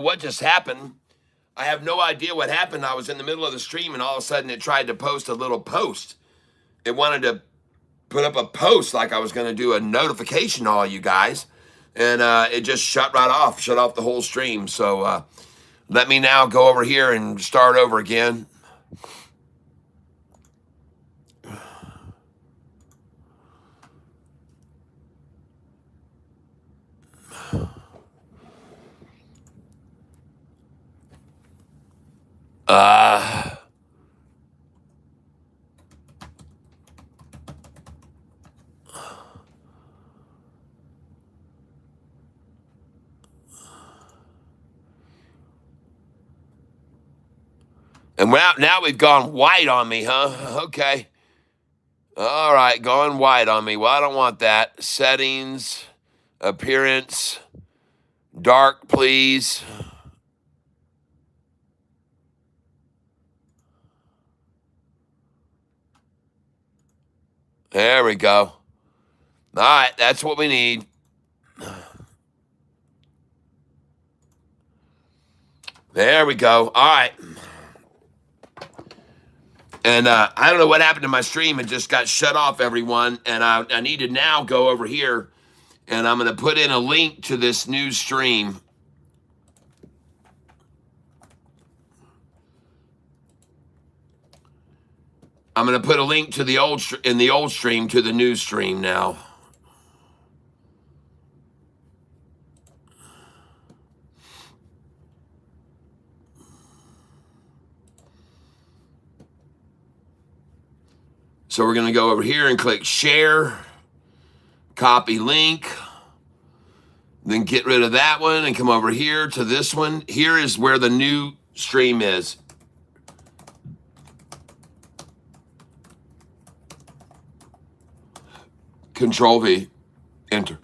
what just happened. I have no idea what happened. I was in the middle of the stream and all of a sudden it tried to post a little post. It wanted to put up a post like I was going to do a notification to all you guys. And it just shut off the whole stream. So let me now go over here and start over again. And now we've gone white on me, huh? Okay. All right, going white on me. Well, I don't want that. Settings, appearance, dark, please. There we go. All right, that's what we need. There we go. All right. And I don't know what happened to my stream. It just got shut off, everyone. And I need to now go over here, and I'm going to put in a link to this new stream. I'm going to put a link to the old stream to the new stream now. So we're going to go over here and click share, copy link, then get rid of that one and come over here to this one. Here is where the new stream is. Control V, enter.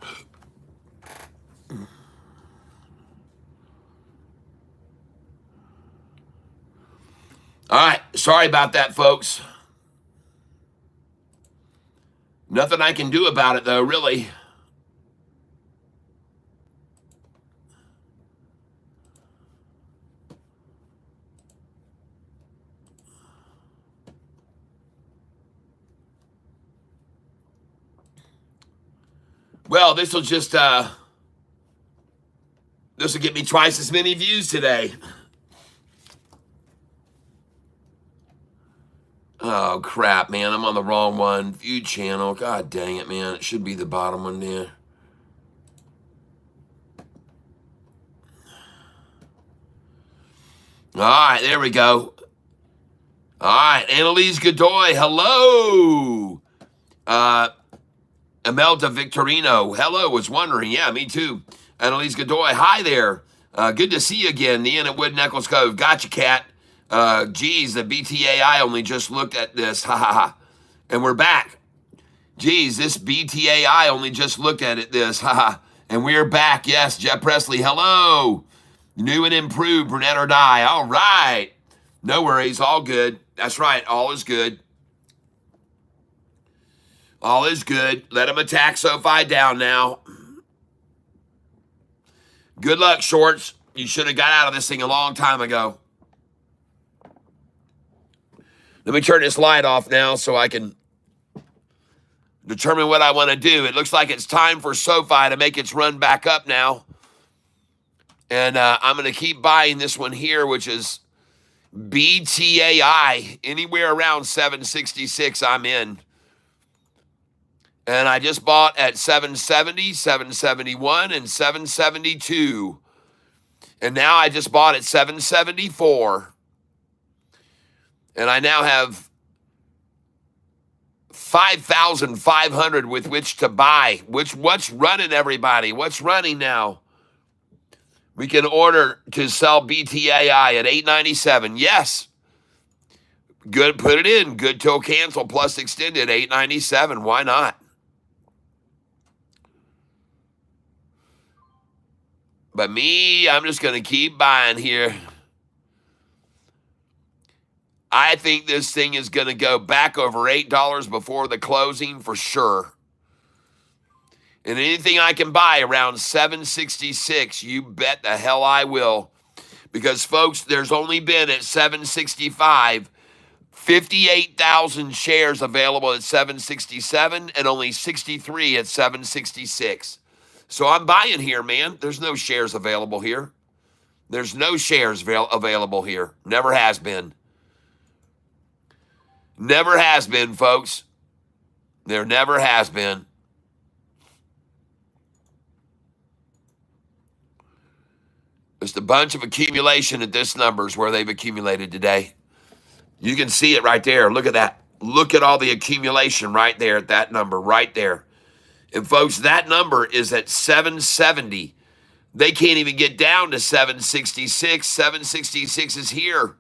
All right, sorry about that, folks. Nothing I can do about it, though, really. Well, this will just, this will get me twice as many views today. Oh, crap, man. I'm on the wrong one. View channel. God dang it, man. It should be the bottom one there. All right, there we go. All right, Annalise Godoy, hello. Imelda Victorino, hello, was wondering. Yeah, me too. Annalise Godoy, hi there. Good to see you again. The Inn at Wood Necklace Cove. Gotcha, Cat. Geez, the BTAI only just looked at this. Ha ha ha. And we're back. Geez, this BTAI only just looked at it. This. Ha ha. And we're back. Yes, Jeff Presley, hello. New and improved, brunette or die. All right. No worries. All good. That's right. All is good. All is good. Let them attack SoFi down now. Good luck, shorts. You should have got out of this thing a long time ago. Let me turn this light off now so I can determine what I want to do. It looks like it's time for SoFi to make its run back up now. And I'm going to keep buying this one here, which is BTAI. Anywhere around 766, I'm in. And I just bought at 770, 771, and 772. And now I just bought at 774. And I now have 5,500 with which to buy. What's running, everybody? What's running now? We can order to sell BTAI at $8.97. Yes. Good. Put it in. Good till cancel plus extended $8.97. Why not? But me, I'm just going to keep buying here. I think this thing is going to go back over $8 before the closing for sure. And anything I can buy around 766, you bet the hell I will. Because, folks, there's only been at 765 58,000 shares available at 767 and only 63 at 766. So I'm buying here, man. There's no shares available here. There's no shares available here. Never has been. Never has been, folks. There never has been. Just a bunch of accumulation at this number is where they've accumulated today. You can see it right there. Look at that. Look at all the accumulation right there at that number right there. And folks, that number is at 770. They can't even get down to 766. 766 is here.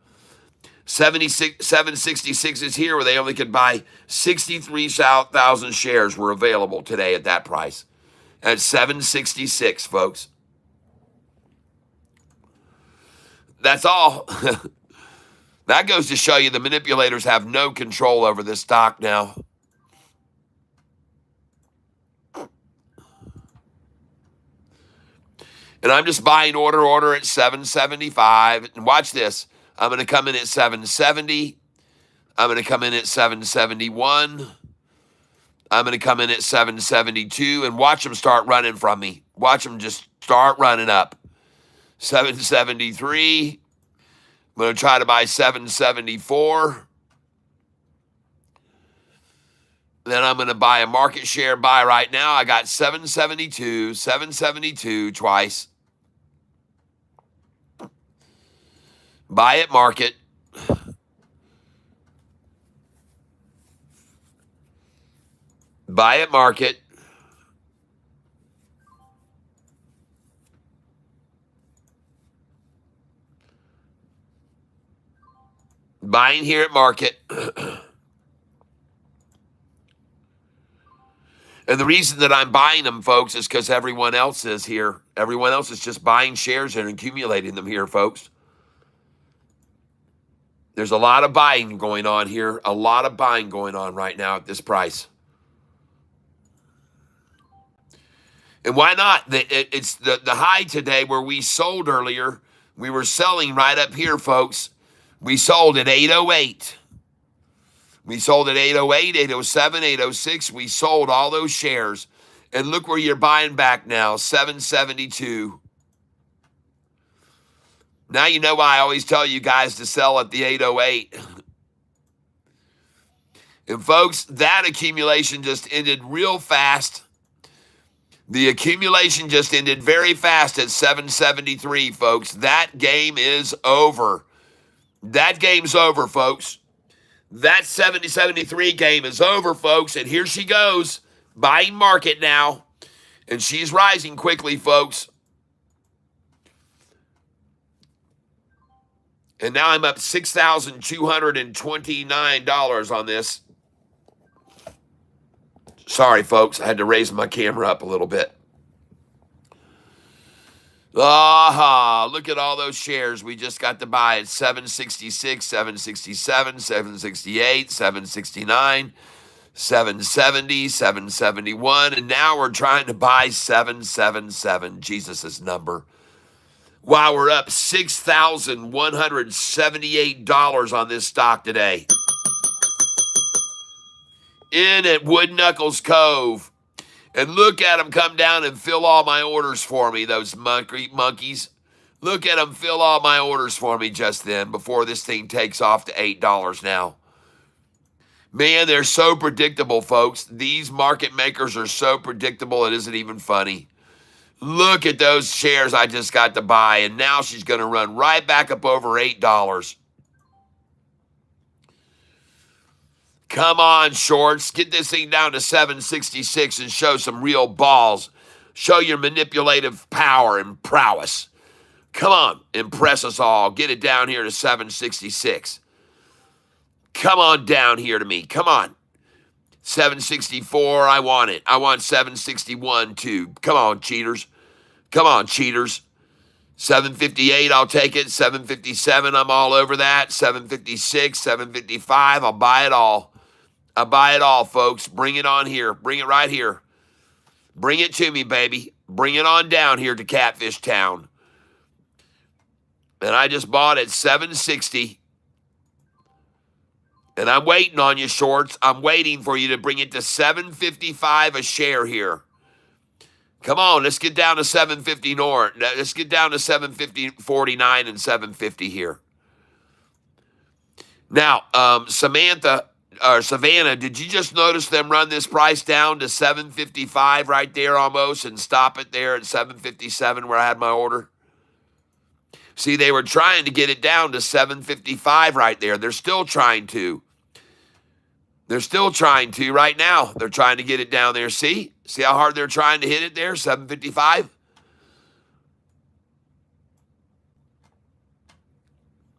766 is here where they only could buy 63,000 shares were available today at that price. At 766, folks. That's all. That goes to show you the manipulators have no control over this stock now. And I'm just buying order at 775. And watch this. I'm going to come in at 770. I'm going to come in at 771. I'm going to come in at 772. And watch them start running from me. Watch them just start running up. 773. I'm going to try to buy 774. Then I'm going to buy a market share buy right now. I got 772 twice. Buy at market. Buy at market. Buying here at market. And the reason that I'm buying them, folks, is because everyone else is here. Everyone else is just buying shares and accumulating them here, folks. There's a lot of buying going on here. A lot of buying going on right now at this price. And why not? It's the high today where we sold earlier. We were selling right up here, folks. We sold at 808. We sold at 808, 807, 806. We sold all those shares. And look where you're buying back now, 772. Now you know why I always tell you guys to sell at the 808. And folks, that accumulation just ended real fast. The accumulation just ended very fast at 773, folks. That game is over. That game's over, folks. That 73 game is over, folks. And here she goes, buying market now. And she's rising quickly, folks. And now I'm up $6,229 on this. Sorry, folks. I had to raise my camera up a little bit. Aha, look at all those shares we just got to buy at 766, 767, 768, 769, 770, 771, and now we're trying to buy 777, Jesus' number. Wow, we're up $6,178 on this stock today. In at Wood Knuckles Cove. And look at them come down and fill all my orders for me, those monkeys. Look at them fill all my orders for me just then before this thing takes off to $8 now. Man, they're so predictable, folks. These market makers are so predictable, it isn't even funny. Look at those shares I just got to buy, and now she's going to run right back up over $8. Come on, shorts. Get this thing down to 766 and show some real balls. Show your manipulative power and prowess. Come on, impress us all. Get it down here to 766. Come on down here to me. Come on. 764, I want it. I want 761 too. Come on, cheaters. Come on, cheaters. 758, I'll take it. 757, I'm all over that. 756, 755, I'll buy it all. I'll buy it all, folks. Bring it on here. Bring it right here. Bring it to me, baby. Bring it on down here to Catfish Town. And I just bought at 760. And I'm waiting on you, shorts. I'm waiting for you to bring it to 755 a share here. Come on, let's get down to 750 north. Let's get down to 750.49 and 750 here. Now, Savannah, did you just notice them run this price down to 755 right there almost and stop it there at 757 where I had my order? See, they were trying to get it down to 755 right there. They're still trying to. They're still trying to right now. They're trying to get it down there. See? See how hard they're trying to hit it there? 755.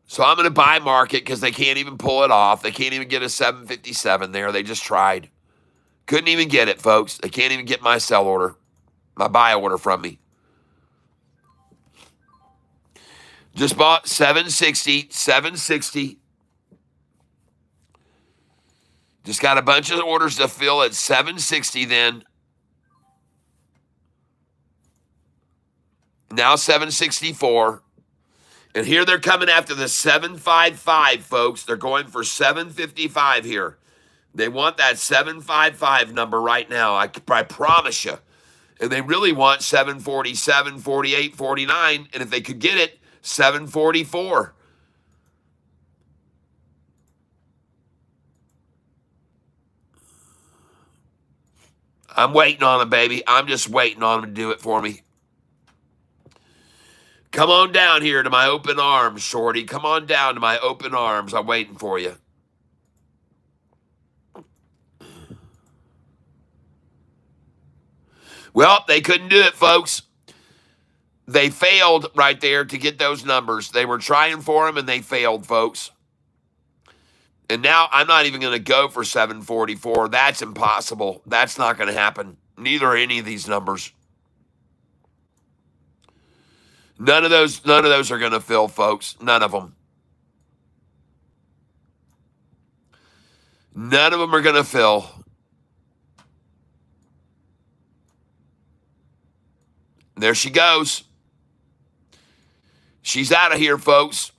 So I'm going to buy market because they can't even pull it off. They can't even get a 757 there. They just tried. Couldn't even get it, folks. They can't even get my sell order, my buy order from me. Just bought 760, 760. Just got a bunch of orders to fill at 760 then. Now 764. And here they're coming after the 755, folks. They're going for 755 here. They want that 755 number right now. I promise you. And they really want 747, 48, 49. And if they could get it, 744. I'm waiting on them, baby. I'm just waiting on them to do it for me. Come on down here to my open arms, shorty. Come on down to my open arms. I'm waiting for you. Well, they couldn't do it, folks. They failed right there to get those numbers. They were trying for them, and they failed, folks. And now I'm not even going to go for 744. That's impossible. That's not going to happen. Neither are any of these numbers. None of those are going to fill, folks. None of them. None of them are going to fill. There she goes. She's out of here, folks.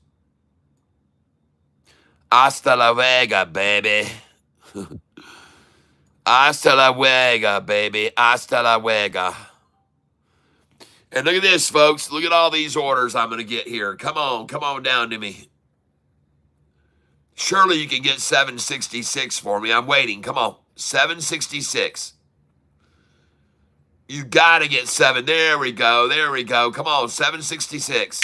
Hasta la vega, baby. Hasta la vega, baby. Hasta la vega. And look at this, folks. Look at all these orders I'm going to get here. Come on down to me. Surely you can get 766 for me. I'm waiting. Come on. 766. You got to get 7. There we go. There we go. Come on. 766.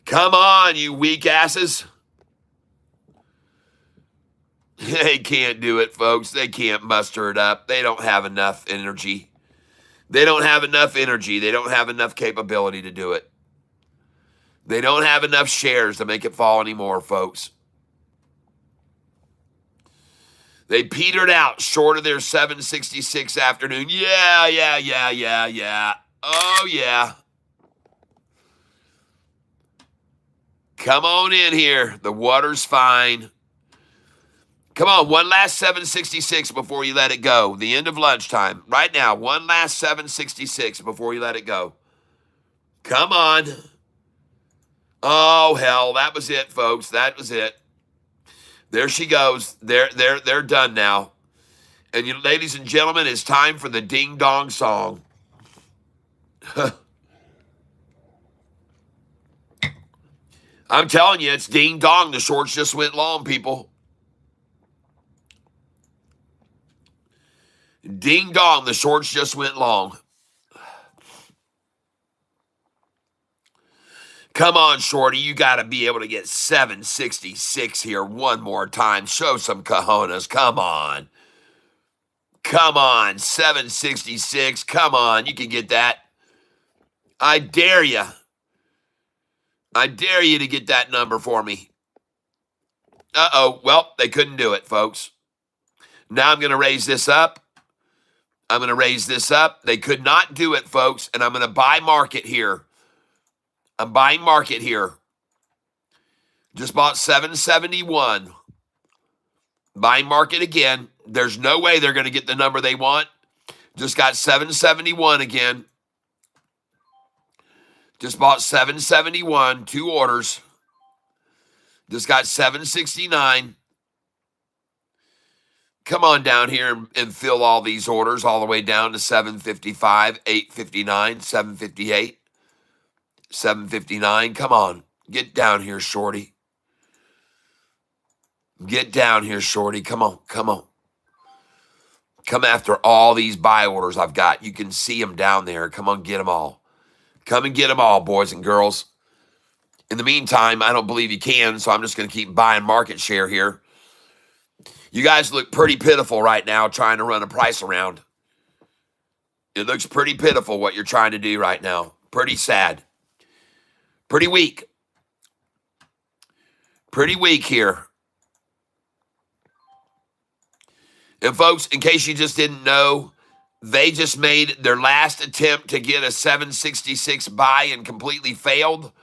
Come on, you weak asses. They can't do it, folks. They can't muster it up. They don't have enough energy. They don't have enough energy. They don't have enough capability to do it. They don't have enough shares to make it fall anymore, folks. They petered out short of their 766 afternoon. Yeah. Oh, yeah. Come on in here. The water's fine. Come on, one last 766 before you let it go. The end of lunchtime. Right now, one last 766 before you let it go. Come on. Oh, hell, that was it, folks. That was it. There she goes. They're done now. And you, ladies and gentlemen, it's time for the ding-dong song. I'm telling you, it's ding-dong. The shorts just went long, people. Ding-dong, the shorts just went long. Come on, shorty. You got to be able to get 766 here one more time. Show some cojones. Come on. Come on, 766. Come on, you can get that. I dare you. I dare you to get that number for me. Uh-oh. Well, they couldn't do it, folks. Now I'm going to raise this up. I'm going to raise this up. They could not do it, folks, and I'm going to buy market here. I'm buying market here. Just bought 771. Buying market again. There's no way they're going to get the number they want. Just got 771 again. Just bought 771, 2 orders. Just got 769. Come on down here and fill all these orders all the way down to 755, 859, 758, 759. Come on. Get down here, shorty. Get down here, shorty. Come on. Come on. Come after all these buy orders I've got. You can see them down there. Come on, get them all. Come and get them all, boys and girls. In the meantime, I don't believe you can, so I'm just going to keep buying market share here. You guys look pretty pitiful right now trying to run a price around. It looks pretty pitiful what you're trying to do right now. Pretty sad. Pretty weak. Pretty weak here. And folks, in case you just didn't know, they just made their last attempt to get a 766 buy and completely failed.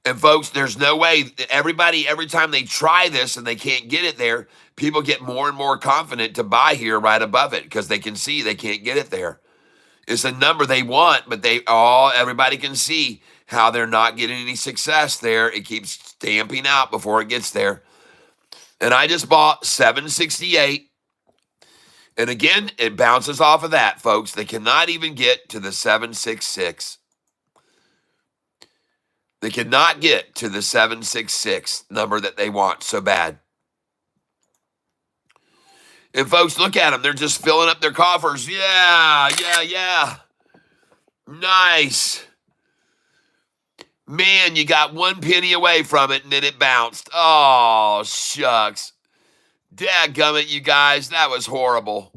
And folks, there's no way. Everybody, every time they try this and they can't get it there, people get more and more confident to buy here right above it because they can see they can't get it there. It's a number they want, but everybody can see how they're not getting any success there. It keeps stamping out before it gets there. And I just bought 768. And again, it bounces off of that, folks. They cannot even get to the 766. They cannot get to the 766 number that they want so bad. And folks, look at them. They're just filling up their coffers. Yeah. Nice. Man, you got 1 penny away from it, and then it bounced. Oh, shucks. Dadgummit, you guys. That was horrible.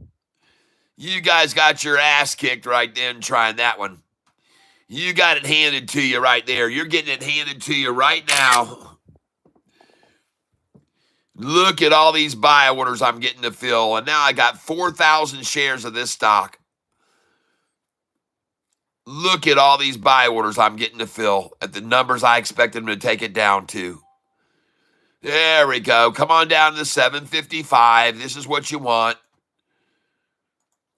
You guys got your ass kicked right then trying that one. You got it handed to you right there. You're getting it handed to you right now. Look at all these buy orders I'm getting to fill. And now I got 4,000 shares of this stock. Look at all these buy orders I'm getting to fill at the numbers I expected them to take it down to. There we go. Come on down to the 755. This is what you want.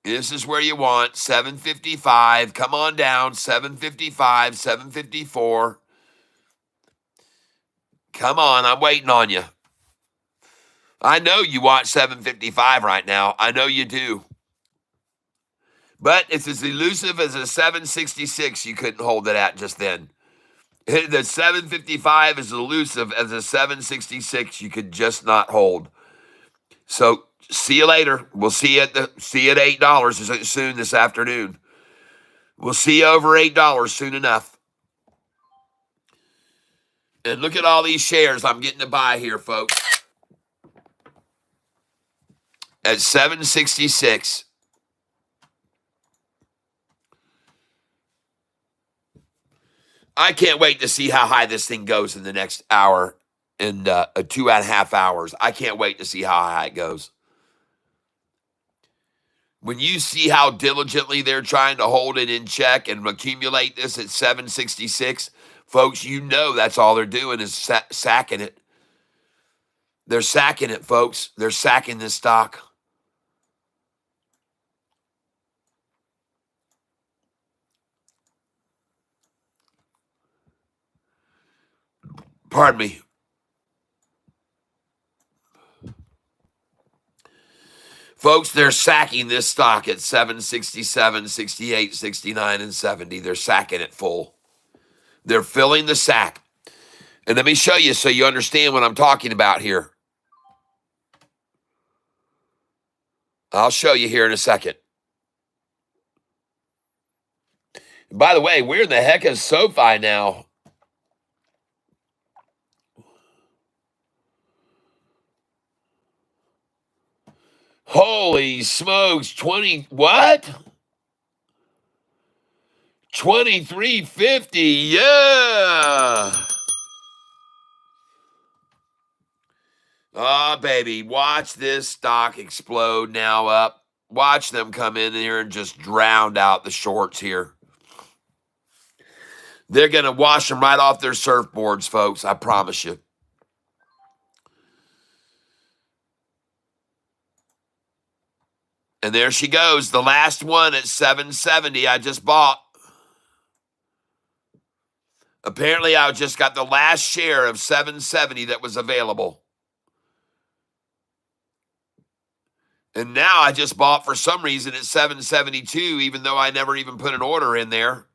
This is where you want. 755. Come on down. 755, 754. Come on. I'm waiting on you. I know you want 755 right now. I know you do. But it's as elusive as a 766 you couldn't hold it at just then. The 755 is elusive as a 766 you could just not hold. So see you later. We'll see you at $8 soon this afternoon. We'll see you over $8 soon enough. And look at all these shares I'm getting to buy here, folks. At 766. I can't wait to see how high this thing goes in the next hour and 2.5 hours. I can't wait to see how high it goes. When you see how diligently they're trying to hold it in check and accumulate this at 766, folks, you know that's all they're doing is sacking it. They're sacking it, folks. They're sacking this stock. Pardon me. Folks, they're sacking this stock at 767, 68, 69, and 70. They're sacking it full. They're filling the sack. And let me show you so you understand what I'm talking about here. I'll show you here in a second. By the way, where in the heck is SoFi now? Holy smokes, what? 23.50, yeah. Oh, baby, watch this stock explode now up. Watch them come in here and just drown out the shorts here. They're going to wash them right off their surfboards, folks, I promise you. And there she goes, the last one at 770 I just bought. Apparently, I just got the last share of 770 that was available. And now I just bought for some reason at 772, even though I never even put an order in there.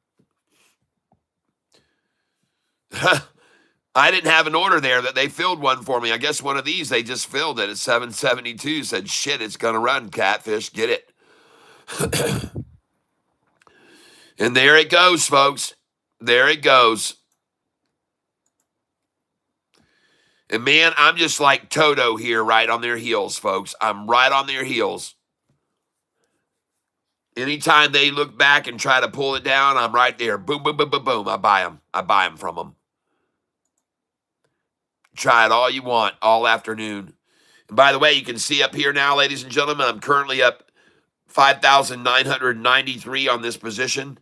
I didn't have an order there that they filled one for me. I guess one of these, they just filled it at 772, said, shit, it's going to run, Catfish, get it. And there it goes, folks. There it goes. And man, I'm just like Toto here, right on their heels, folks. I'm right on their heels. Anytime they look back and try to pull it down, I'm right there. Boom, boom, boom, boom, boom. I buy them. I buy them from them. Try it all you want, all afternoon. And by the way, you can see up here now, ladies and gentlemen, I'm currently up 5,993 on this position.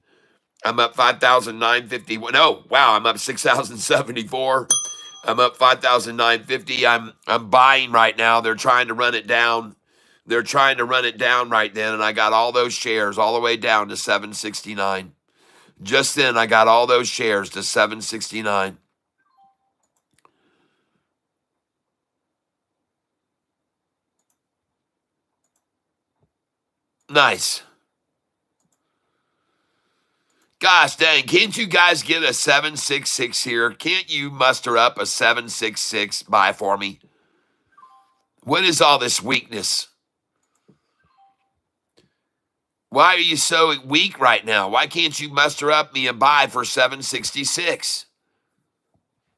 I'm up 5,951. Oh, wow, I'm up 6,074. I'm up 5,950. I'm buying right now. They're trying to run it down. They're trying to run it down right then, and I got all those shares all the way down to 769. Just then, I got all those shares to 769. Nice. Gosh dang, can't you guys get a 766 here? Can't you muster up a 766 buy for me? What is all this weakness? Why are you so weak right now? Why can't you muster up me a buy for 766?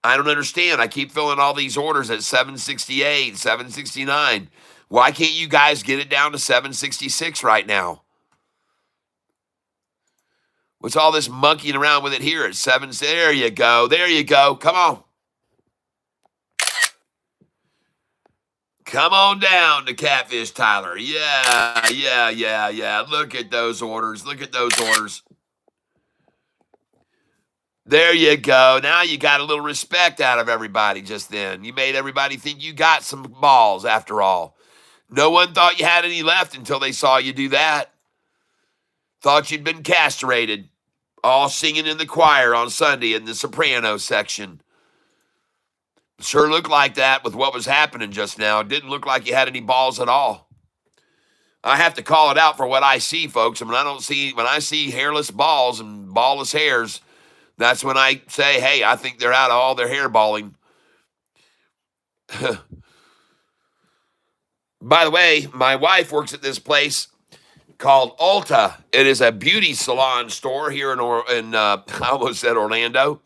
I don't understand. I keep filling all these orders at 768, 769. Why can't you guys get it down to 766 right now? What's all this monkeying around with it here at 7? There you go. There you go. Come on. Come on down to Catfish, Tyler. Yeah. Look at those orders. Look at those orders. There you go. Now you got a little respect out of everybody just then. You made everybody think you got some balls after all. No one thought you had any left until they saw you do that. Thought you'd been castrated. All singing in the choir on Sunday in the soprano section. Sure looked like that with what was happening just now. It didn't look like you had any balls at all. I have to call it out for what I see, folks. And when I see hairless balls and ballless hairs, that's when I say, hey, I think they're out of all their hairballing. By the way, my wife works at this place called Ulta. It is a beauty salon store here in I almost said Orlando.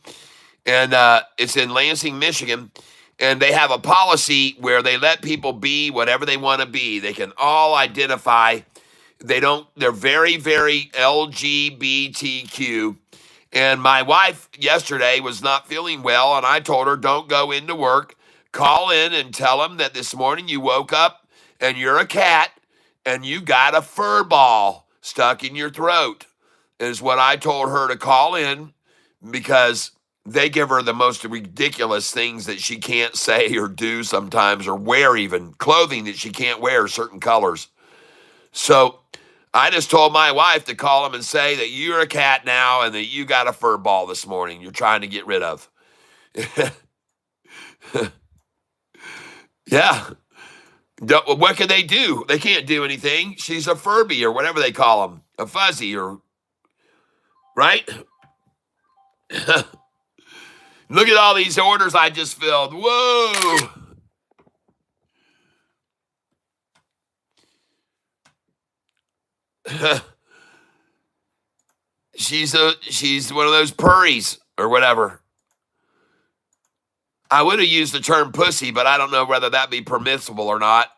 And it's in Lansing, Michigan. And they have a policy where they let people be whatever they want to be. They can all identify. They're very, very LGBTQ. And my wife yesterday was not feeling well, and I told her, don't go into work. Call in and tell them that this morning you woke up and you're a cat and you got a fur ball stuck in your throat, is what I told her to call in, because they give her the most ridiculous things that she can't say or do sometimes, or wear, even clothing that she can't wear certain colors. So I just told my wife to call them and say that you're a cat now and that you got a fur ball this morning you're trying to get rid of. Yeah. What can they do? They can't do anything. She's a Furby or whatever they call them, a fuzzy, or right? Look at all these orders I just filled. Whoa. She's one of those purries or whatever. I would have used the term pussy, but I don't know whether that be permissible or not.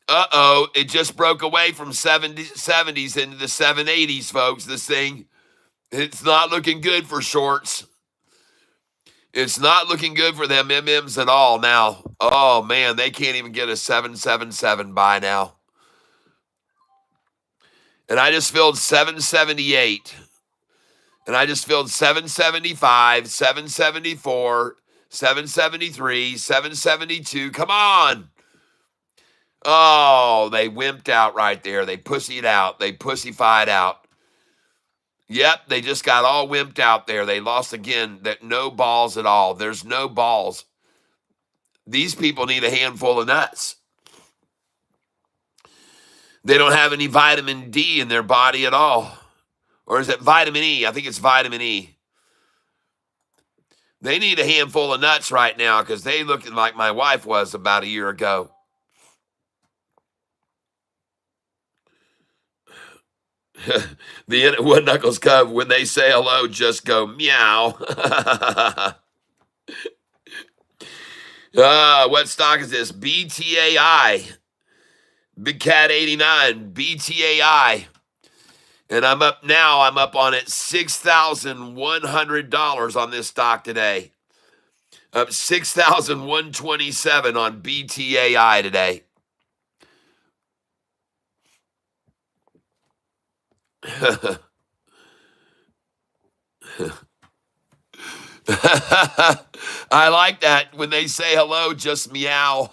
Uh-oh, it just broke away from 70s into the 780s, folks, this thing. It's not looking good for shorts. It's not looking good for them MMs at all now. Oh, man, they can't even get a 777 buy now. And I just filled 778. And I just filled 775, 774, 773, 772. Come on. Oh, they wimped out right there. They pussied out. They pussyfied out. Yep, they just got all wimped out there. They lost again. That no balls at all. There's no balls. These people need a handful of nuts. They don't have any vitamin D in their body at all. Or is it vitamin E? I think it's vitamin E. They need a handful of nuts right now because they looking like my wife was about a year ago. The Wood Knuckles Cub, when they say hello, just go meow. What stock is this? BTAI. Big Cat 89. BTAI. And I'm up now. I'm up on it $6,100 on this stock today. Up 6,127 on BTAI today. I like that. When they say hello, just meow.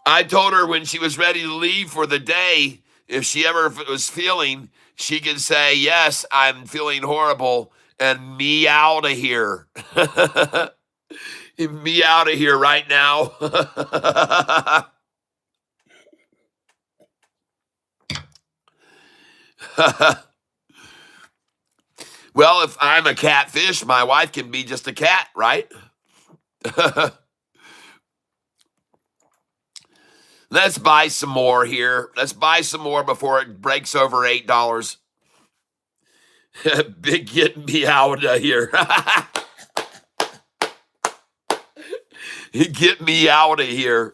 I told her when she was ready to leave for the day, if she ever was feeling, she could say, yes, I'm feeling horrible, and me out of here. Me out of here right now. Well, if I'm a catfish, my wife can be just a cat, right? Let's buy some more here. Let's buy some more before it breaks over $8. Big, get me out of here. Get me out of here.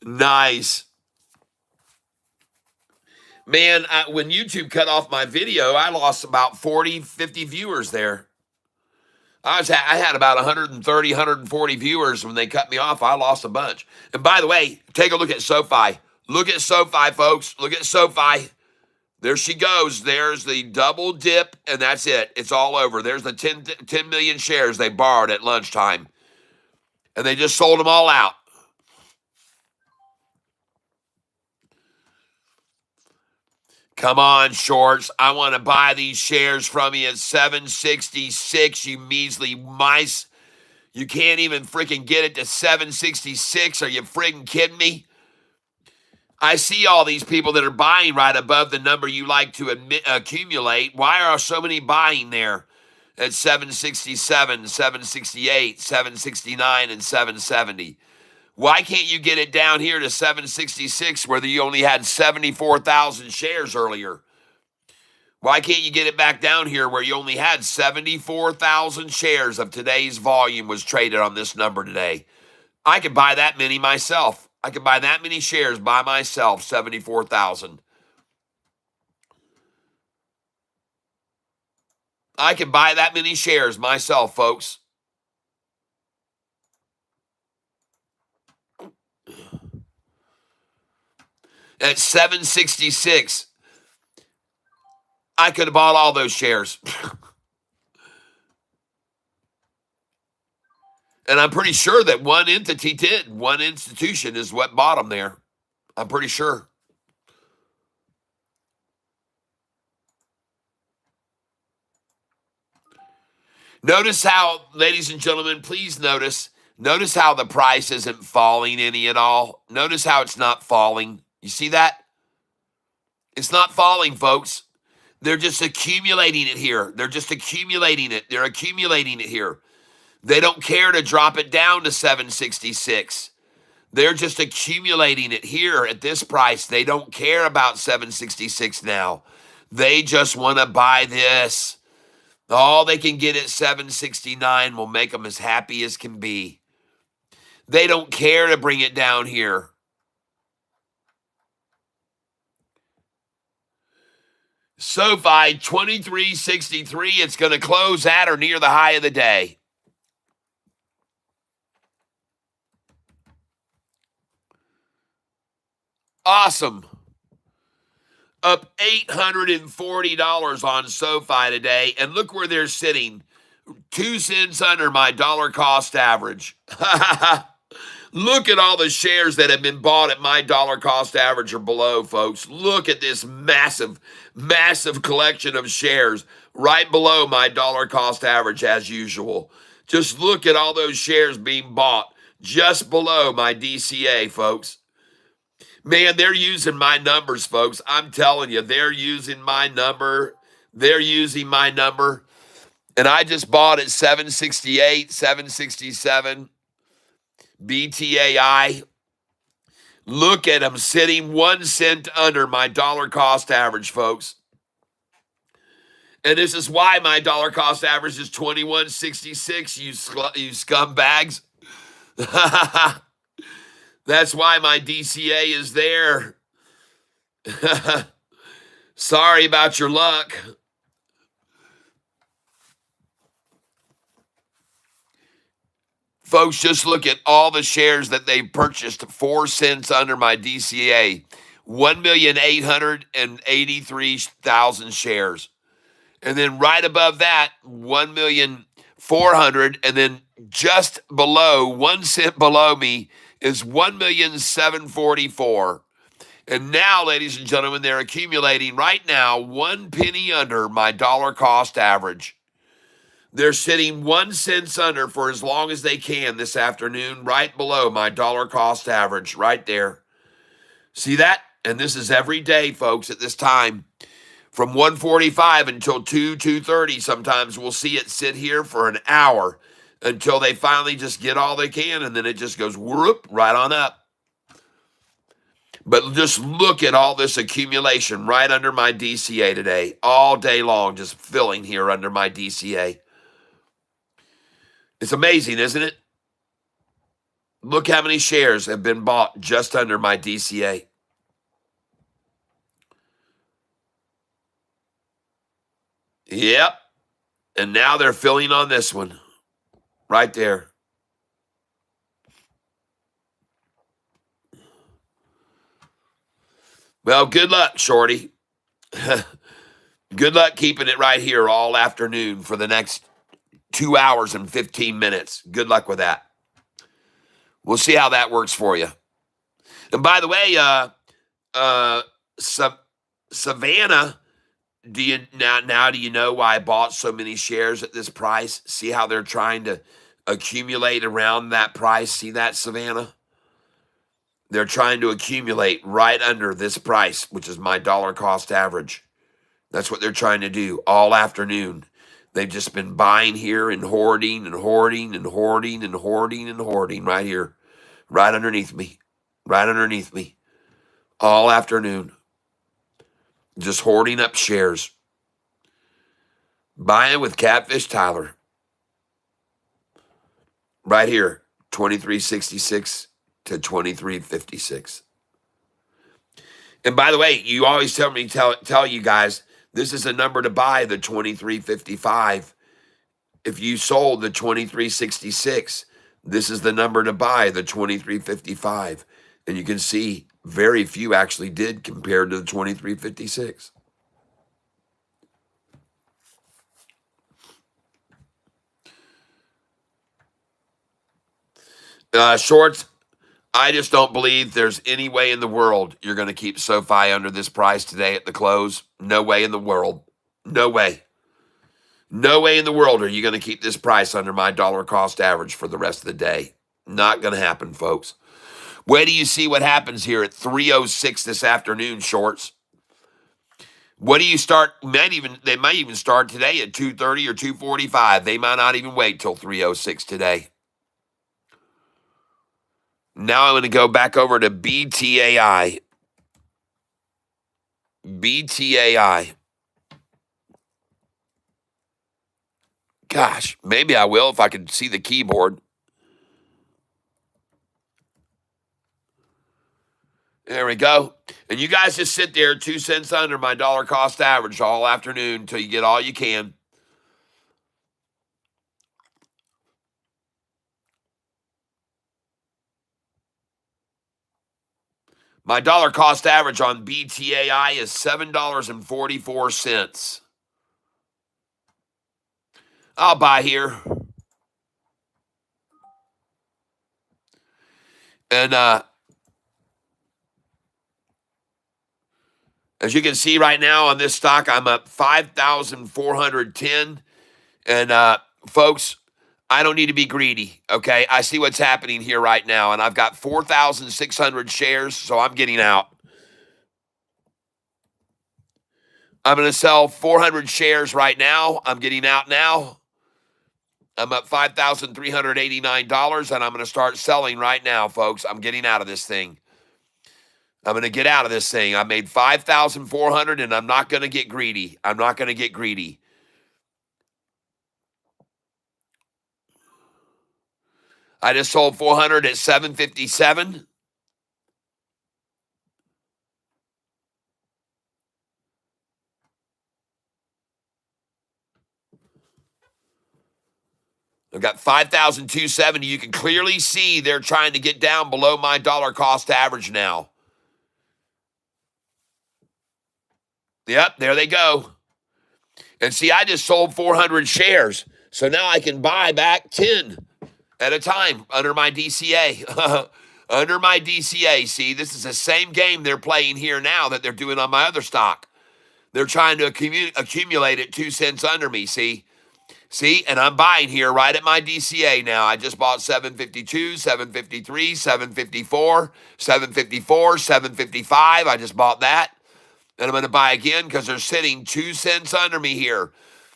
Nice. Man, when YouTube cut off my video, I lost about 40, 50 viewers there. I had about 130, 140 viewers when they cut me off. I lost a bunch. And by the way, take a look at SoFi. Look at SoFi, folks. Look at SoFi. There she goes. There's the double dip, and that's it. It's all over. There's the 10 million shares they borrowed at lunchtime. And they just sold them all out. Come on, shorts. I want to buy these shares from you at 766, you measly mice. You can't even freaking get it to 766. Are you freaking kidding me? I see all these people that are buying right above the number you like to accumulate. Why are so many buying there at 767, 768, 769, and 770? Why can't you get it down here to 766 where you only had 74,000 shares earlier? Why can't you get it back down here where you only had 74,000 shares of today's volume was traded on this number today? I could buy that many myself. I could buy that many shares by myself, 74,000. I could buy that many shares myself, folks. At 766, I could have bought all those shares. And I'm pretty sure that one entity did. One institution is what bought them there. I'm pretty sure. Notice how, ladies and gentlemen, please notice how the price isn't falling any at all. Notice how it's not falling. You see that? It's not falling, folks. They're just accumulating it here. They're just accumulating it. They're accumulating it here. They don't care to drop it down to 766. They're just accumulating it here at this price. They don't care about 766 now. They just want to buy this. All they can get at 769 will make them as happy as can be. They don't care to bring it down here. SoFi 2363. It's going to close at or near the high of the day. Awesome. up $840 on SoFi today. And look where they're sitting, 2 cents under my dollar cost average. Look at all the shares that have been bought at my dollar cost average or below, folks. Look at this massive, massive collection of shares right below my dollar cost average as usual. Just look at all those shares being bought just below my DCA, folks. Man, they're using my numbers, folks. I'm telling you, they're using my number. They're using my number. And I just bought at 768, 767. BTAI, look at them sitting 1 cent under my dollar cost average, folks. And this is why my dollar cost average is 21.66, you scumbags. That's why my DCA is there. Sorry about your luck. Folks, just look at all the shares that they've purchased 4 cents under my DCA. 1,883,000 shares. And then right above that, 1,400,000. And then just below, 1 cent below me, is 1,744,000. And now, ladies and gentlemen, they're accumulating right now 1 penny under my dollar cost average. They're sitting 1 cent under for as long as they can this afternoon, right below my dollar cost average, right there. See that? And this is every day, folks, at this time. From 1:45 until 2:30, sometimes we'll see it sit here for an hour until they finally just get all they can, and then it just goes whoop right on up. But just look at all this accumulation right under my DCA today, all day long, just filling here under my DCA. It's amazing, isn't it? Look how many shares have been bought just under my DCA. Yep. And now they're filling on this one right there. Well, good luck, Shorty. Good luck keeping it right here all afternoon for the next 2 hours and 15 minutes. Good luck with that. We'll see how that works for you. And by the way, Savannah, do you know why I bought so many shares at this price? See how they're trying to accumulate around that price? See that, Savannah? They're trying to accumulate right under this price, which is my dollar cost average. That's what they're trying to do all afternoon. They've just been buying here and hoarding and hoarding and hoarding and hoarding and hoarding right here, right underneath me, all afternoon. Just hoarding up shares. Buying with Catfish Tyler. Right here, 23.66 to 23.56. And by the way, you always tell you guys, this is a number to buy, the 23.55. If you sold the 23.66, this is the number to buy, the 23.55. And you can see very few actually did compared to the 23.56. Shorts, I just don't believe there's any way in the world you're going to keep SoFi under this price today at the close. No way in the world. No way. No way in the world are you going to keep this price under my dollar cost average for the rest of the day. Not going to happen, folks. Wait till you see what happens here at 3:06 this afternoon, shorts. What do you start? They might even start today at 2:30 or 2:45. They might not even wait till 3:06 today. Now I'm going to go back over to BTAI. BTAI. Gosh, maybe I will if I can see the keyboard. There we go. And you guys just sit there 2 cents under my dollar cost average all afternoon until you get all you can. My dollar cost average on BTAI is $7.44. I'll buy here. And as you can see right now on this stock, I'm up 5,410. And folks, I don't need to be greedy, okay? I see what's happening here right now, and I've got 4,600 shares, so I'm getting out. I'm going to sell 400 shares right now. I'm getting out now. I'm up $5,389, and I'm going to start selling right now, folks. I'm getting out of this thing. I'm going to get out of this thing. I made 5,400, and I'm not going to get greedy. I'm not going to get greedy. I just sold 400 at 757. I've got 5,270. You can clearly see they're trying to get down below my dollar cost average now. Yep, there they go. And see, I just sold 400 shares. So now I can buy back 10 at a time under my DCA. Under my DCA. See, this is the same game they're playing here now that they're doing on my other stock. They're trying to accumulate it 2 cents under me, see? See, and I'm buying here right at my DCA now. I just bought 752, 753, 754, 754, 755. I just bought that. And I'm going to buy again because they're sitting 2 cents under me here.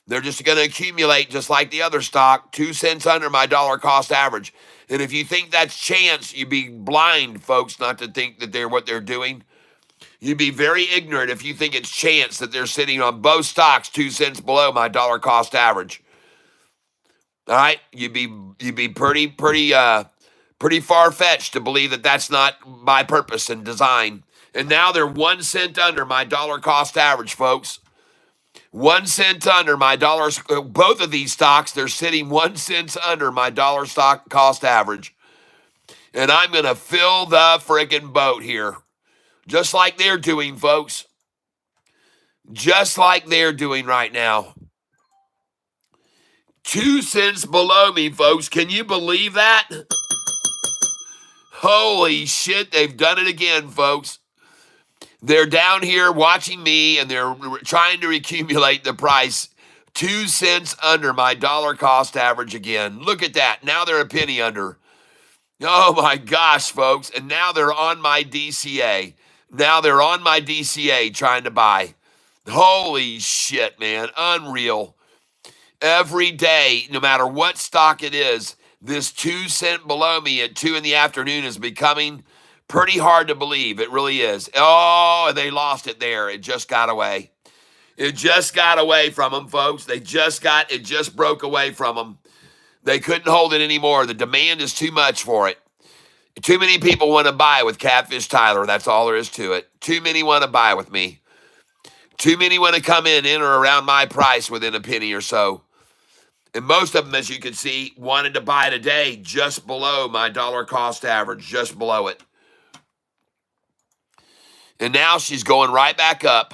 They're just going to accumulate just like the other stock, 2 cents under my dollar cost average. And if you think that's chance, you'd be blind, folks, not to think that they're what they're doing. You'd be very ignorant if you think it's chance that they're sitting on both stocks 2 cents below my dollar cost average. All right, you'd be pretty far-fetched to believe that that's not by purpose and design. And now they're 1 cent under my dollar cost average, folks. 1 cent under my dollars. Both of these stocks, they're sitting 1 cent under my dollar stock cost average. And I'm going to fill the friggin' boat here. Just like they're doing, folks. Just like they're doing right now. 2 cents below me, folks. Can you believe that? Holy shit, they've done it again, folks. They're down here watching me, and they're trying to accumulate the price 2 cents under my dollar cost average again. Look at that. Now they're a penny under. Oh, my gosh, folks. And now they're on my DCA. Now they're on my DCA trying to buy. Holy shit, man. Unreal. Every day, no matter what stock it is, this 2 cent below me at 2 in the afternoon is becoming pretty hard to believe. It really is. Oh, they lost it there. It just got away. It just got away from them, folks. It just broke away from them. They couldn't hold it anymore. The demand is too much for it. Too many people want to buy with Catfish Tyler. That's all there is to it. Too many want to buy with me. Too many want to come in or around my price within a penny or so. And most of them, as you can see, wanted to buy today just below my dollar cost average, just below it. And now she's going right back up.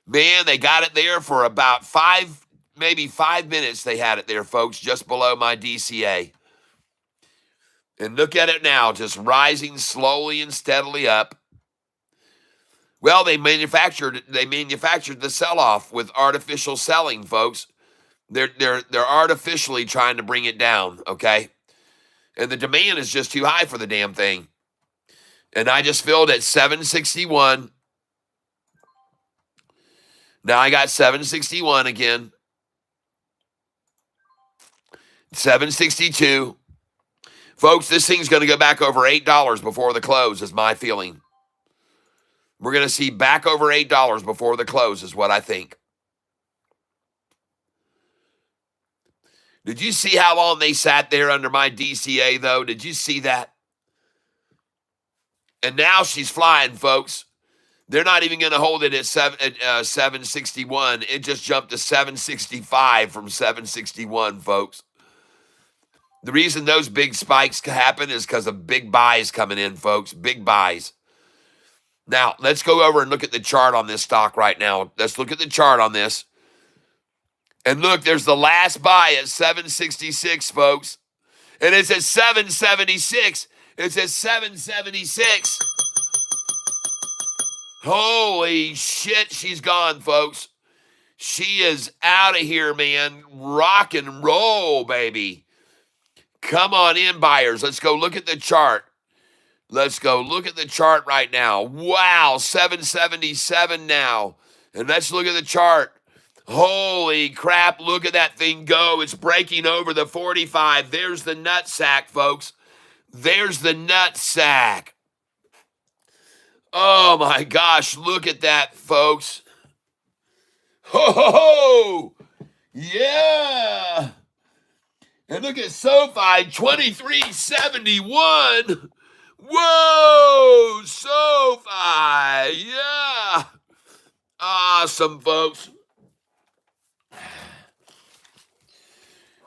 Man, they got it there for about maybe 5 minutes they had it there, folks, just below my DCA. And look at it now, just rising slowly and steadily up. Well, they manufactured the sell-off with artificial selling, folks. They're artificially trying to bring it down, okay? And the demand is just too high for the damn thing. And I just filled at 761. Now I got 761 again. 762. Folks, this thing's going to go back over $8 before the close is my feeling. We're going to see back over $8 before the close is what I think. Did you see how long they sat there under my DCA, though? Did you see that? And now she's flying, folks. They're not even going to hold it at 761. It just jumped to 765 from 761, folks. The reason those big spikes happen is because of big buys coming in, folks. Big buys. Now, let's go over and look at the chart on this stock right now. Let's look at the chart on this. And look, there's the last buy at 766, folks. And it's at 776. It's at 776. Holy shit, she's gone, folks. She is out of here, man. Rock and roll, baby. Come on in, buyers. Let's go look at the chart. Let's go look at the chart right now. Wow, 777 now. And let's look at the chart. Holy crap, look at that thing go. It's breaking over the 45. There's the nut sack, folks. There's the nut sack. Oh my gosh, look at that, folks. Ho, ho, ho. Yeah. And look at SoFi, 2371. Whoa, SoFi. Yeah. Awesome, folks.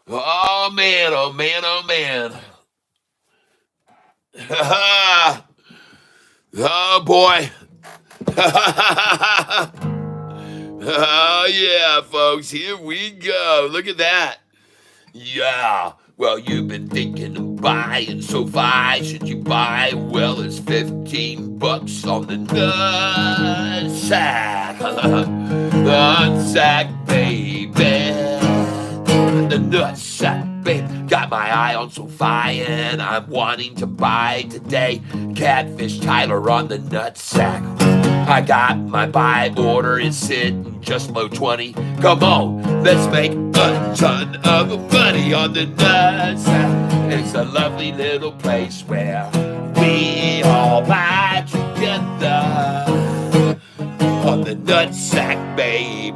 Oh, man, oh, man, oh, man. Oh, boy. Oh, yeah, folks. Here we go. Look at that. Yeah. Well, you've been thinking of buying SoFi. Should you buy? Well, it's 15 bucks on the nut sack. Nut sack, baby. The nut sack, baby. Got my eye on SoFi and I'm wanting to buy today. Catfish Tyler on the nut sack. I got my buy order, it's sitting just below 20. Come on, let's make a ton of money on the nut sack. It's a lovely little place where we all buy together on the nut sack, baby.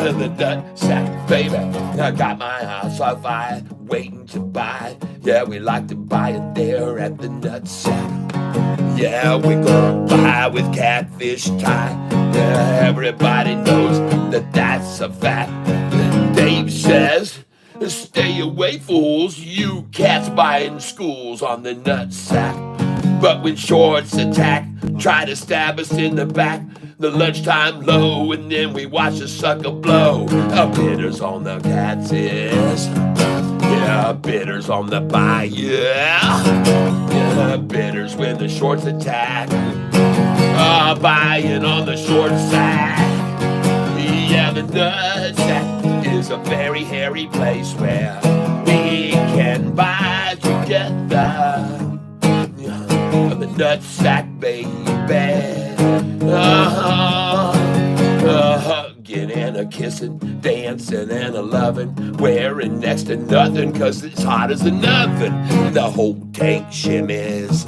The nut sack, baby. I got my SoFi waiting to buy. Yeah, we like to buy it there at the nut sack. Yeah, we're gonna buy with Catfish Ty. Yeah, everybody knows that that's a fact. Dave says, stay away, fools. You cats buying schools on the nut sack. But when shorts attack, try to stab us in the back. The lunchtime low, and then we watch the sucker blow. Bidders on the cats is. Yeah, bidders on the buy, yeah. Yeah, bidders when the shorts attack. Buying on the short side. Yeah, the nut sack is a very hairy place where we can buy together. The nut sack, baby. Hugging and a kissing, dancing and a loving, wearing next to nothing, cause it's hot as an oven. The whole tank shimmies.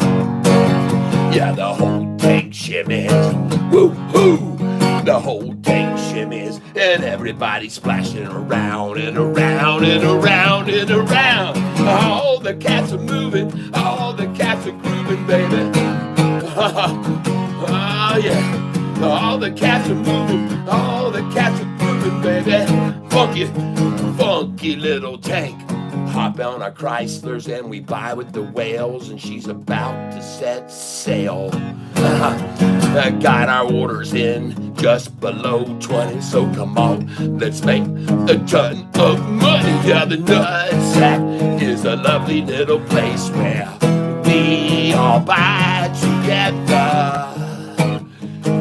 Yeah, the whole tank shimmies. Woo-hoo! The whole tank shimmies. And everybody splashing around and around and around and around. All the cats are moving, all the cats are grooving, baby. Oh, yeah. All the cats are moving, all the cats are grooving, baby. Funky, funky little tank. Hop on our Chryslers and we buy with the whales, and she's about to set sail. Got our orders in just below 20, so come on, let's make a ton of money. Yeah, the nut sack is a lovely little place where we all buy together.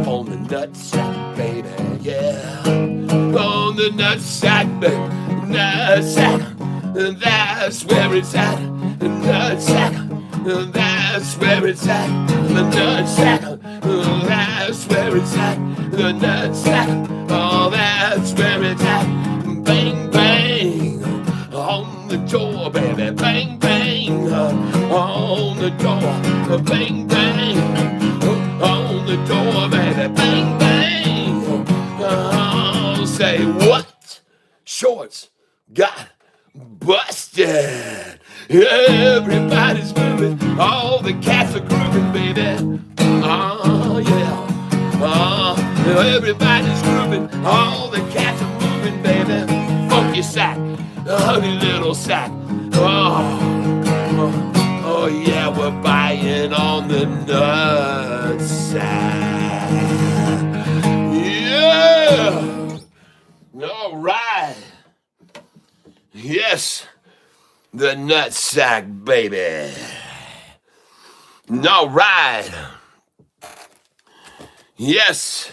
On the nut sack, baby, yeah. On the nut sack, baby, nut sack. That's where it's at. The nut sack. That's where it's at. The nut sack. That's where it's at. The nut sack. Oh, that's where it's at. Bang, bang. On the door, baby. Bang, bang. On the door. Bang, bang. On the door, baby, bang, bang. Oh, say what? Shorts got busted. Everybody's moving, all the cats are grooving, baby. Oh, yeah. Everybody's grooving, all the cats are moving, baby. Funky sack, ugly little sack. Oh yeah, we're buying on the nut sack. Yeah. All right. Yes, the nut sack, baby. All right. Yes.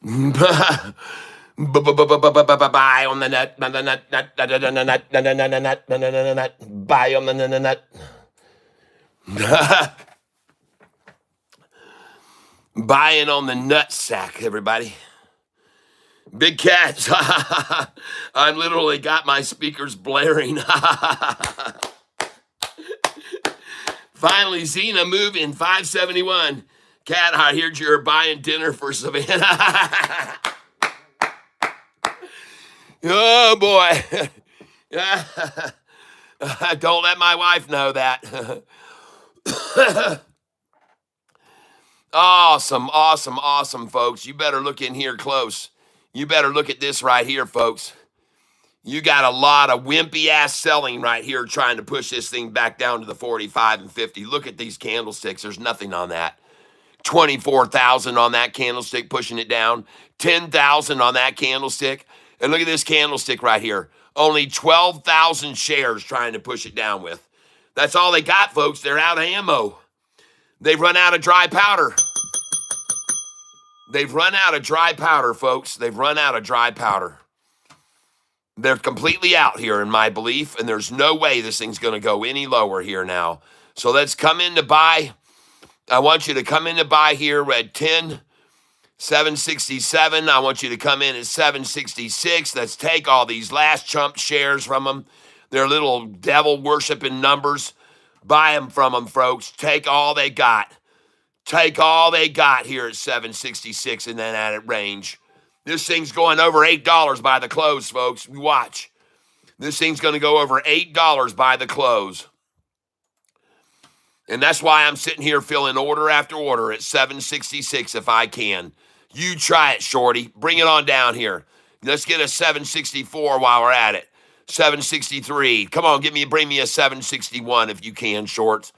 Buy on the nut, buy on the nut. Buying on the nut sack, everybody. Big cats. I literally got my speakers blaring. Finally, Xena moving 571. Cat, I heard you're buying dinner for Savannah. Oh boy. Don't let my wife know that. Awesome, folks. You better look in here close. You better look at this right here, folks. You got a lot of wimpy ass selling right here trying to push this thing back down to the 45 and 50. Look at these candlesticks. There's nothing on that. 24,000 on that candlestick pushing it down. 10,000 on that candlestick. And look at this candlestick right here. Only 12,000 shares trying to push it down with. That's all they got, folks. They're out of ammo. They've run out of dry powder. They've run out of dry powder, folks. They've run out of dry powder. They're completely out here, in my belief, and there's no way this thing's going to go any lower here now. So let's come in to buy. I want you to come in to buy here at 767. I want you to come in at 766. Let's take all these last chump shares from them. They're little devil-worshiping numbers. Buy them from them, folks. Take all they got. Take all they got here at 766 and then at range. This thing's going over $8 by the close, folks. Watch. This thing's going to go over $8 by the close. And that's why I'm sitting here filling order after order at 766 if I can. You try it, shorty. Bring it on down here. Let's get a 764 while we're at it. 763. Come on, bring me a 761 if you can, shorts.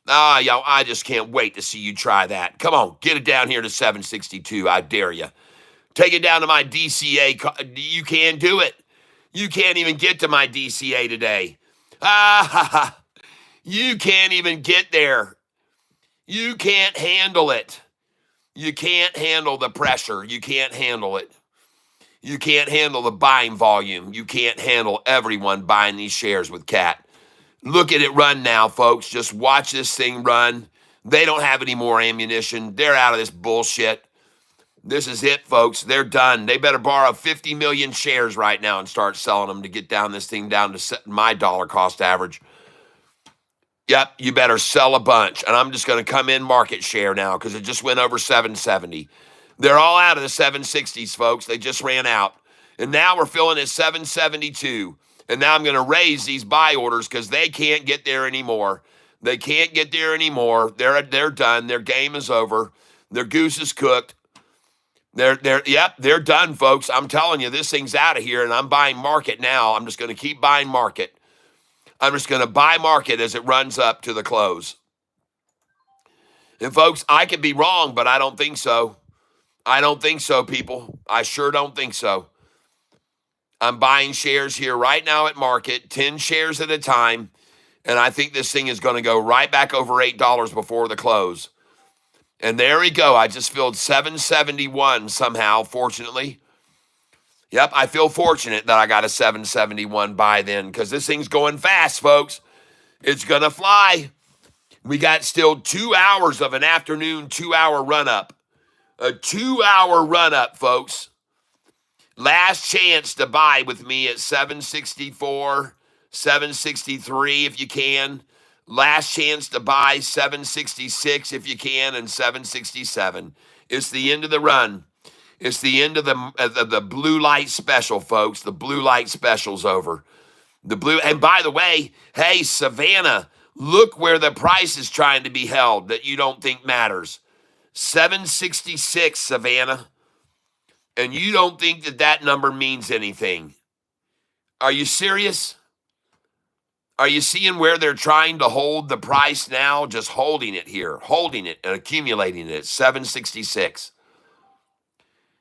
Yo, I just can't wait to see you try that. Come on, get it down here to 762. I dare you. Take it down to my DCA. You can't do it. You can't even get to my DCA today. You can't even get there. You can't handle it. You can't handle the pressure. You can't handle it. You can't handle the buying volume. You can't handle everyone buying these shares with Cat. Look at it run now, folks. Just watch this thing run. They don't have any more ammunition. They're out of this bullshit. This is it, folks. They're done. They better borrow 50 million shares right now and start selling them to get down this thing down to my dollar cost average. Yep, you better sell a bunch. And I'm just going to come in market share now because it just went over 770. They're all out of the 760s, folks. They just ran out. And now we're filling at 772. And now I'm going to raise these buy orders because they can't get there anymore. They can't get there anymore. They're done. Their game is over. Their goose is cooked. They're done, folks. I'm telling you, this thing's out of here, and I'm buying market now. I'm just going to keep buying market. I'm just going to buy market as it runs up to the close. And, folks, I could be wrong, but I don't think so. I don't think so, people. I sure don't think so. I'm buying shares here right now at market, 10 shares at a time, and I think this thing is going to go right back over $8 before the close. And there we go. I just filled 771 somehow, fortunately. Yep, I feel fortunate that I got a 771 buy then because this thing's going fast, folks. It's going to fly. We got still 2 hours of an afternoon 2-hour run-up. A 2-hour run-up, folks. Last chance to buy with me at 764, 763 if you can. Last chance to buy 766 if you can, and 767. It's the end of the run. It's the end of the blue light special, folks. The blue light special's over. And by the way, hey, Savannah, look where the price is trying to be held that you don't think matters. 766, Savannah. And you don't think that number means anything. Are you serious? Are you seeing where they're trying to hold the price now? Just holding it here, holding it and accumulating it at 766.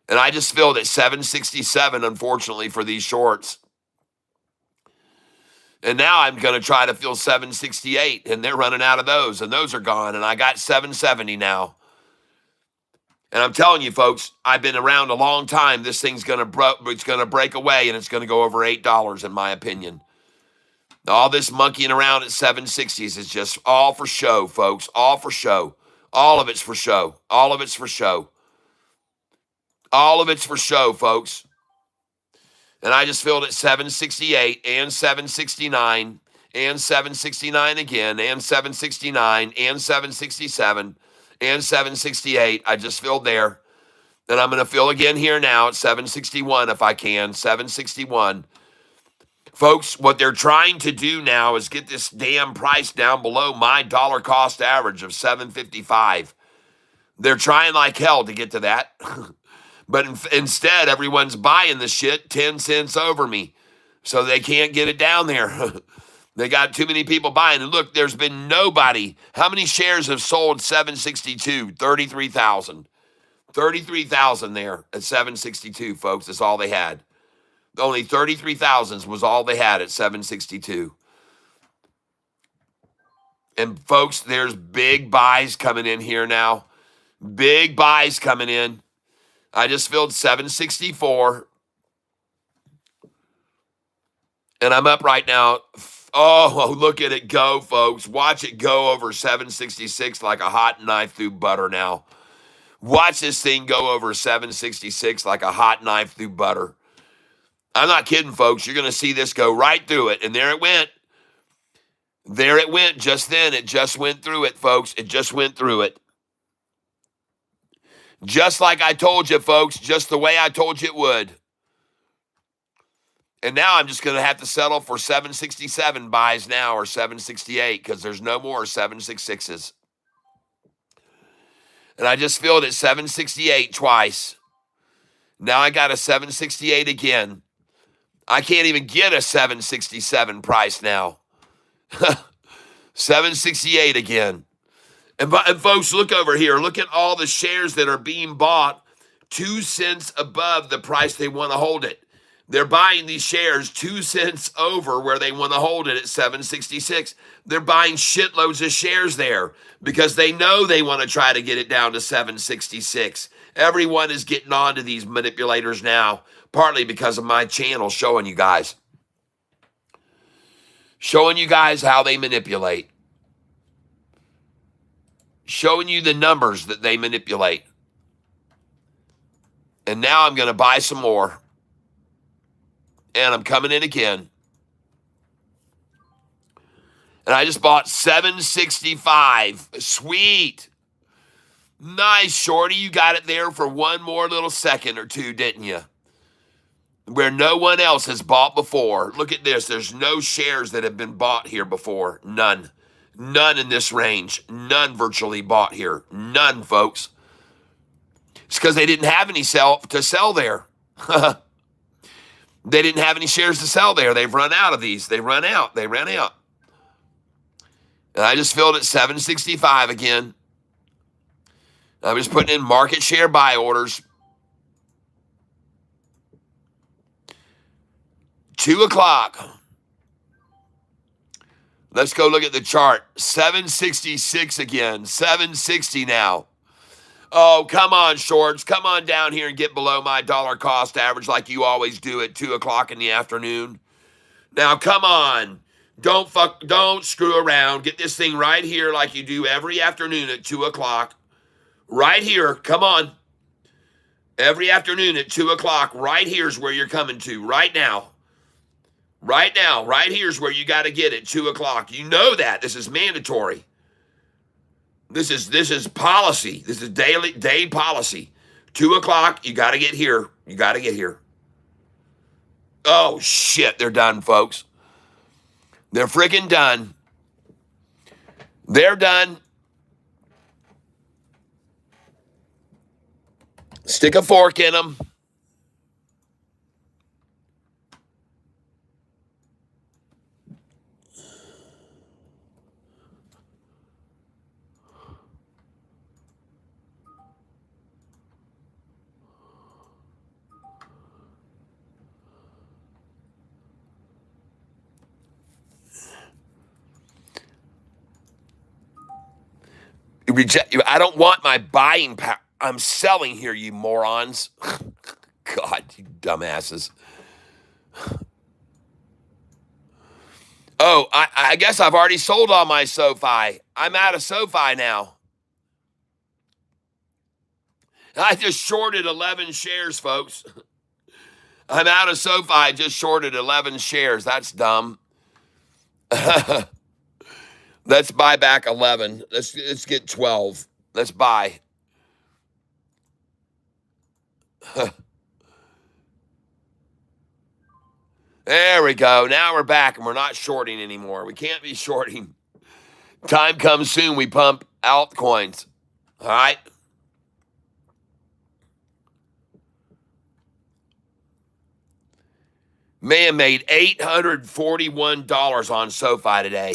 And I just filled at 767, unfortunately, for these shorts. And now I'm going to try to fill 768, and they're running out of those, and those are gone. And I got 770 now. And I'm telling you, folks, I've been around a long time. This thing's going to break away, and it's going to go over $8, in my opinion. All this monkeying around at 760s is just all for show, folks. All for show. All of it's for show. All of it's for show. All of it's for show, folks. And I just filled at 768 and 769 and 769 again and 769 and 767 and 768. I just filled there. And I'm going to fill again here now at 761 if I can, 761. Folks, what they're trying to do now is get this damn price down below my dollar cost average of 755. They're trying like hell to get to that. But instead, everyone's buying the shit 10 cents over me. So they can't get it down there. They got too many people buying. And look, there's been nobody. How many shares have sold 762? 33,000. 33,000 there at 762, folks. That's all they had. Only 33,000 was all they had at 762. And folks, there's big buys coming in here now. Big buys coming in. I just filled 764. And I'm up right now. Oh, look at it go, folks. Watch it go over 766 like a hot knife through butter now. Watch this thing go over 766 like a hot knife through butter. I'm not kidding, folks. You're going to see this go right through it. And there it went. There it went just then. It just went through it, folks. It just went through it. Just like I told you, folks. Just the way I told you it would. And now I'm just going to have to settle for 767 buys now or 768 because there's no more 766s. And I just filled at 768 twice. Now I got a 768 again. I can't even get a 767 price now. 768 again. And folks, look over here. Look at all the shares that are being bought 2 cents above the price they want to hold it. They're buying these shares 2 cents over where they want to hold it at 766. They're buying shitloads of shares there because they know they want to try to get it down to 766. Everyone is getting on to these manipulators now, partly because of my channel showing you guys. Showing you guys how they manipulate. Showing you the numbers that they manipulate. And now I'm going to buy some more. And I'm coming in again. And I just bought 765. Sweet. Nice, Shorty. You got it there for one more little second or two, didn't you? Where no one else has bought before. Look at this. There's no shares that have been bought here before. None. None in this range. None virtually bought here. None, folks. It's because they didn't have any to sell there. They didn't have any shares to sell there. They've run out of these. They ran out. They ran out. And I just filled at 765 again. I'm just putting in market share buy orders. 2 o'clock. Let's go look at the chart. 766 again. 760 now. Oh, come on, shorts. Come on down here and get below my dollar cost average like you always do at 2 o'clock in the afternoon. Now, come on. Don't screw around. Get this thing right here like you do every afternoon at 2 o'clock. Right here. Come on. Every afternoon at 2 o'clock. Right here's where you're coming to. Right now. Right now. Right here's where you got to get it. 2 o'clock. You know that. This is mandatory. This is policy. This is day policy. 2 o'clock, you got to get here. You got to get here. Oh, shit, they're done, folks. They're freaking done. They're done. Stick a fork in them. I don't want my buying power. I'm selling here, you morons. God, you dumbasses. Oh, I guess I've already sold all my SoFi. I'm out of SoFi now. I just shorted 11 shares, folks. I'm out of SoFi, just shorted 11 shares. That's dumb. Let's buy back 11. Let's get 12. Let's buy. There we go. Now we're back and we're not shorting anymore. We can't be shorting. Time comes soon, we pump altcoins. All right? Man made $841 on SoFi today.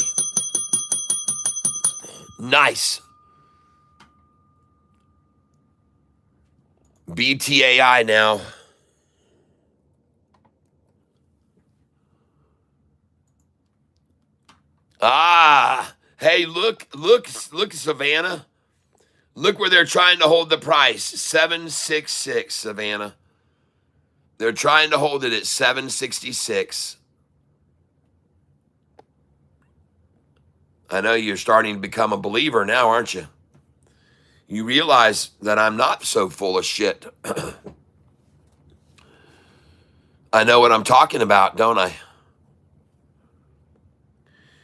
Nice. BTAI now. Hey, look, Savannah. Look where they're trying to hold the price. 766, Savannah. They're trying to hold it at 766. I know you're starting to become a believer now, aren't you? You realize that I'm not so full of shit. I know what I'm talking about, don't I?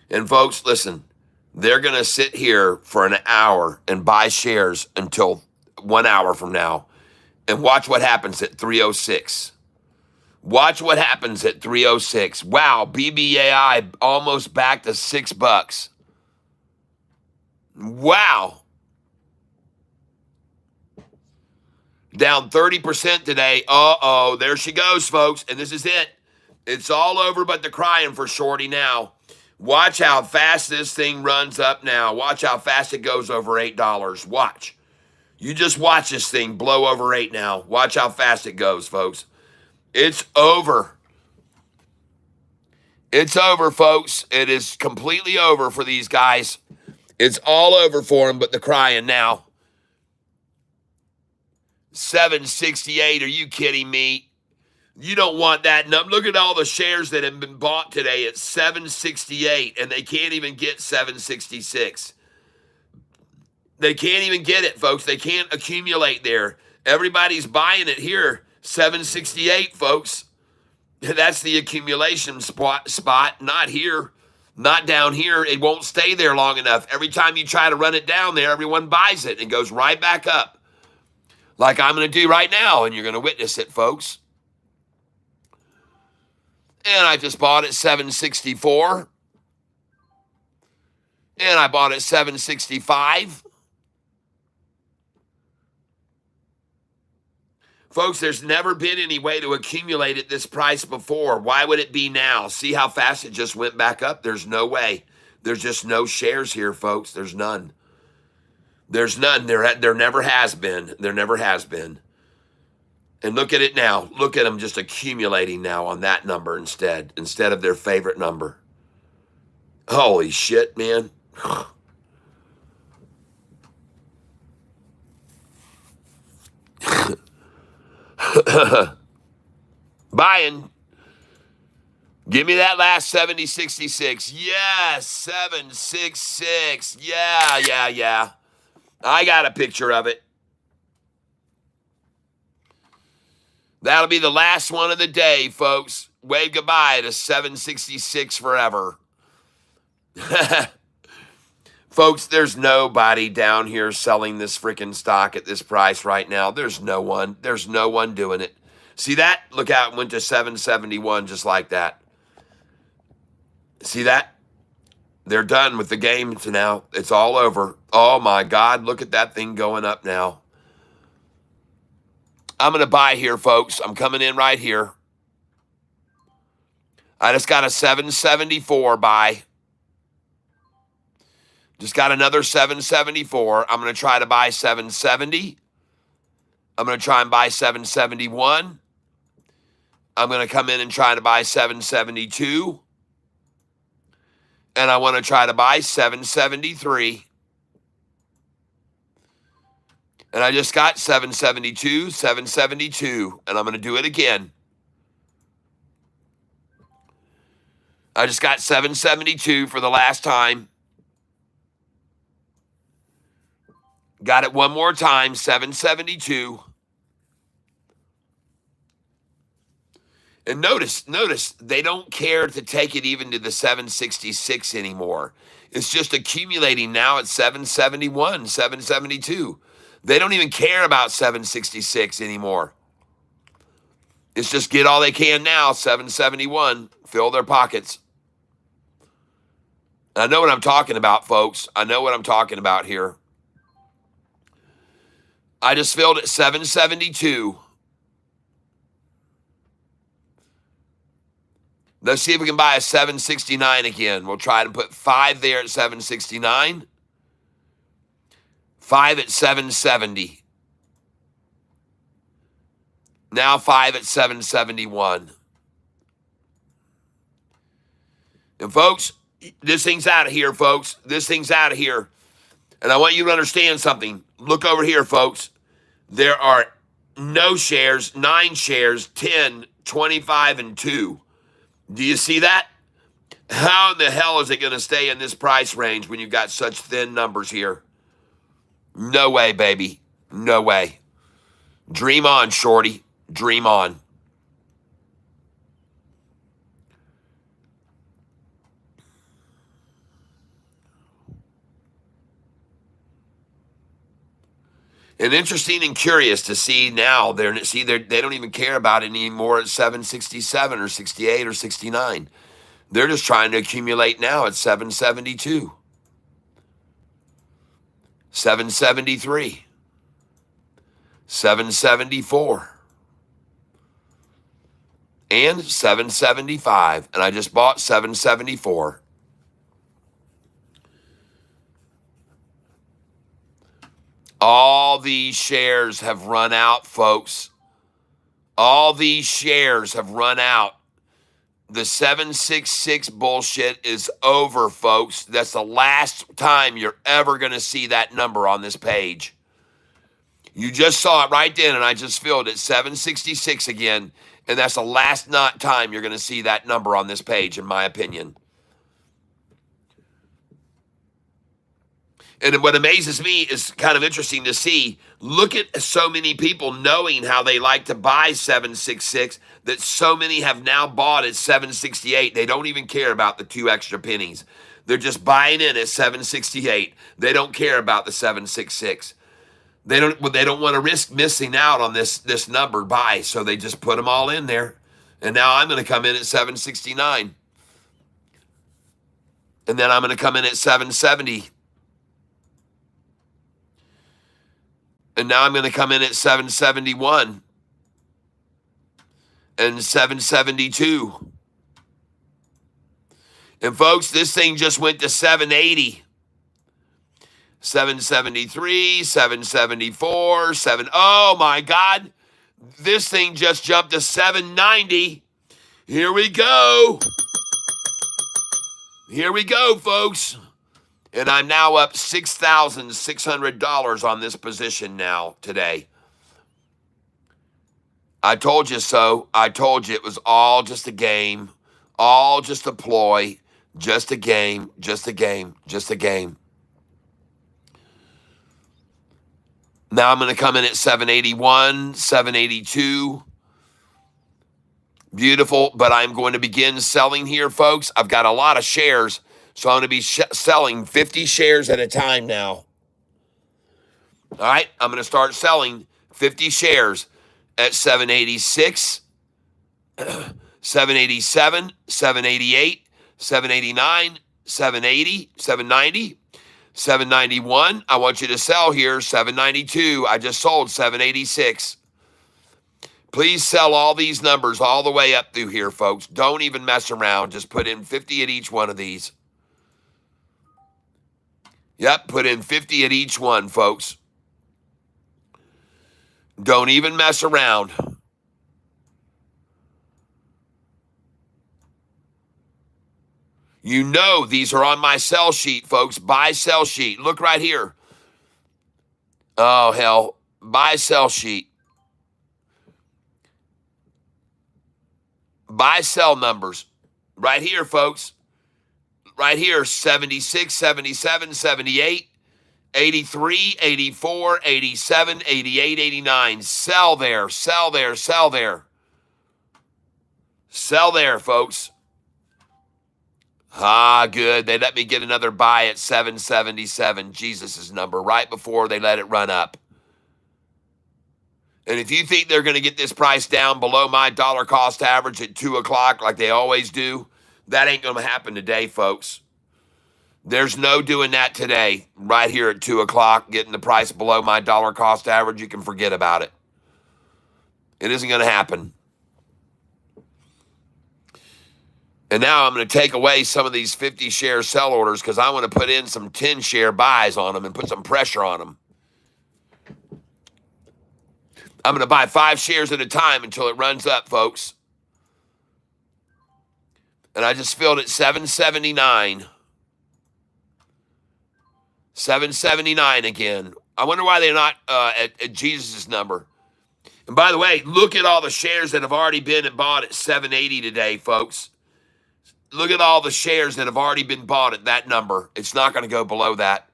And folks, listen, they're going to sit here for an hour and buy shares until 1 hour from now. And watch what happens at 306. Watch what happens at 306. Wow, BBAI almost back to $6. Wow. Down 30% today. Uh-oh, there she goes, folks. And this is it. It's all over but the crying for Shorty now. Watch how fast this thing runs up now. Watch how fast it goes over $8. Watch. You just watch this thing blow over 8 now. Watch how fast it goes, folks. It's over. It's over, folks. It is completely over for these guys. It's all over for them but the crying now. 768, are you kidding me? You don't want that number. Look at all the shares that have been bought today at 768, and they can't even get 766. They can't even get it, folks. They can't accumulate there. Everybody's buying it here, 768, folks. That's the accumulation spot, not here, not down here. It won't stay there long enough. Every time you try to run it down there, everyone buys it and goes right back up, like I'm going to do right now, and you're going to witness it, folks. And I just bought it 764. And I bought it 765. Folks, there's never been any way to accumulate at this price before. Why would it be now? See how fast it just went back up? There's no way. There's just no shares here, folks. There's none. There's none. There never has been. There never has been. And look at it now. Look at them just accumulating now on that number instead of their favorite number. Holy shit, man. Buying. Give me that last 7066. Yes, 766. Yeah. I got a picture of it. That'll be the last one of the day, folks. Wave goodbye to 766 forever. Folks, there's nobody down here selling this freaking stock at this price right now. There's no one. There's no one doing it. See that? Look how it went to 771 just like that. See that? They're done with the game now. It's all over. Oh, my God. Look at that thing going up now. I'm going to buy here, folks. I'm coming in right here. I just got a 774 buy. Just got another 774. I'm going to try to buy 770. I'm going to try and buy 771. I'm going to come in and try to buy 772. And I want to try to buy 773. And I just got 772, 772, and I'm going to do it again. I just got 772 for the last time. Got it one more time, 772. And notice, they don't care to take it even to the 766 anymore. It's just accumulating now at 771, 772. They don't even care about 766 anymore. It's just get all they can now, 771, fill their pockets. I know what I'm talking about, folks. I know what I'm talking about here. I just filled at 772. Let's see if we can buy a 769 again. We'll try to put 5 there at 769. 5 at 770. Now 5 at 771. And folks, this thing's out of here, folks. This thing's out of here. And I want you to understand something. Look over here, folks. There are no shares, 9 shares, 10, 25, and 2. Do you see that? How in the hell is it going to stay in this price range when you've got such thin numbers here? No way, baby. No way. Dream on, shorty. Dream on. And interesting and curious to see now. They don't even care about it anymore at 767 or 68 or 69. They're just trying to accumulate now at 772, 773, 774, and 775. And I just bought 774. All these shares have run out, folks. All these shares have run out. The 766 bullshit is over, folks. That's the last time you're ever going to see that number on this page. You just saw it right then, and I just filled it 766 again, and that's the last time you're going to see that number on this page, in my opinion. And what amazes me is kind of interesting to see. Look at so many people knowing how they like to buy 766 that so many have now bought at 768. They don't even care about the 2 extra pennies. They're just buying in at 768. They don't care about the 766. They don't want to risk missing out on this number buy, so they just put them all in there. And now I'm going to come in at 769. And then I'm going to come in at 770. And now I'm going to come in at 771 and 772. And folks, this thing just went to 780. 773, 774, oh my God. This thing just jumped to 790. Here we go. Here we go, folks. And I'm now up $6,600 on this position now today. I told you so. I told you it was all just a game, all just a ploy, just a game, just a game, just a game. Now I'm going to come in at 781, 782. Beautiful, but I'm going to begin selling here, folks. I've got a lot of shares. So I'm going to be selling 50 shares at a time now. All right, I'm going to start selling 50 shares at 786, 787, 788, 789, 780, 790, 791. I want you to sell here, 792. I just sold 786. Please sell all these numbers all the way up through here, folks. Don't even mess around. Just put in 50 at each one of these. Yep, put in 50 at each one, folks. Don't even mess around. You know these are on my sell sheet, folks. Buy sell sheet. Look right here. Oh, hell. Buy, sell sheet. Buy, sell numbers. Right here, folks. Right here, 76, 77, 78, 83, 84, 87, 88, 89. Sell there, sell there, sell there. Sell there, folks. Ah, good. They let me get another buy at 777, Jesus' number, right before they let it run up. And if you think they're going to get this price down below my dollar cost average at 2 o'clock like they always do, that ain't going to happen today, folks. There's no doing that today. Right here at 2 o'clock, getting the price below my dollar cost average, you can forget about it. It isn't going to happen. And now I'm going to take away some of these 50-share sell orders because I want to put in some 10-share buys on them and put some pressure on them. I'm going to buy 5 shares at a time until it runs up, folks. And I just filled at 779. 779 again. I wonder why they're not at Jesus' number. And by the way, look at all the shares that have already been bought at 780 today, folks. Look at all the shares that have already been bought at that number. It's not going to go below that.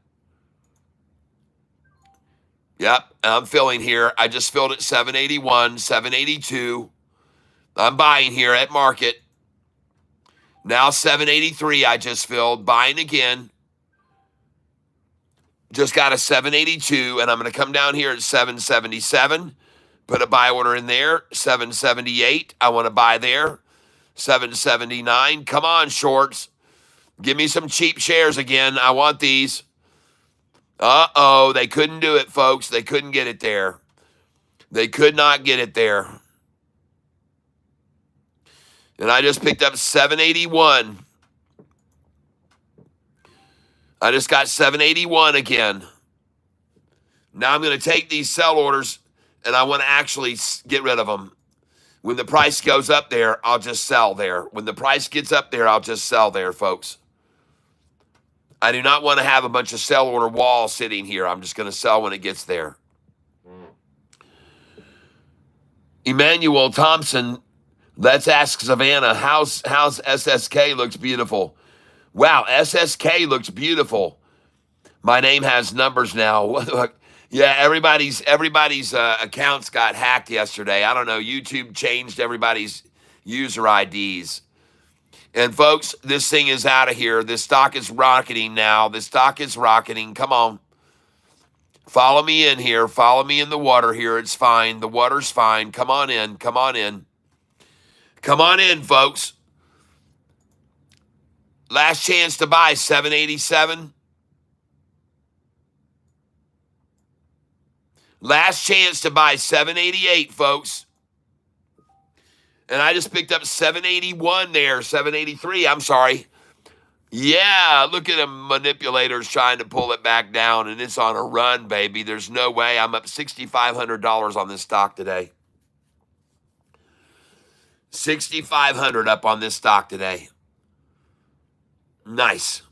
Yep, I'm filling here. I just filled at 781, 782. I'm buying here at market. Now 783 I just filled. Buying again. Just got a 782, and I'm going to come down here at 777. Put a buy order in there. 778, I want to buy there. 779, come on, shorts. Give me some cheap shares again. I want these. Uh-oh, they couldn't do it, folks. They couldn't get it there. They could not get it there. And I just picked up 781. I just got 781 again. Now I'm going to take these sell orders, and I want to actually get rid of them. When the price goes up there, I'll just sell there. When the price gets up there, I'll just sell there, folks. I do not want to have a bunch of sell order walls sitting here. I'm just going to sell when it gets there. Emmanuel Thompson, let's ask Savannah, how's SSK looks beautiful. Wow, SSK looks beautiful. My name has numbers now. Yeah, everybody's accounts got hacked yesterday. I don't know. YouTube changed everybody's user IDs. And folks, this thing is out of here. This stock is rocketing now. This stock is rocketing. Come on. Follow me in here. Follow me in the water here. It's fine. The water's fine. Come on in. Come on in. Come on in, folks. Last chance to buy, 787. Last chance to buy 788, folks. And I just picked up 781 there, 783, I'm sorry. Yeah, look at them manipulators trying to pull it back down, and it's on a run, baby. There's no way. I'm up $6,500 on this stock today. $6,500 up on this stock today. Nice.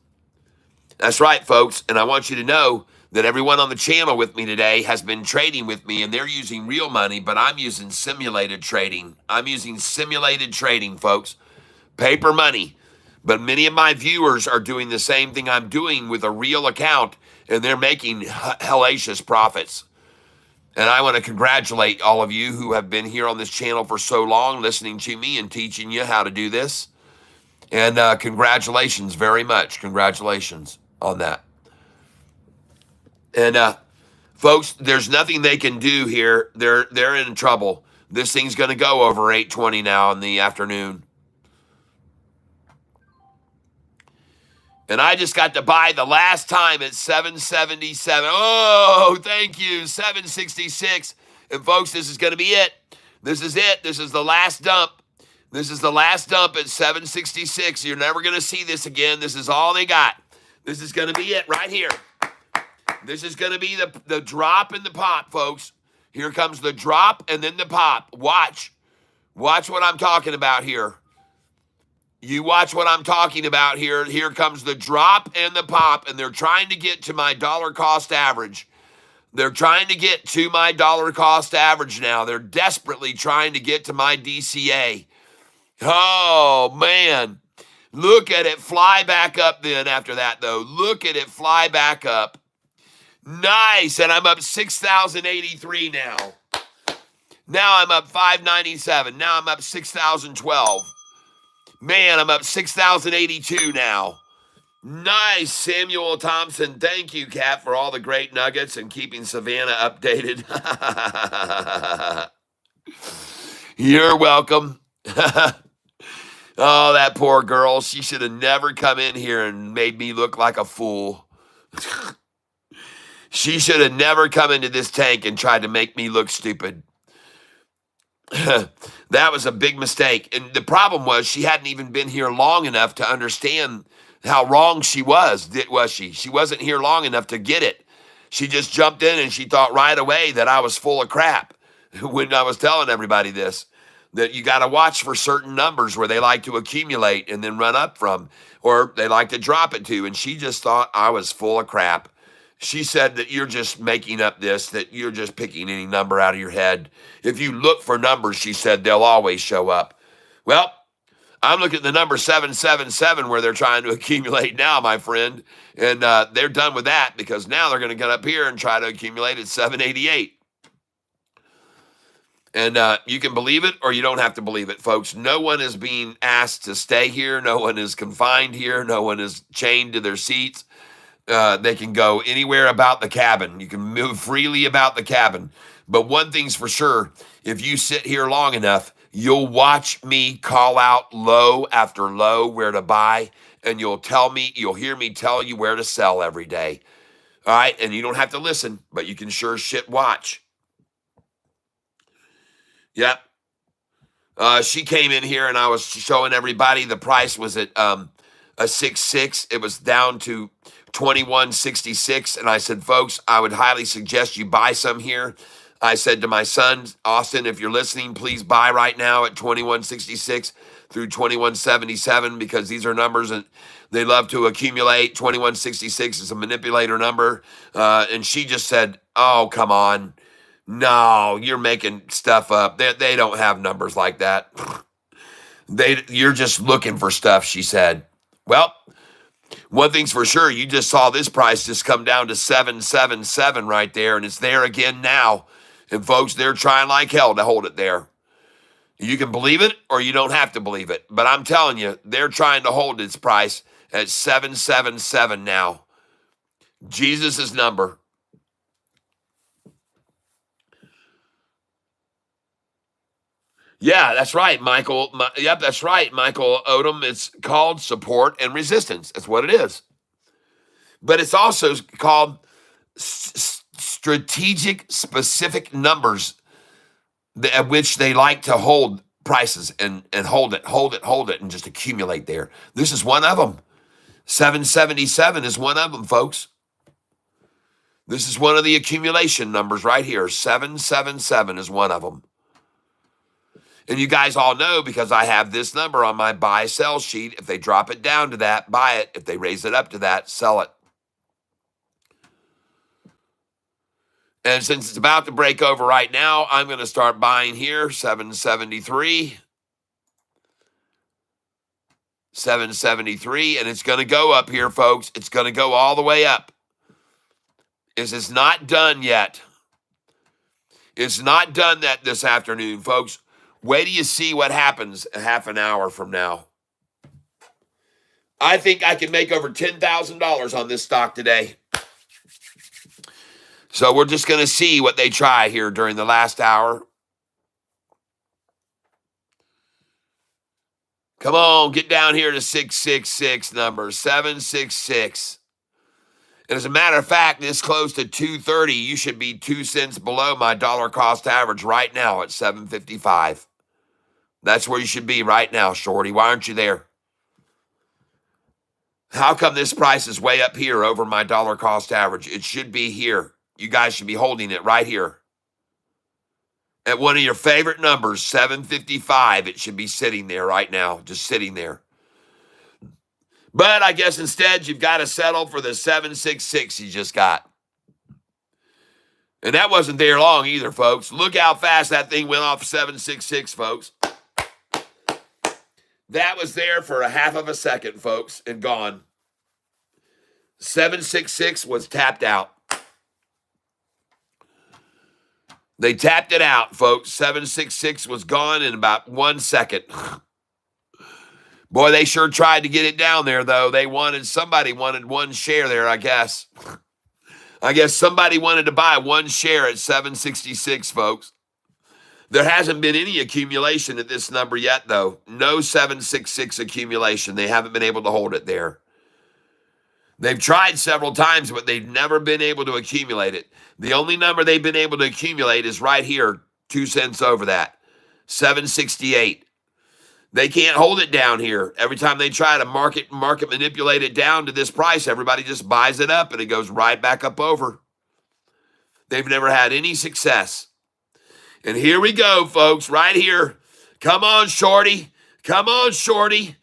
That's right, folks. And I want you to know that everyone on the channel with me today has been trading with me, and they're using real money, but I'm using simulated trading. I'm using simulated trading, folks. Paper money. But many of my viewers are doing the same thing I'm doing with a real account, and they're making hellacious profits. And I want to congratulate all of you who have been here on this channel for so long, listening to me and teaching you how to do this. And congratulations very much. Congratulations on that. And folks, there's nothing they can do here. They're in trouble. This thing's going to go over 820 now in the afternoon. And I just got to buy the last time at 777. Oh, thank you, 766. And folks, this is going to be it. This is it. This is the last dump. This is the last dump at 766. You're never going to see this again. This is all they got. This is going to be it right here. This is going to be the drop and the pop, folks. Here comes the drop and then the pop. Watch. Watch what I'm talking about here. You watch what I'm talking about here. Here comes the drop and the pop, and they're trying to get to my dollar cost average. They're trying to get to my dollar cost average now. They're desperately trying to get to my DCA. Oh, man. Look at it fly back up then after that, though. Look at it fly back up. Nice. And I'm up 6,083 now. Now I'm up 597. Now I'm up 6,012. Man, I'm up 6,082 now. Nice, Samuel Thompson. Thank you, Kat, for all the great nuggets and keeping Savannah updated. You're welcome. Oh, that poor girl. She should have never come in here and made me look like a fool. She should have never come into this tank and tried to make me look stupid. That was a big mistake. And the problem was she hadn't even been here long enough to understand how wrong she was, was she? She wasn't here long enough to get it. She just jumped in and she thought right away that I was full of crap when I was telling everybody this, that you got to watch for certain numbers where they like to accumulate and then run up from, or they like to drop it to. And she just thought I was full of crap. She said that you're just making up this, that you're just picking any number out of your head. If you look for numbers, she said, they'll always show up. Well, I'm looking at the number 777 where they're trying to accumulate now, my friend. And they're done with that because now they're going to get up here and try to accumulate at 788. And you can believe it or you don't have to believe it, folks. No one is being asked to stay here. No one is confined here. No one is chained to their seats. They can go anywhere about the cabin. You can move freely about the cabin. But one thing's for sure, if you sit here long enough, you'll watch me call out low after low where to buy, and you'll hear me tell you where to sell every day. All right? And you don't have to listen, but you can sure shit watch. Yep. She came in here and I was showing everybody the price was at a 6.6. It was down to 21.66, and I said, folks, I would highly suggest you buy some here. I said to my son, Austin, if you're listening, please buy right now at 21.66 through 21.77 because these are numbers and they love to accumulate. 21.66 is a manipulator number. And she just said, oh, come on. No, you're making stuff up. They don't have numbers like that. You're just looking for stuff, she said. Well, one thing's for sure, you just saw this price just come down to 777 right there, and it's there again now. And folks, they're trying like hell to hold it there. You can believe it or you don't have to believe it. But I'm telling you, they're trying to hold its price at 777 now. Jesus' number. Yeah, that's right, Michael. Yep, that's right, Michael Odom. It's called support and resistance. That's what it is. But it's also called strategic specific numbers at which they like to hold prices and hold it, and just accumulate there. This is one of them. 777 is one of them, folks. This is one of the accumulation numbers right here. 777 is one of them. And you guys all know because I have this number on my buy-sell sheet. If they drop it down to that, buy it. If they raise it up to that, sell it. And since it's about to break over right now, I'm going to start buying here, 773. 773, and it's going to go up here, folks. It's going to go all the way up. This is not done yet. It's not done that this afternoon, folks. Wait till you see what happens a half an hour from now. I think I can make over $10,000 on this stock today. So we're just going to see what they try here during the last hour. Come on, get down here to 666 number, 766. And as a matter of fact, this close to 230, you should be 2 cents below my dollar cost average right now at 755. That's where you should be right now, Shorty. Why aren't you there? How come this price is way up here over my dollar cost average? It should be here. You guys should be holding it right here. At one of your favorite numbers, 755, it should be sitting there right now, just sitting there. But I guess instead you've got to settle for the 766 you just got. And that wasn't there long either, folks. Look how fast that thing went off 766, folks. That was there for a half of a second, folks, and gone. 766 was tapped out. They tapped it out, folks. 766 was gone in about 1 second. Boy, they sure tried to get it down there, though. Somebody wanted one share there, I guess. I guess somebody wanted to buy one share at 766, folks. There hasn't been any accumulation at this number yet, though. No 766 accumulation. They haven't been able to hold it there. They've tried several times, but they've never been able to accumulate it. The only number they've been able to accumulate is right here, 2 cents over that, 768. They can't hold it down here. Every time they try to market manipulate it down to this price, everybody just buys it up and it goes right back up over. They've never had any success. And here we go, folks, right here. Come on, Shorty. Come on, Shorty.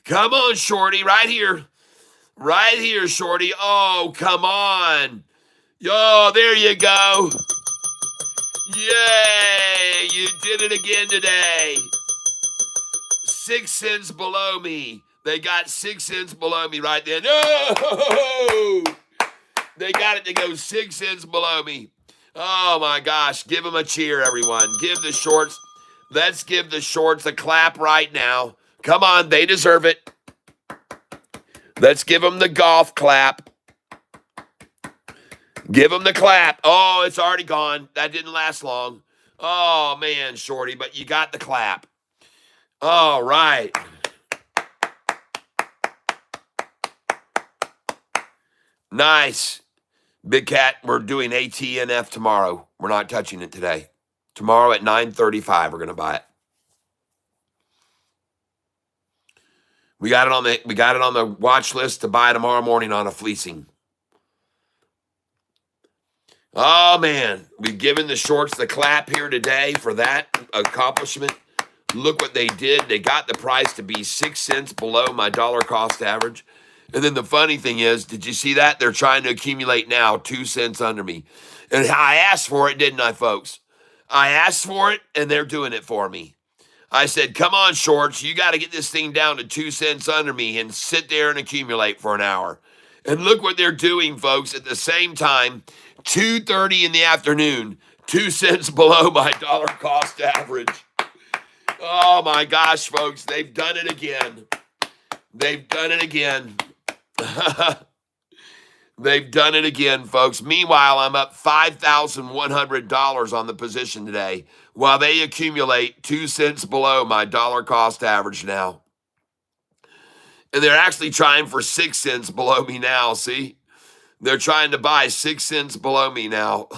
Come on, Shorty, right here. Right here, Shorty. Oh, come on. Yo, there you go. Yay, you did it again today. 6 cents below me. They got 6 cents below me right there. No! They got it to go 6 cents below me. Oh, my gosh. Give them a cheer, everyone. Let's give the shorts a clap right now. Come on, they deserve it. Let's give them the golf clap. Give them the clap. Oh, it's already gone. That didn't last long. Oh, man, Shorty, but you got the clap. All right. Nice. Big Cat, we're doing ATNF tomorrow. We're not touching it today. Tomorrow at 9:35, we're going to buy it. We got it on the watch list to buy tomorrow morning on a fleecing. Oh, man. We've given the shorts the clap here today for that accomplishment. Look what they did. They got the price to be 6 cents below my dollar cost average. And then the funny thing is, did you see that? They're trying to accumulate now 2 cents under me. And I asked for it, didn't I, folks? I asked for it, and they're doing it for me. I said, come on, shorts. You got to get this thing down to 2 cents under me and sit there and accumulate for an hour. And look what they're doing, folks. At the same time, 2:30 in the afternoon, 2 cents below my dollar cost average. Oh, my gosh, folks. They've done it again. They've done it again. They've done it again, folks. Meanwhile, I'm up $5,100 on the position today while they accumulate 2 cents below my dollar cost average now. And they're actually trying for 6 cents below me now, see? They're trying to buy 6 cents below me now.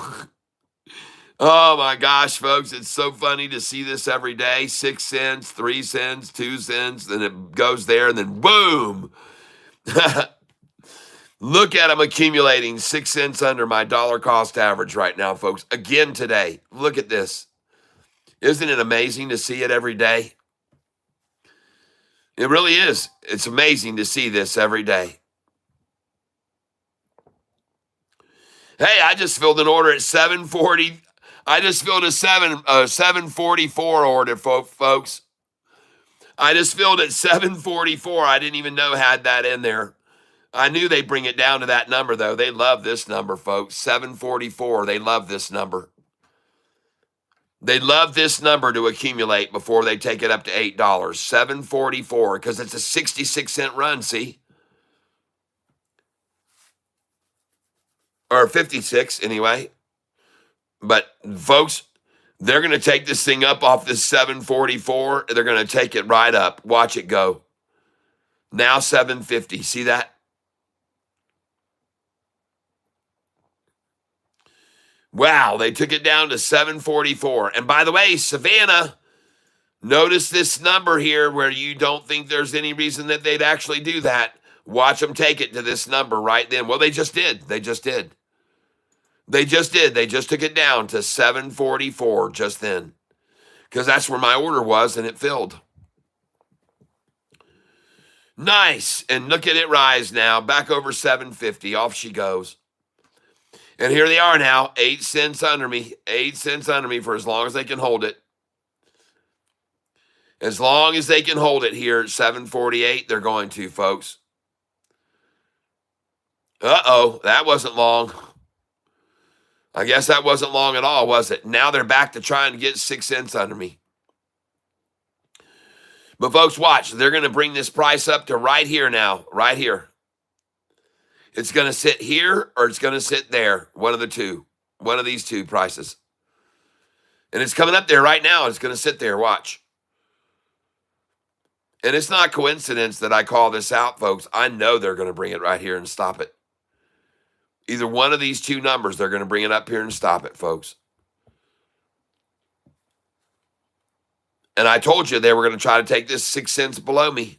Oh, my gosh, folks. It's so funny to see this every day. 6 cents, 3 cents, 2 cents. Then it goes there, and then boom. Look at them accumulating 6 cents under my dollar cost average right now, folks. Again today. Look at this. Isn't it amazing to see it every day? It really is. It's amazing to see this every day. Hey, I just filled an order at 740. I just filled a 744 order, folks. I just filled at 744. I didn't even know I had that in there. I knew they'd bring it down to that number, though. They love this number, folks. 744. They love this number. They love this number to accumulate before they take it up to $8. 744, because it's a 66-cent run, see? Or 56, anyway. But, folks, they're going to take this thing up off this 744. They're going to take it right up. Watch it go. Now 750. See that? Wow, they took it down to 744. And by the way, Savannah, notice this number here where you don't think there's any reason that they'd actually do that. Watch them take it to this number right then. Well, they just did. They just did. They just did. They just took it down to 744 just then. Because that's where my order was, and it filled. Nice. And look at it rise now. Back over 750. Off she goes. And here they are now, 8 cents under me, 8 cents under me for as long as they can hold it. As long as they can hold it here at 748, they're going to, folks. Uh-oh, that wasn't long. I guess that wasn't long at all, was it? Now they're back to trying to get 6 cents under me. But folks, watch. They're going to bring this price up to right here now, right here. It's going to sit here or it's going to sit there, one of the two, one of these two prices. And it's coming up there right now. It's going to sit there, watch. And it's not coincidence that I call this out, folks. I know they're going to bring it right here and stop it. Either one of these two numbers, they're going to bring it up here and stop it, folks. And I told you they were going to try to take this 6 cents below me.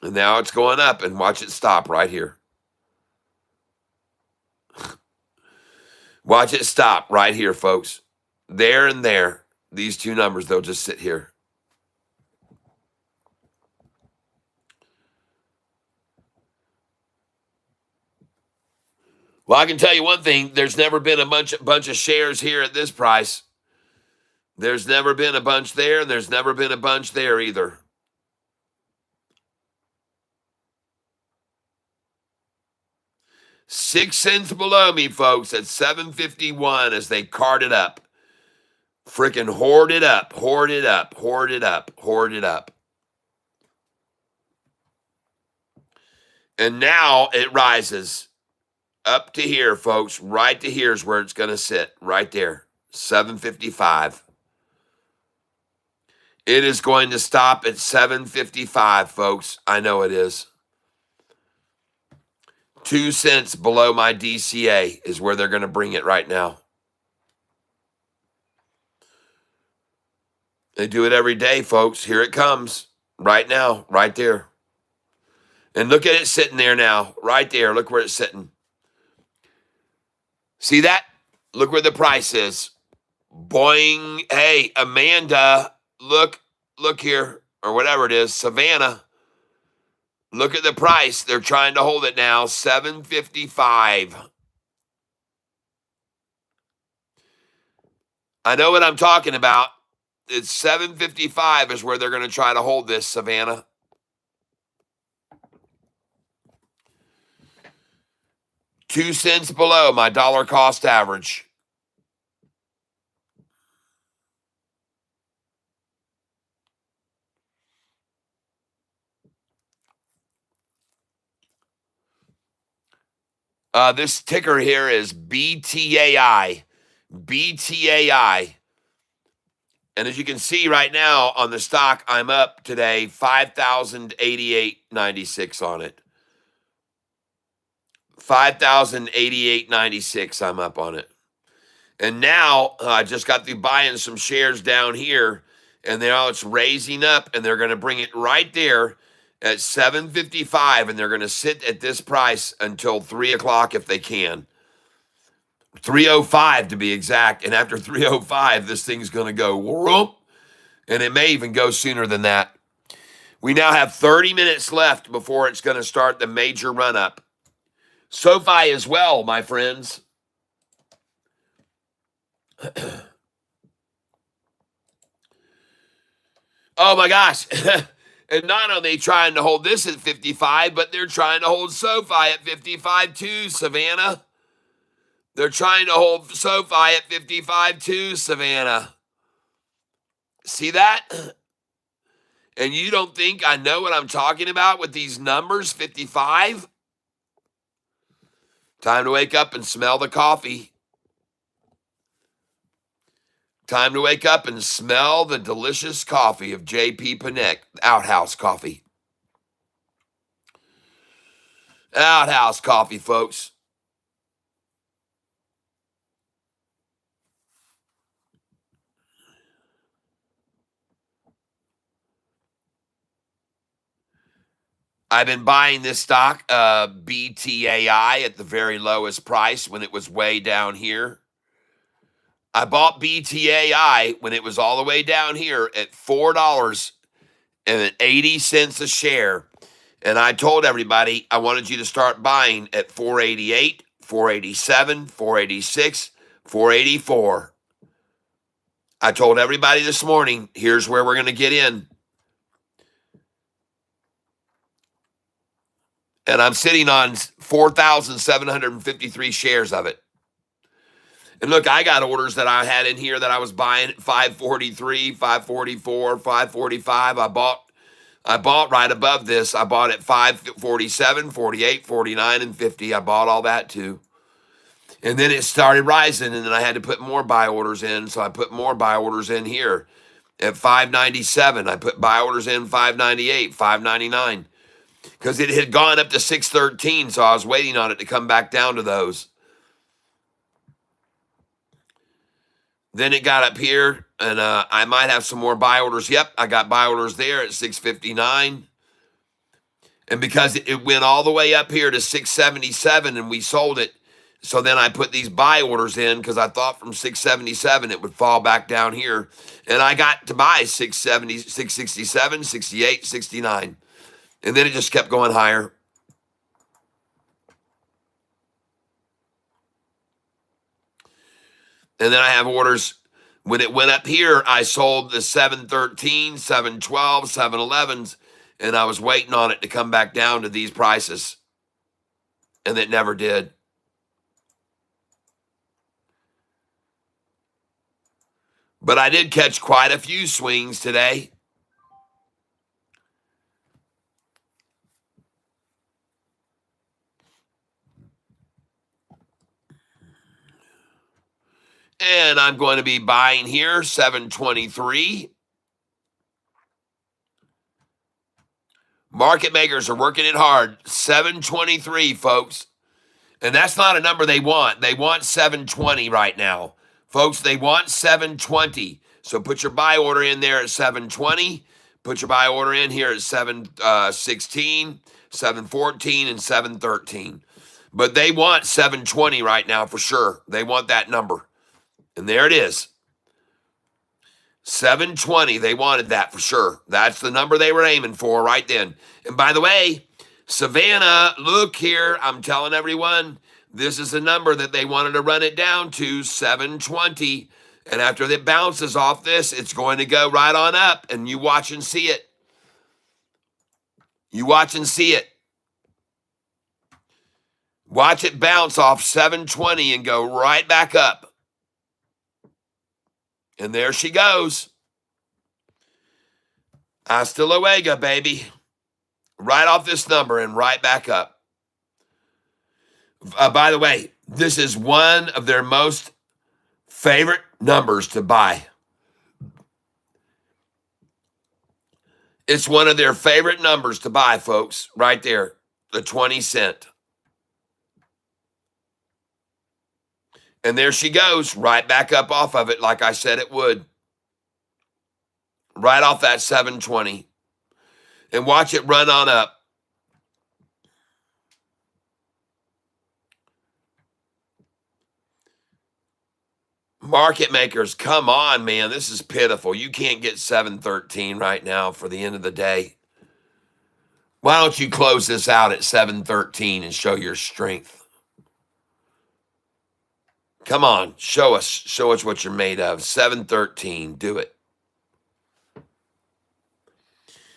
And now it's going up, and watch it stop right here. Watch it stop right here, folks. There and there. These two numbers, they'll just sit here. Well, I can tell you one thing. There's never been a bunch of shares here at this price. There's never been a bunch there, and there's never been a bunch there either. $6 cents below me, folks, at 751 as they cart it up. Freaking hoard it up, hoard it up, hoard it up, hoard it up. And now it rises up to here, folks. Right to here is where it's going to sit, right there, 755. It is going to stop at 755, folks. I know it is. 2 cents below my DCA is where they're going to bring it right now. They do it every day, folks. Here it comes. Right now. Right there. And look at it sitting there now. Right there. Look where it's sitting. See that? Look where the price is. Boing. Hey, Amanda, look here. Or whatever it is. Savannah. Look at the price. They're trying to hold it now. 755. I know what I'm talking about. It's 755 is where they're going to try to hold this, Savannah. $2 cents below my dollar cost average. This ticker here is BTAI. BTAI. And as you can see right now on the stock, I'm up today 5,088.96 on it. 5,088.96 I'm up on it. And now I just got through buying some shares down here, and now it's raising up, and they're going to bring it right there at 755, and they're going to sit at this price until 3 o'clock if they can. 3:05 to be exact. And after 3:05, this thing's going to go whoop, and it may even go sooner than that. We now have 30 minutes left before it's going to start the major run-up. SoFi as well, my friends. Oh, my gosh. And not only trying to hold this at 55, but they're trying to hold SoFi at 55 too, Savannah. They're trying to hold SoFi at 55 too, Savannah. See that? And you don't think I know what I'm talking about with these numbers, 55? Time to wake up and smell the coffee. Time to wake up and smell the delicious coffee of J.P. Panek, Outhouse Coffee. Outhouse Coffee, folks. I've been buying this stock, BTAI, at the very lowest price when it was way down here. I bought BTAI when it was all the way down here at $4.80 a share. And I told everybody I wanted you to start buying at 488, 487, 486, 484. I told everybody this morning, here's where we're going to get in. And I'm sitting on 4,753 shares of it. And look, I got orders that I had in here that I was buying at 543, 544, 545. I bought right above this. I bought at 547, 48, 49, and 50. I bought all that too. And then it started rising, and then I had to put more buy orders in. So I put more buy orders in here at 597. I put buy orders in 598, 599. Because it had gone up to 613, so I was waiting on it to come back down to those. Then it got up here, and I might have some more buy orders. Yep, I got buy orders there at 659. And because it went all the way up here to 677 and we sold it, so then I put these buy orders in because I thought from 677 it would fall back down here. And I got to buy 670, 667, 68, 69. And then it just kept going higher. And then I have orders. When it went up here, I sold the 713, 712, 711s, and I was waiting on it to come back down to these prices. And it never did. But I did catch quite a few swings today. And I'm going to be buying here, 723. Market makers are working it hard. 723, folks. And that's not a number they want. They want 720 right now. Folks, they want 720. So put your buy order in there at 720. Put your buy order in here at 716, 714, and 713. But they want 720 right now for sure. They want that number. And there it is. 720. They wanted that for sure. That's the number they were aiming for right then. And by the way, Savannah, look here. I'm telling everyone, this is the number that they wanted to run it down to, 720. And after it bounces off this, it's going to go right on up. And you watch and see it. You watch and see it. Watch it bounce off 720 and go right back up. And there she goes. Hasta luego, baby. Right off this number and right back up. By the way, this is one of their most favorite numbers to buy. It's one of their favorite numbers to buy, folks. Right there, the 20 cent. And there she goes, right back up off of it like I said it would. Right off that 720. And watch it run on up. Market makers, come on, man. This is pitiful. You can't get 713 right now for the end of the day. Why don't you close this out at 713 and show your strength? Come on, show us what you're made of. 713, do it.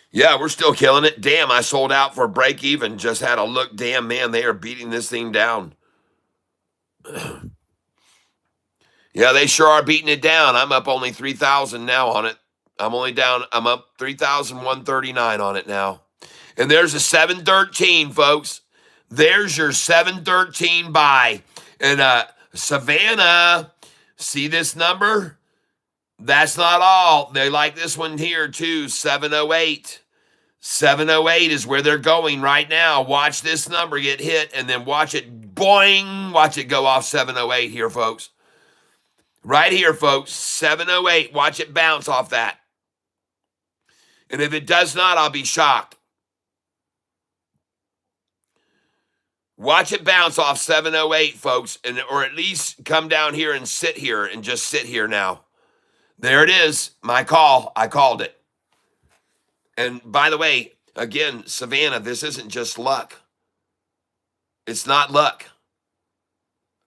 Yeah, we're still killing it. Damn, I sold out for break even. Just had a look. Damn, man, they are beating this thing down. Yeah, they sure are beating it down. I'm up only 3,000 now on it. I'm up 3,139 on it now. And there's a 713, folks. There's your 713 buy. And Savannah, see this number? That's not all. They like this one here too, 708. 708 is where they're going right now. Watch this number get hit and then watch it, boing, watch it go off 708 here, folks. Right here, folks, 708. Watch it bounce off that. And if it does not, I'll be shocked. Watch it bounce off 708, folks, or at least come down here and sit here and just sit here now. There it is, my call. I called it. And by the way, again, Savannah, this isn't just luck. It's not luck.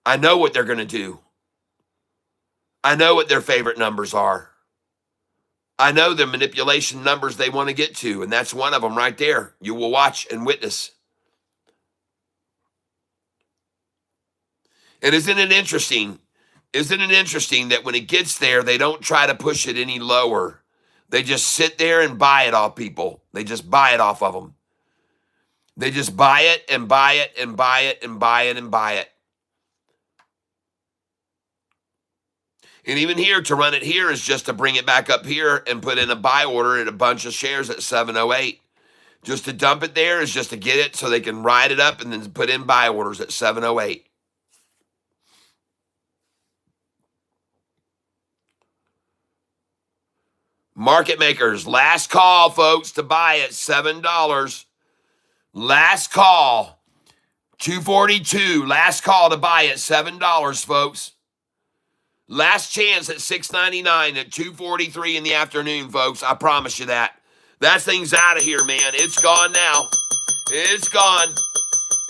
I know what they're going to do. I know what their favorite numbers are. I know the manipulation numbers they want to get to, and that's one of them right there. You will watch and witness. And isn't it interesting? Isn't it interesting that when it gets there, they don't try to push it any lower? They just sit there and buy it off people. They just buy it off of them. They just buy it and buy it and buy it and buy it and buy it. And even here, to run it here is just to bring it back up here and put in a buy order at a bunch of shares at 708. Just to dump it there is just to get it so they can ride it up and then put in buy orders at 708. Market makers, last call, folks, to buy at $7. Last call, 242. Last call to buy at $7, folks. Last chance at $6.99 at 2:43 in the afternoon, folks. I promise you that. That thing's out of here, man. It's gone now. It's gone.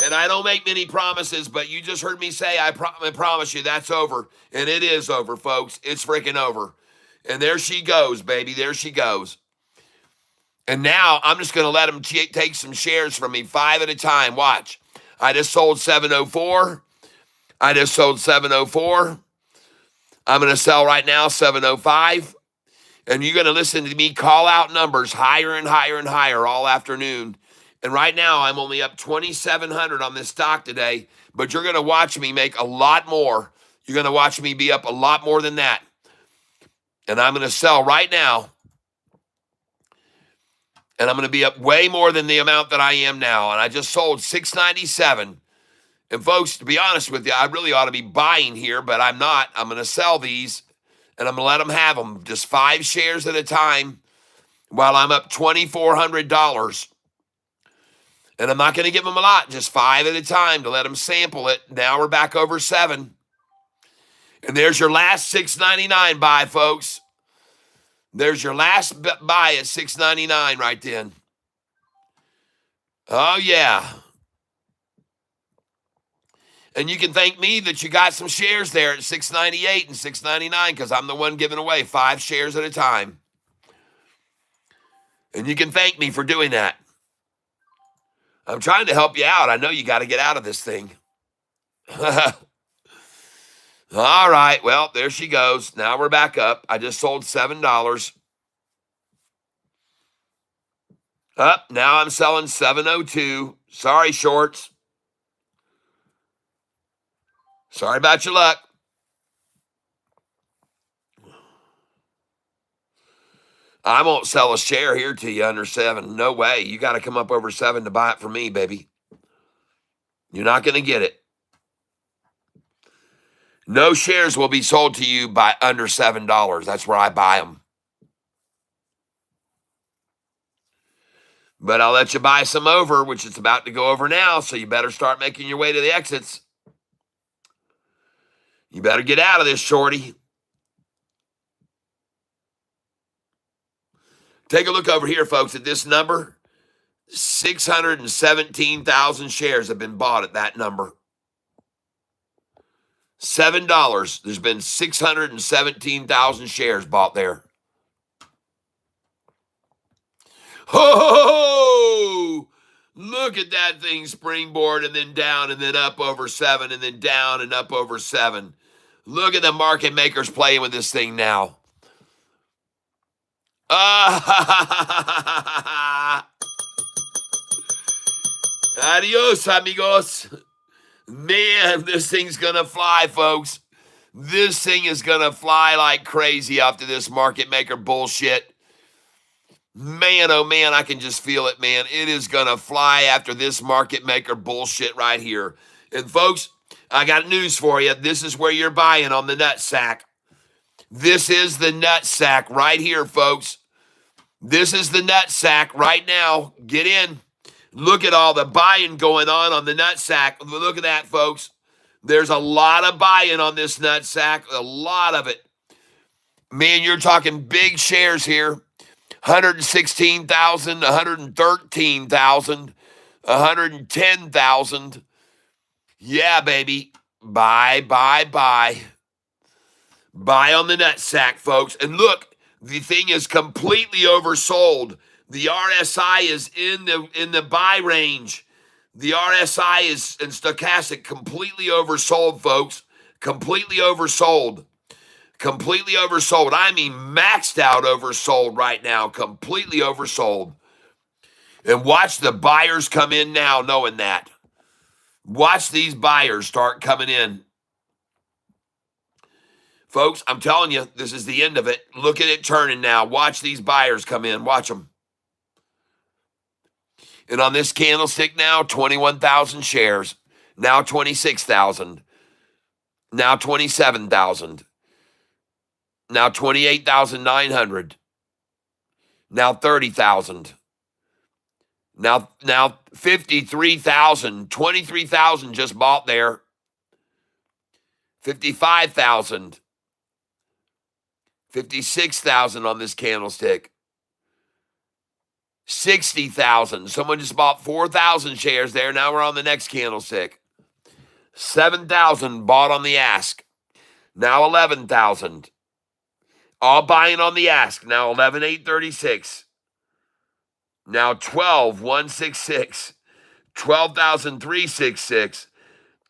And I don't make many promises, but you just heard me say I promise you that's over. And it is over, folks. It's freaking over. And there she goes, baby. There she goes. And now I'm just going to let them take some shares from me 5 at a time. Watch. I just sold 704. I just sold 704. I'm going to sell right now 705. And you're going to listen to me call out numbers higher and higher and higher all afternoon. And right now I'm only up 2,700 on this stock today. But you're going to watch me make a lot more. You're going to watch me be up a lot more than that. And I'm going to sell right now. And I'm going to be up way more than the amount that I am now. And I just sold 697. And folks, to be honest with you, I really ought to be buying here, but I'm not. I'm going to sell these, and I'm going to let them have them. Just 5 shares at a time while I'm up $2,400. And I'm not going to give them a lot, just 5 at a time to let them sample it. Now we're back over 7. And there's your last $6.99 buy, folks. There's your last buy at $6.99 right then. Oh, yeah. And you can thank me that you got some shares there at $6.98 and $6.99 because I'm the one giving away 5 shares at a time. And you can thank me for doing that. I'm trying to help you out. I know you got to get out of this thing. All right. Well, there she goes. Now we're back up. I just sold $7. Up. Now I'm selling 702. Sorry, shorts. Sorry about your luck. I won't sell a share here to you under 7. No way. You got to come up over 7 to buy it from me, baby. You're not going to get it. No shares will be sold to you by under $7. That's where I buy them. But I'll let you buy some over, which it's about to go over now, so you better start making your way to the exits. You better get out of this, shorty. Take a look over here, folks, at this number. 617,000 shares have been bought at that number. $7. There's been 617,000 shares bought there. Ho! Look at that thing springboard and then down and then up over 7 and then down and up over 7. Look at the market makers playing with this thing now. Adios, amigos. Man, this thing's going to fly, folks. This thing is going to fly like crazy after this market maker bullshit. Man, oh man, I can just feel it, man. It is going to fly after this market maker bullshit right here. And folks, I got news for you. This is where you're buying on the nut sack. This is the nut sack right here, folks. This is the nut sack right now. Get in. Look at all the buying going on the nut sack. Look at that, folks. There's a lot of buying on this nut sack. A lot of it. Man, you're talking big shares here. 116,000, 113,000, 110,000. Yeah, baby. Buy, buy, buy. Buy on the nut sack, folks. And look, the thing is completely oversold. The RSI is in the buy range. The RSI is in stochastic completely oversold, folks. Completely oversold. Completely oversold. I mean, maxed out oversold right now. Completely oversold. And watch the buyers come in now knowing that. Watch these buyers start coming in. Folks, I'm telling you, this is the end of it. Look at it turning now. Watch these buyers come in. Watch them. And on this candlestick now, 21,000 shares. Now 26,000. Now 27,000. Now 28,900. Now 30,000. Now 53,000. 23,000 just bought there. 55,000. 56,000 on this candlestick. 60,000. Someone just bought 4,000 shares there. Now we're on the next candlestick. 7,000 bought on the ask. Now 11,000. All buying on the ask. Now 11,836. Now 12,166. 12,366.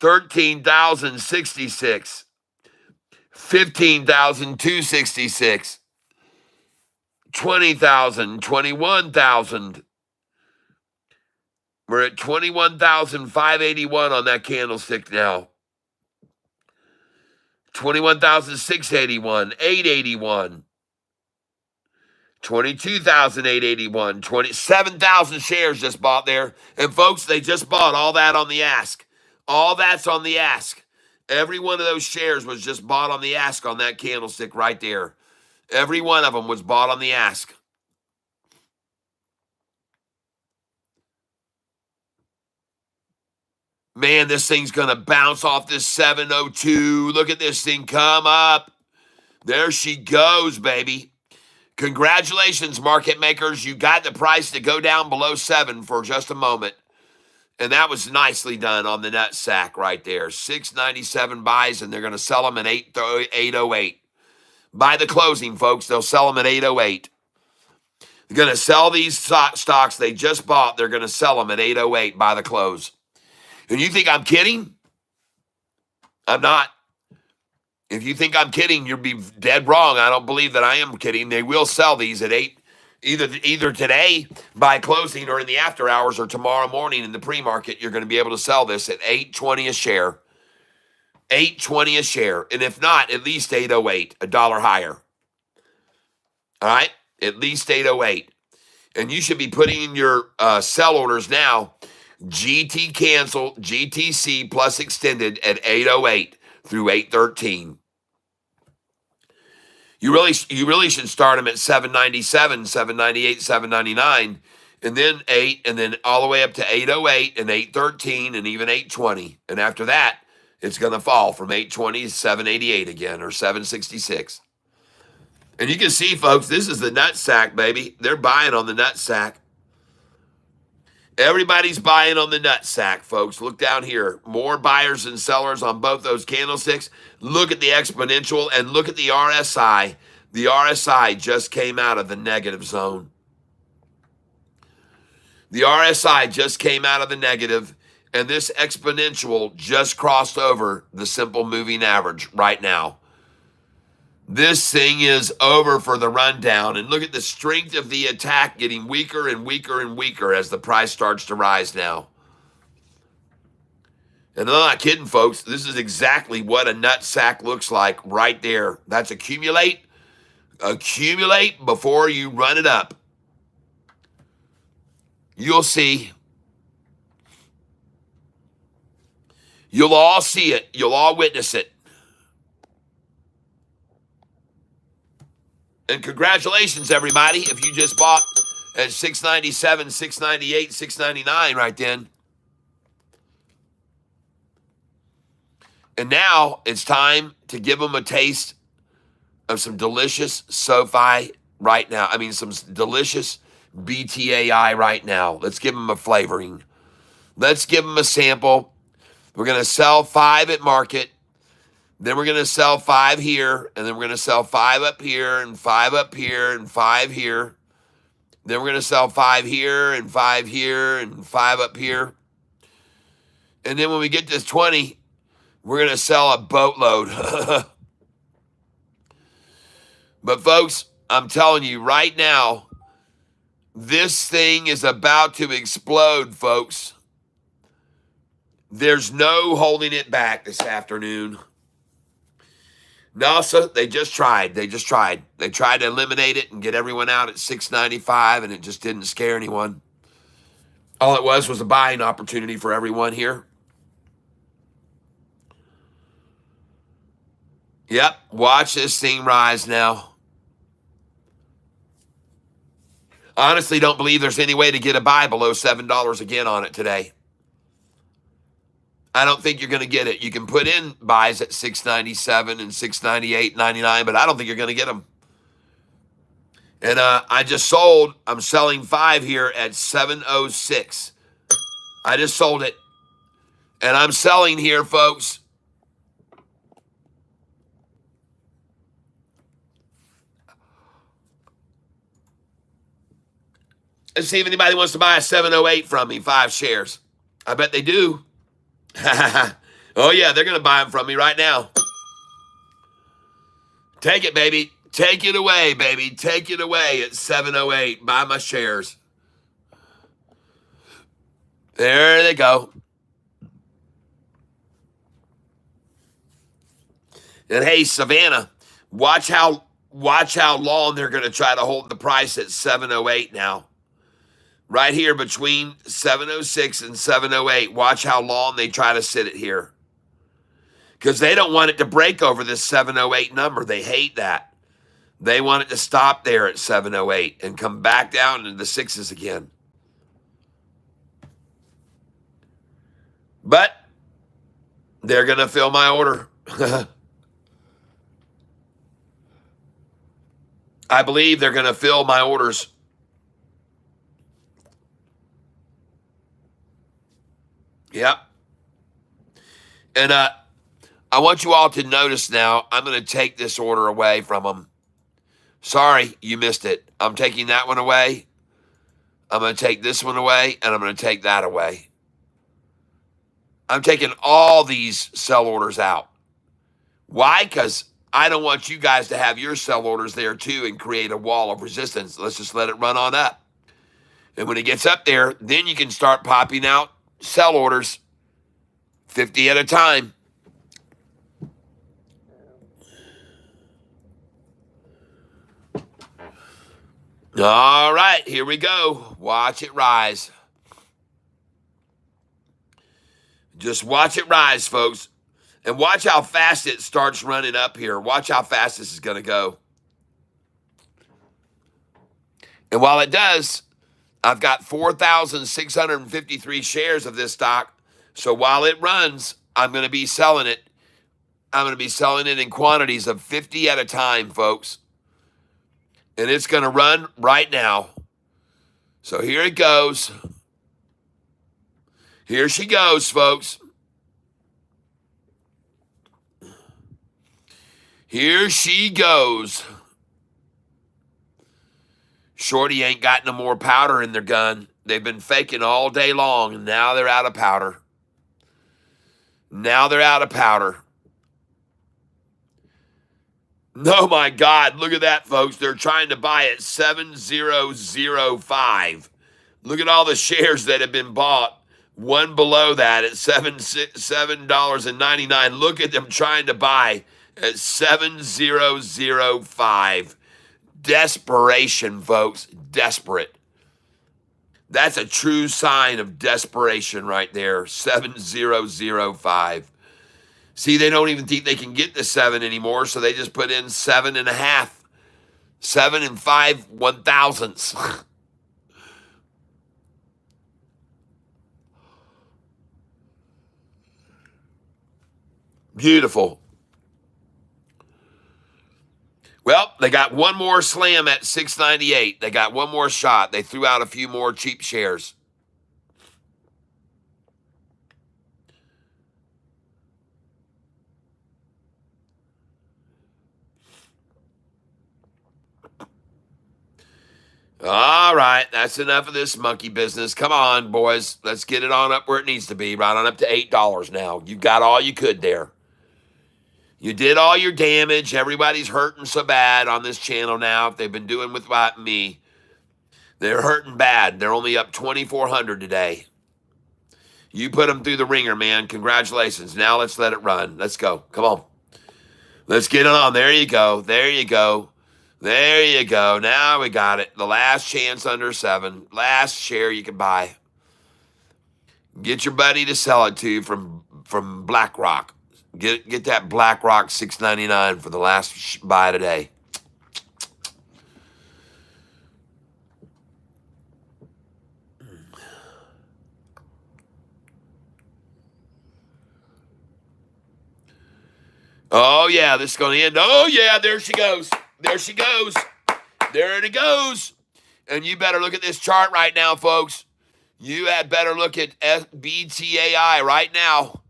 13,066. 15,266. 20,000, 21,000. We're at 21,581 on that candlestick now. 21,681, 881. 22,881, 27,000 shares just bought there. And folks, they just bought all that on the ask. All that's on the ask. Every one of those shares was just bought on the ask on that candlestick right there. Every one of them was bought on the ask. Man, this thing's going to bounce off this 702. Look at this thing come up. There she goes, baby. Congratulations, market makers. You got the price to go down below 7 for just a moment. And that was nicely done on the nut sack right there. 697 buys, and they're going to sell them at 808. By the closing, folks, they'll sell them at 808. They're going to sell these stocks they just bought. They're going to sell them at 808 by the close. And you think I'm kidding? I'm not. If you think I'm kidding, you'll be dead wrong. I don't believe that I am kidding. They will sell these at 8, either today by closing or in the after hours or tomorrow morning in the pre-market. You're going to be able to sell this at $8.20 a share. $8.20 a share. And if not, at least 808, a dollar higher. All right? At least 808. And you should be putting in your sell orders now. GT cancel, GTC plus extended at 808 through 813. You really should start them at 797, 798, 799, and then 8, and then all the way up to 808 and 813 and even 820. And after that, it's going to fall from 820 to 788 again, or 766. And you can see, folks, this is the nut sack, baby. They're buying on the nut sack. Everybody's buying on the nut sack, folks. Look down here. More buyers and sellers on both those candlesticks. Look at the exponential and look at the RSI. The RSI just came out of the negative zone. The RSI just came out of the negative, and this exponential just crossed over the simple moving average right now. This thing is over for the rundown. And look at the strength of the attack getting weaker and weaker and weaker as the price starts to rise now. And I'm not kidding, folks. This is exactly what a nut sack looks like right there. That's accumulate. Accumulate before you run it up. You'll see. You'll all see it. You'll all witness it. And congratulations, everybody, if you just bought at 697, 698, 699 right then. And now it's time to give them a taste of some delicious SoFi right now. I mean, some delicious BTAI right now. Let's give them a flavoring. Let's give them a sample. We're going to sell 5 at market. Then we're going to sell 5 here, and then we're going to sell 5 up here, and 5 up here, and 5 here. Then we're going to sell 5 here, and 5 here, and 5 up here. And then when we get to 20, we're going to sell a boatload. But folks, I'm telling you right now, this thing is about to explode, folks. There's no holding it back this afternoon. NASA, they just tried. They tried to eliminate it and get everyone out at 695, and it just didn't scare anyone. All it was a buying opportunity for everyone here. Yep, watch this thing rise now. Honestly, don't believe there's any way to get a buy below $7 again on it today. I don't think you're going to get it. You can put in buys at 697 and 698.99, but I don't think you're going to get them. And I just sold. I'm selling 5 here at 706. I just sold it. And I'm selling here, folks. Let's see if anybody wants to buy a 708 from me, 5 shares. I bet they do. Oh, yeah, they're going to buy them from me right now. Take it, baby. Take it away, baby. Take it away at 708. Buy my shares. There they go. And hey, Savannah, watch how long they're going to try to hold the price at 708 now. Right here between 706 and 708. Watch how long they try to sit it here. Because they don't want it to break over this 708 number. They hate that. They want it to stop there at 708 and come back down into the 6s again. But they're going to fill my order. I believe they're going to fill my orders. Yep. And I want you all to notice now, I'm going to take this order away from them. Sorry, you missed it. I'm taking that one away. I'm going to take this one away, and I'm going to take that away. I'm taking all these sell orders out. Why? Because I don't want you guys to have your sell orders there too and create a wall of resistance. Let's just let it run on up. And when it gets up there, then you can start popping out sell orders, 50 at a time. All right, here we go. Watch it rise. Just watch it rise, folks. And watch how fast it starts running up here. Watch how fast this is going to go. And while it does, I've got 4,653 shares of this stock. So while it runs, I'm going to be selling it. I'm going to be selling it in quantities of 50 at a time, folks. And it's going to run right now. So here it goes. Here she goes, folks. Here she goes. Shorty ain't got no more powder in their gun. They've been faking all day long, and now they're out of powder. Now they're out of powder. Oh, my God. Look at that, folks. They're trying to buy at 7005. Look at all the shares that have been bought. One below that at $7.99. Look at them trying to buy at 7005. Desperation, folks. Desperate. That's a true sign of desperation right there. 7005. See, they don't even think they can get to 7 anymore, so they just put in 7.5. 7 and 5 1/1000ths. Beautiful. Well, they got one more slam at 698. They got one more shot. They threw out a few more cheap shares. All right, that's enough of this monkey business. Come on, boys. Let's get it on up where it needs to be. Right on up to $8 now. You got all you could there. You did all your damage. Everybody's hurting so bad on this channel now. If they've been doing with me, they're hurting bad. They're only up 2,400 today. You put them through the ringer, man. Congratulations. Now let's let it run. Let's go. Come on. Let's get it on. There you go. There you go. There you go. Now we got it. The last chance under 7. Last share you can buy. Get your buddy to sell it to you from BlackRock. Get that BlackRock $6.99 for the last buy today. Oh, yeah, this is going to end. Oh, yeah, there she goes. There she goes. There it goes. And you better look at this chart right now, folks. You had better look at BTAI right now.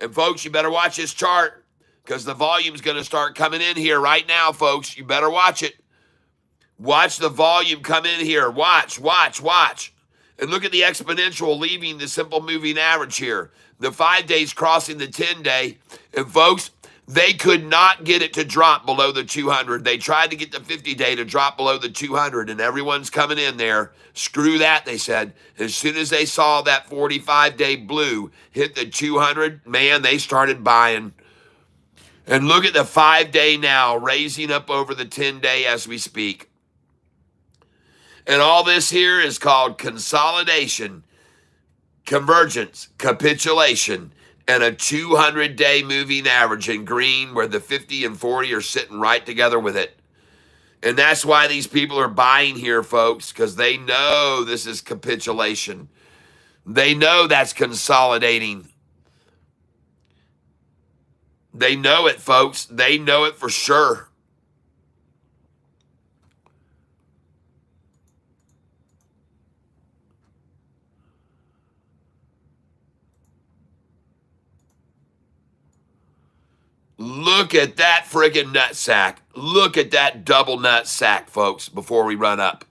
And, folks, you better watch this chart because the volume's going to start coming in here right now, folks. You better watch it. Watch the volume come in here. Watch, watch, watch. And look at the exponential leaving the simple moving average here. The 5 days crossing the 10-day. And, folks, they could not get it to drop below the 200. They tried to get the 50-day to drop below the 200, and everyone's coming in there. Screw that, they said. As soon as they saw that 45-day blue hit the 200, man, they started buying. And look at the 5-day now, raising up over the 10-day as we speak. And all this here is called consolidation, convergence, capitulation, and a 200-day moving average in green where the 50 and 40 are sitting right together with it. And that's why these people are buying here, folks, because they know this is capitulation. They know that's consolidating. They know it, folks. They know it for sure. Look at that friggin' nut sack. Look at that double nut sack, folks, before we run up.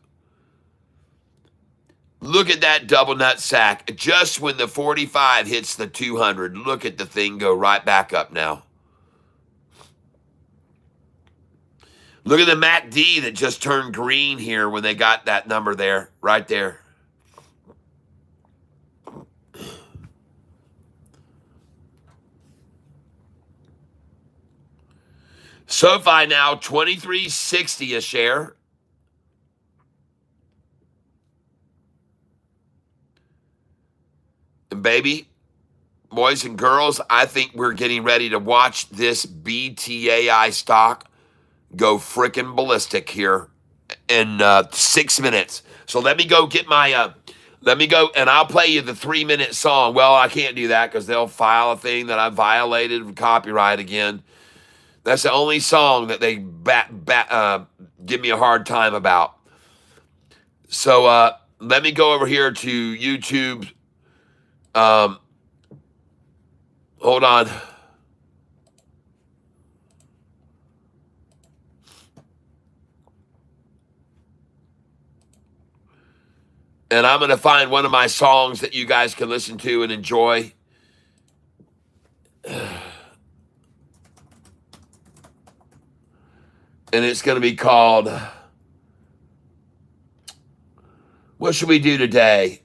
Look at that double nut sack. Just when the 45 hits the 200, look at the thing go right back up now. Look at the MACD that just turned green here when they got that number there, right there. SoFi now $23.60 a share. And baby, boys and girls, I think we're getting ready to watch this BTAI stock go frickin' ballistic here in 6 minutes. So let me go get my, let me go, and I'll play you the 3-minute song. Well, I can't do that because they'll file a thing that I violated copyright again. That's the only song that they give me a hard time about. So let me go over here to YouTube. Hold on. And I'm going to find one of my songs that you guys can listen to and enjoy. And it's going to be called, what should we do today?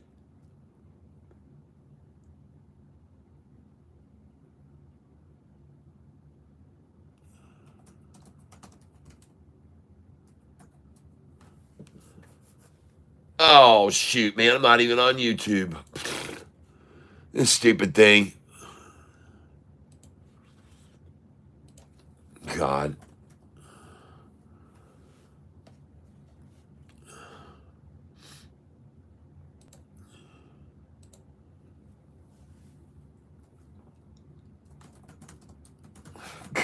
Oh, shoot, man. I'm not even on YouTube. This stupid thing. God.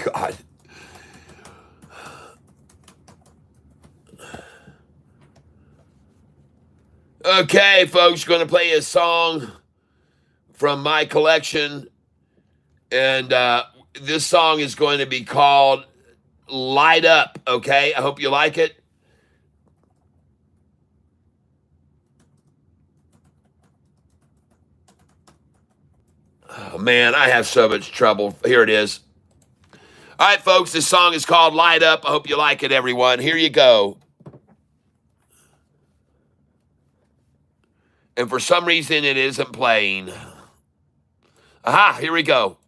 God. Okay, folks, going to play a song from my collection. And this song is going to be called Light Up, okay? I hope you like it. Oh, man, I have so much trouble. Here it is. All right, folks, this song is called Light Up. I hope you like it, everyone. Here you go. And for some reason, it isn't playing. Aha, here we go.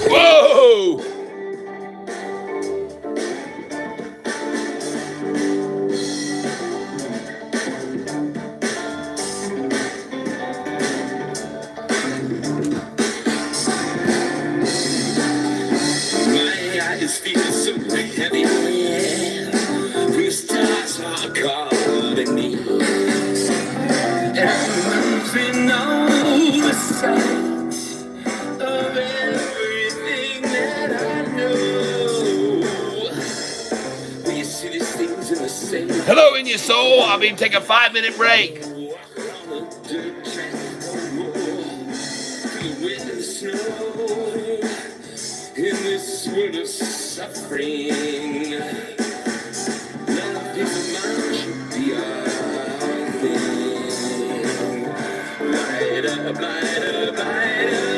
Whoa! It's feeling so heavy, the stars are calling me, and I'm moving all the sides of everything that I know. We see these things in the same. Hello, in your soul. I'll be taking a 5-minute break. Walk around the dirt track, through the wind and the snow. In this world of suffering, love is much beyond thing. Light up, light up, light up.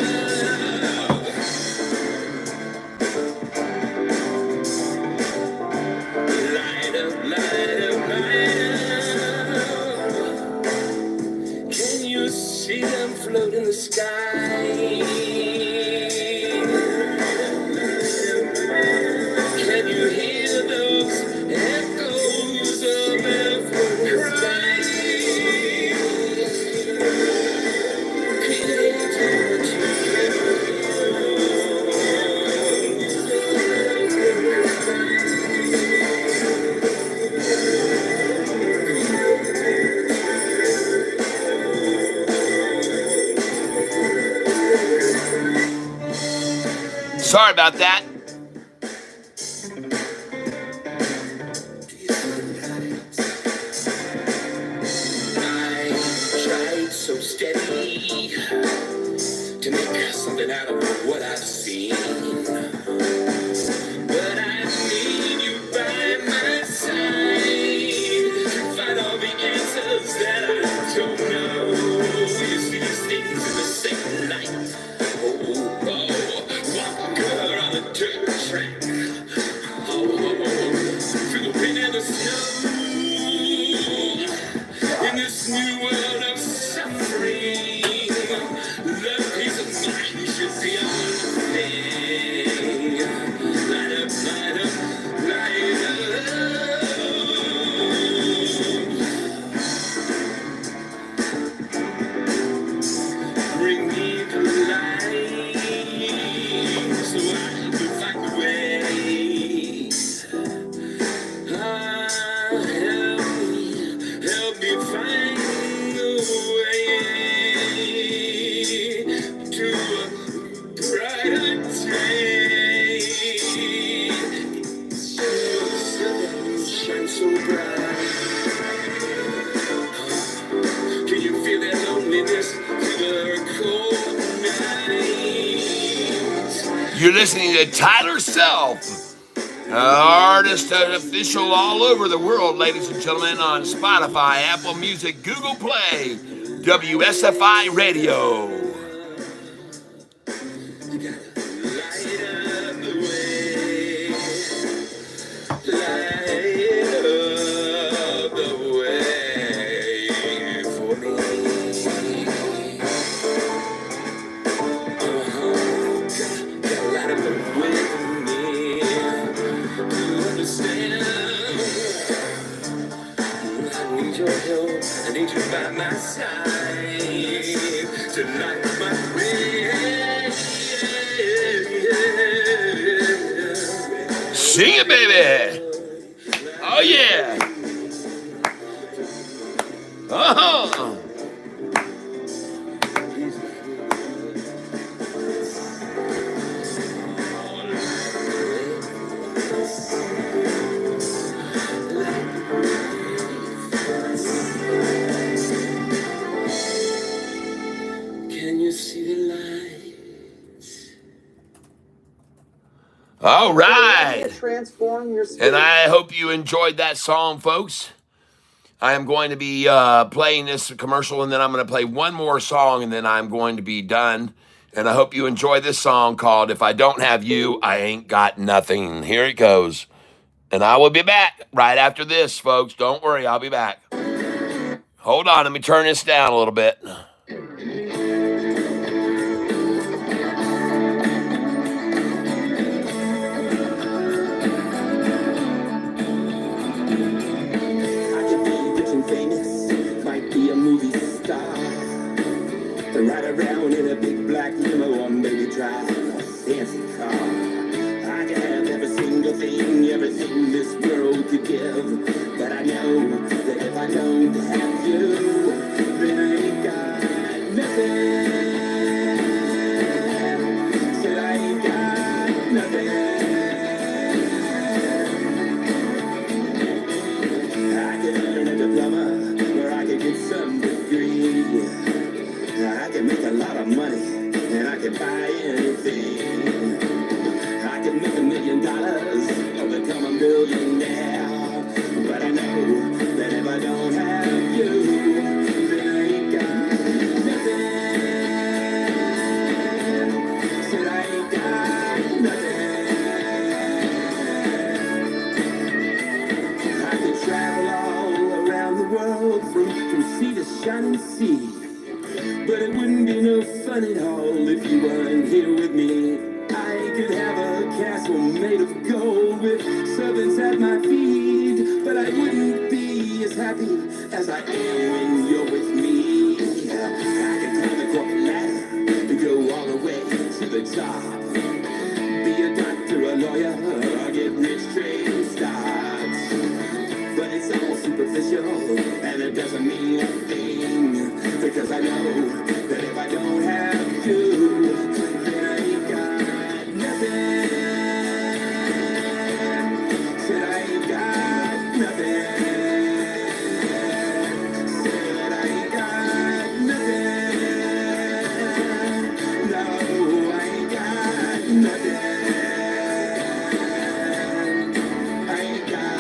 Light up, light up, light up. Can you see them float in the sky? Can you hear those echoes of their cry? Sorry about that. So steady to make something out of what I've seen, but I need you by my side to find all the answers that I don't know. You see these things in the same light. Oh, walk her on the dirt track. Through the wind and the snow. In this new world of suffering, the peace of mind should be our thing. Light up, light up, light up. Bring me the light so I can find the way. Help me find the way to a brighter day. Shine so bright. Can you feel that loneliness through the cold night? You're listening to Tyler Self, artist and official all over the world, ladies and gentlemen, on Spotify, Apple Music, Google Play, WSFI Radio. You gotta light up the way. Light up the way for me. Gotta light up the way for me. To understand, I need your help. I need you by my side to light my way. Sing it, baby. Oh, yeah. Uh-huh. All So the way right. to transform your And spirit. I hope you enjoyed that song, folks. I am going to be playing this commercial, and then I'm going to play one more song, and then I'm going to be done. And I hope you enjoy this song called If I Don't Have You, I Ain't Got Nothing. Here it goes. And I will be back right after this, folks. Don't worry, I'll be back. Hold on, let me turn this down a little bit. I could be rich and famous, might be a movie star. Ride around in a big black limo or maybe drive a fancy car. I could have every single thing, everything this world could give. But I know that if I don't have you, then I ain't got nothing. Said I ain't got nothing. I could earn a diploma where I could get some degree. I can make a lot of money and I can buy anything. I can make $1 million or become a millionaire. But I know that if I don't have you, then I ain't got nothing. Said I ain't got nothing. I could travel all around the world from sea to shining sea. But it wouldn't be no fun at all if you weren't here with me. I could have a castle made of gold with servants at my feet, but I wouldn't be as happy as I am when you're with me. I could climb the corporate ladder to go all the way to the top. Be a doctor, a lawyer, or get rich trading stocks. But it's all superficial, and it doesn't mean a thing. Because I know that if I don't have you, then I ain't got nothing. Said I ain't got nothing. Said I ain't got nothing. No, I ain't got nothing. I ain't got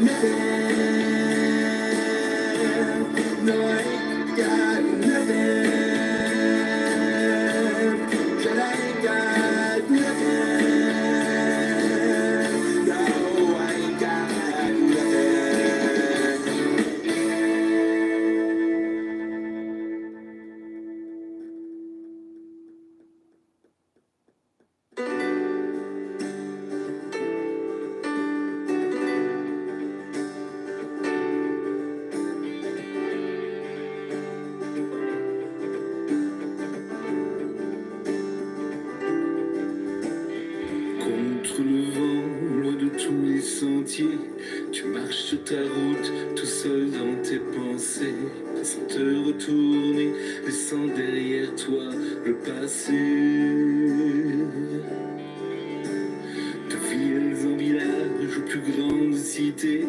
nothing. No, I ain't got nothing. Said I ain't got nothing. No, I ain't got nothing. Contre le vent, loin de tous les sentiers, tu marches sur ta route, tout seul dans tes pensées, sans te retourner, laissant derrière toi le passé. De villes en village aux plus grandes cités,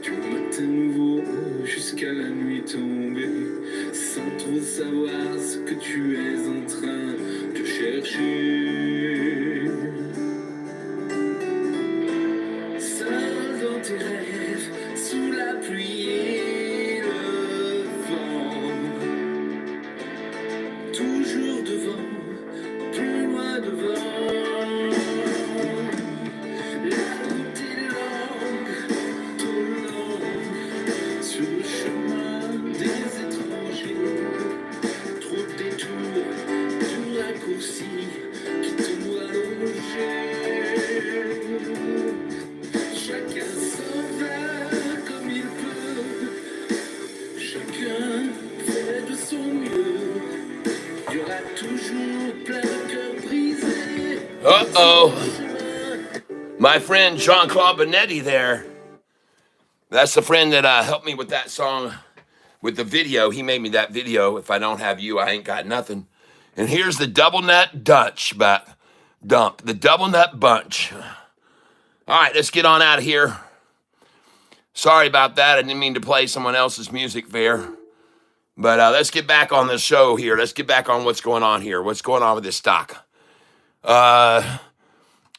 du matin nouveau jusqu'à la nuit tombée, sans trop savoir ce que tu es en train de chercher. Seul dans tes rêves, sous la pluie et le vent, toujours devant, plus loin devant. La route est longue, trop longue, sur le chemin des étrangers. Trop de détours, du raccourci qui te doit loger. Chacun s'en va comme il peut, chacun fait de son mieux. Il y aura toujours plein de cœurs brisés. Uh-oh. My friend Jean-Claude Benetti there. That's the friend that helped me with that song, with the video. He made me that video. If I don't have you, I ain't got nothing. And here's the double nut Dutch back dump, the double nut bunch. All right, let's get on out of here. Sorry about that. I didn't mean to play someone else's music there. But let's get back on the show here. Let's get back on what's going on here. What's going on with this stock?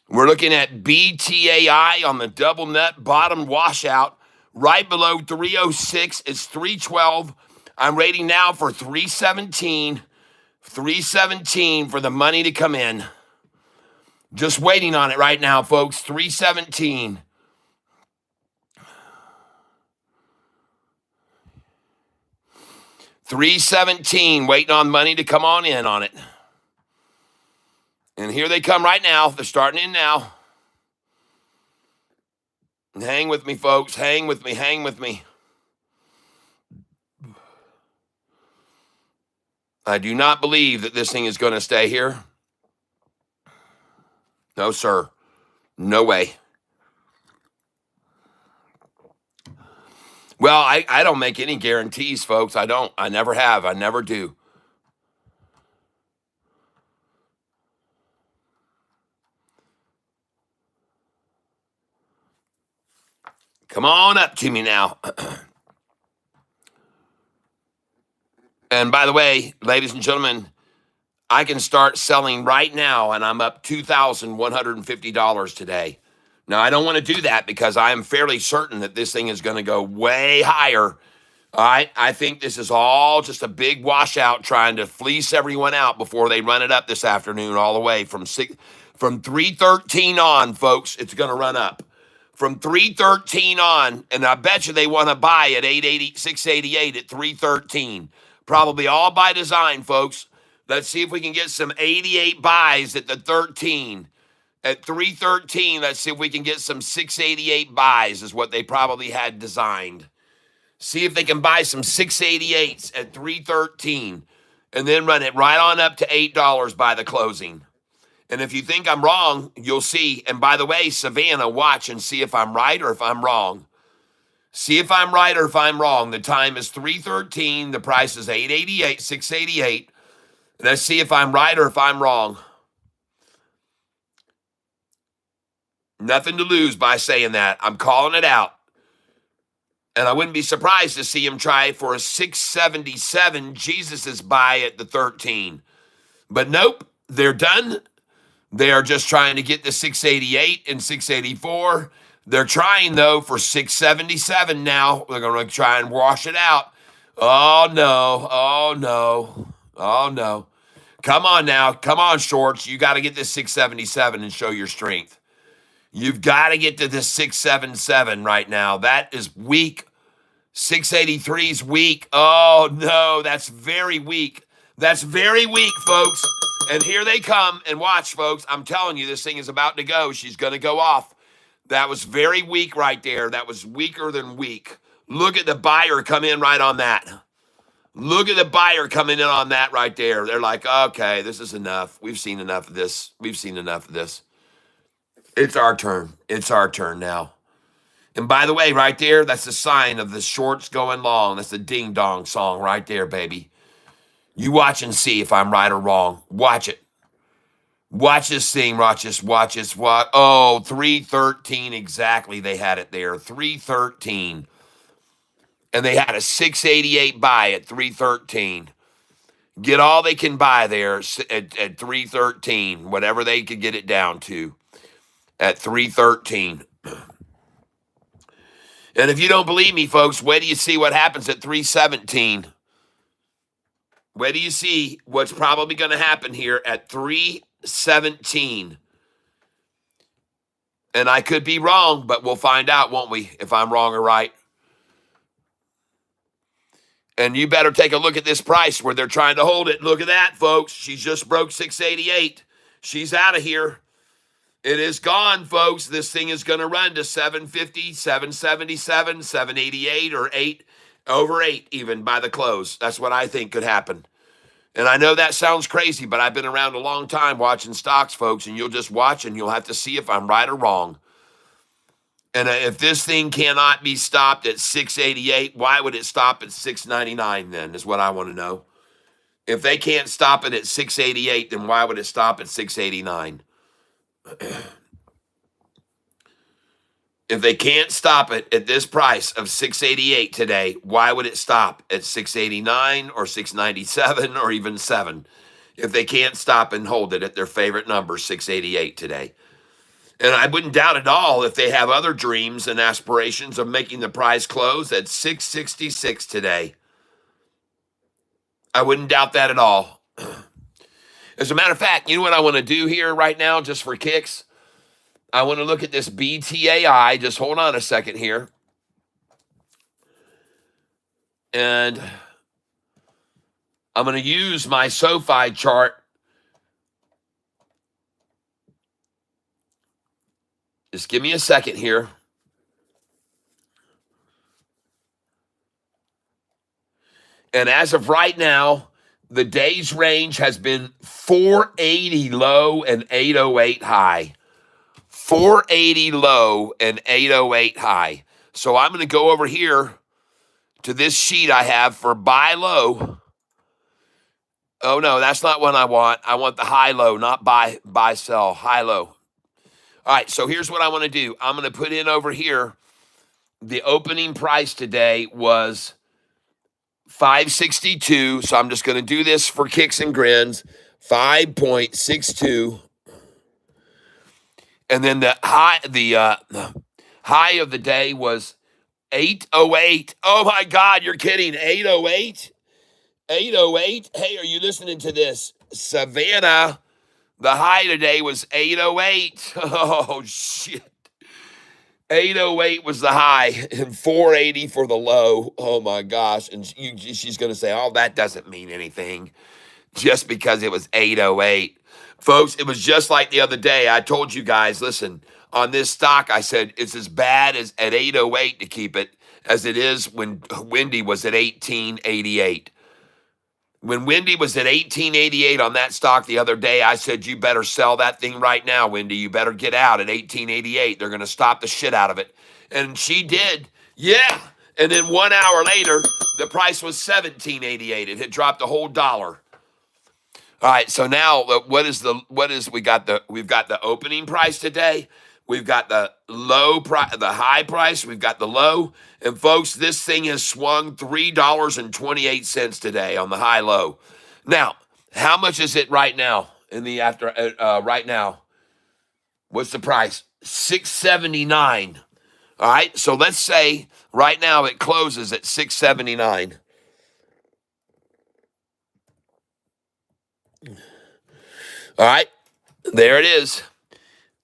We're looking at BTAI on the double net bottom washout right below 306. It's 312. I'm rating now for 317. 317 for the money to come in. Just waiting on it right now, folks. 317. $317, waiting on money to come on in on it. And here they come right now. They're starting in now. Hang with me, folks. Hang with me. Hang with me. I do not believe that this thing is going to stay here. No, sir. No way. Well, I don't make any guarantees, folks. I don't. I never have. I never do. Come on up to me now. And by the way, ladies and gentlemen, I can start selling right now, and I'm up $2,150 today. Now, I don't want to do that because I am fairly certain that this thing is going to go way higher. All right, I think this is all just a big washout trying to fleece everyone out before they run it up this afternoon all the way from 313 on, folks. It's going to run up from 313 on, and I bet you they want to buy at 688 at 313. Probably all by design, folks. Let's see if we can get some 88 buys at the 13. At 313, let's see if we can get some 688 buys is what they probably had designed. See if they can buy some 688s at 313 and then run it right on up to $8 by the closing. And if you think I'm wrong, you'll see. And by the way, Savannah, watch and see if I'm right or if I'm wrong. See if I'm right or if I'm wrong. The time is 313. The price is 888, 688. Let's see if I'm right or if I'm wrong. Nothing to lose by saying that. I'm calling it out. And I wouldn't be surprised to see him try for a 677 Jesus's buy at the 13. But nope, they're done. They are just trying to get the 688 and 684. They're trying, though, for 677 now. They're going to try and wash it out. Oh, no. Oh, no. Oh, no. Come on now. Come on, shorts. You got to get this 677 and show your strength. You've got to get to this 677 right now. That is weak. 683 is weak. Oh, no, that's very weak. That's very weak, folks. And here they come. And watch, folks. I'm telling you, this thing is about to go. She's going to go off. That was very weak right there. That was weaker than weak. Look at the buyer come in right on that. Look at the buyer coming in on that right there. They're like, okay, this is enough. We've seen enough of this. We've seen enough of this. It's our turn. It's our turn now. And by the way, right there, that's the sign of the shorts going long. That's the ding-dong song right there, baby. You watch and see if I'm right or wrong. Watch it. Watch this thing. Watch this. Watch this. What? Oh, 313 exactly. They had it there. 313. And they had a 688 buy at 313. Get all they can buy there at 313, whatever they could get it down to. At 313. And if you don't believe me, folks, wait till you see what happens at 317. Wait till you see what's probably going to happen here at 317. And I could be wrong, but we'll find out, won't we, if I'm wrong or right. And you better take a look at this price where they're trying to hold it. Look at that, folks. She just broke 688. She's out of here. It is gone, folks. This thing is going to run to 750, 777, 788, or 8, over 8 even by the close. That's what I think could happen. And I know that sounds crazy, but I've been around a long time watching stocks, folks, and you'll just watch and you'll have to see if I'm right or wrong. And if this thing cannot be stopped at 688, why would it stop at 699 then, is what I want to know. If they can't stop it at 688, then why would it stop at 689? If they can't stop it at this price of 688 today, why would it stop at 689 or 697 or even 7? If they can't stop and hold it at their favorite number, 688 today. And I wouldn't doubt at all if they have other dreams and aspirations of making the price close at 666 today. I wouldn't doubt that at all. As a matter of fact, you know what I want to do here right now, just for kicks? I want to look at this BTAI. Just hold on a second here. And I'm going to use my SoFi chart. Just give me a second here. And as of right now, the day's range has been 480 low and 808 high. 480 low and 808 high. So I'm going to go over here to this sheet I have for buy low. Oh no, that's not what I want. I want the high low, not buy sell, high low. All right, so here's what I want to do. I'm going to put in over here the opening price today was 562. So I'm just going to do this for kicks and grins. 5.62. And then the high of the day was 808. Oh my God, you're kidding. 808? 808? Hey, are you listening to this? Savannah, the high today was 808. Oh shit. 808 was the high and 480 for the low. Oh my gosh. And she's going to say, oh, that doesn't mean anything just because it was 808. Folks, it was just like the other day. I told you guys, listen, on this stock, I said it's as bad as at 808 to keep it as it is when Wendy was at 1888. When Wendy was at 1888 on that stock the other day, I said, you better sell that thing right now, Wendy. You better get out at 1888. They're going to stop the shit out of it. And she did. Yeah. And then 1 hour later, the price was 1788. It had dropped a whole dollar. All right, so now we've got the opening price today. We've got the the high price. We've got the low. And folks, this thing has swung $3.28 today on the high low. Now, how much is it right now right now? What's the price? $6.79. All right, so let's say right now it closes at $6.79. All right, there it is.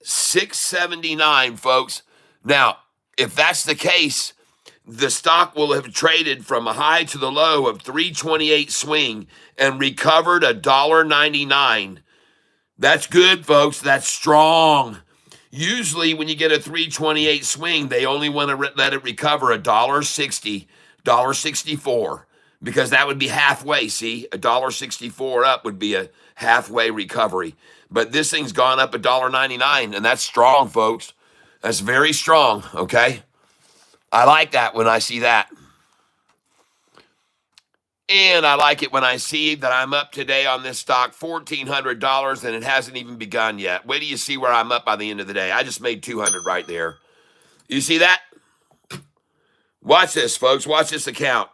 $6.79, folks. Now, if that's the case, the stock will have traded from a high to the low of 328 swing and recovered $1.99. That's good, folks. That's strong. Usually when you get a 328 swing, they only want to let it recover $1.60, $1.64, because that would be halfway. See, $1.64 up would be a halfway recovery. But this thing's gone up $1.99, and that's strong, folks. That's very strong, okay? I like that when I see that. And I like it when I see that I'm up today on this stock $1,400 and it hasn't even begun yet. Wait till you see where I'm up by the end of the day. I just made $200 right there. You see that? Watch this, folks. Watch this account.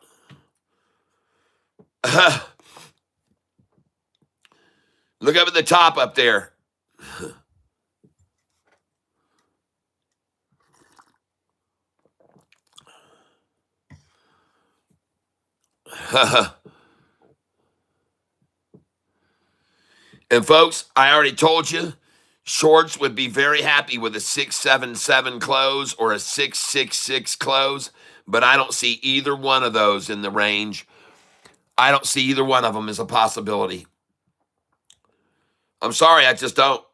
Look up at the top up there. And folks, I already told you, shorts would be very happy with a 677 close or a 666 close, but I don't see either one of those in the range. I don't see either one of them as a possibility. I'm sorry, I just don't.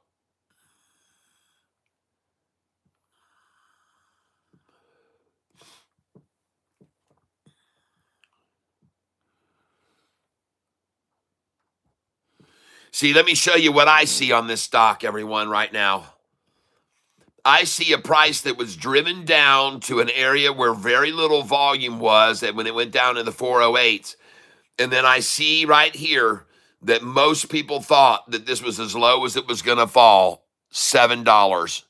See, let me show you what I see on this stock, everyone, right now. I see a price that was driven down to an area where very little volume was, and when it went down to the 408s. And then I see right here that most people thought that this was as low as it was going to fall, $7.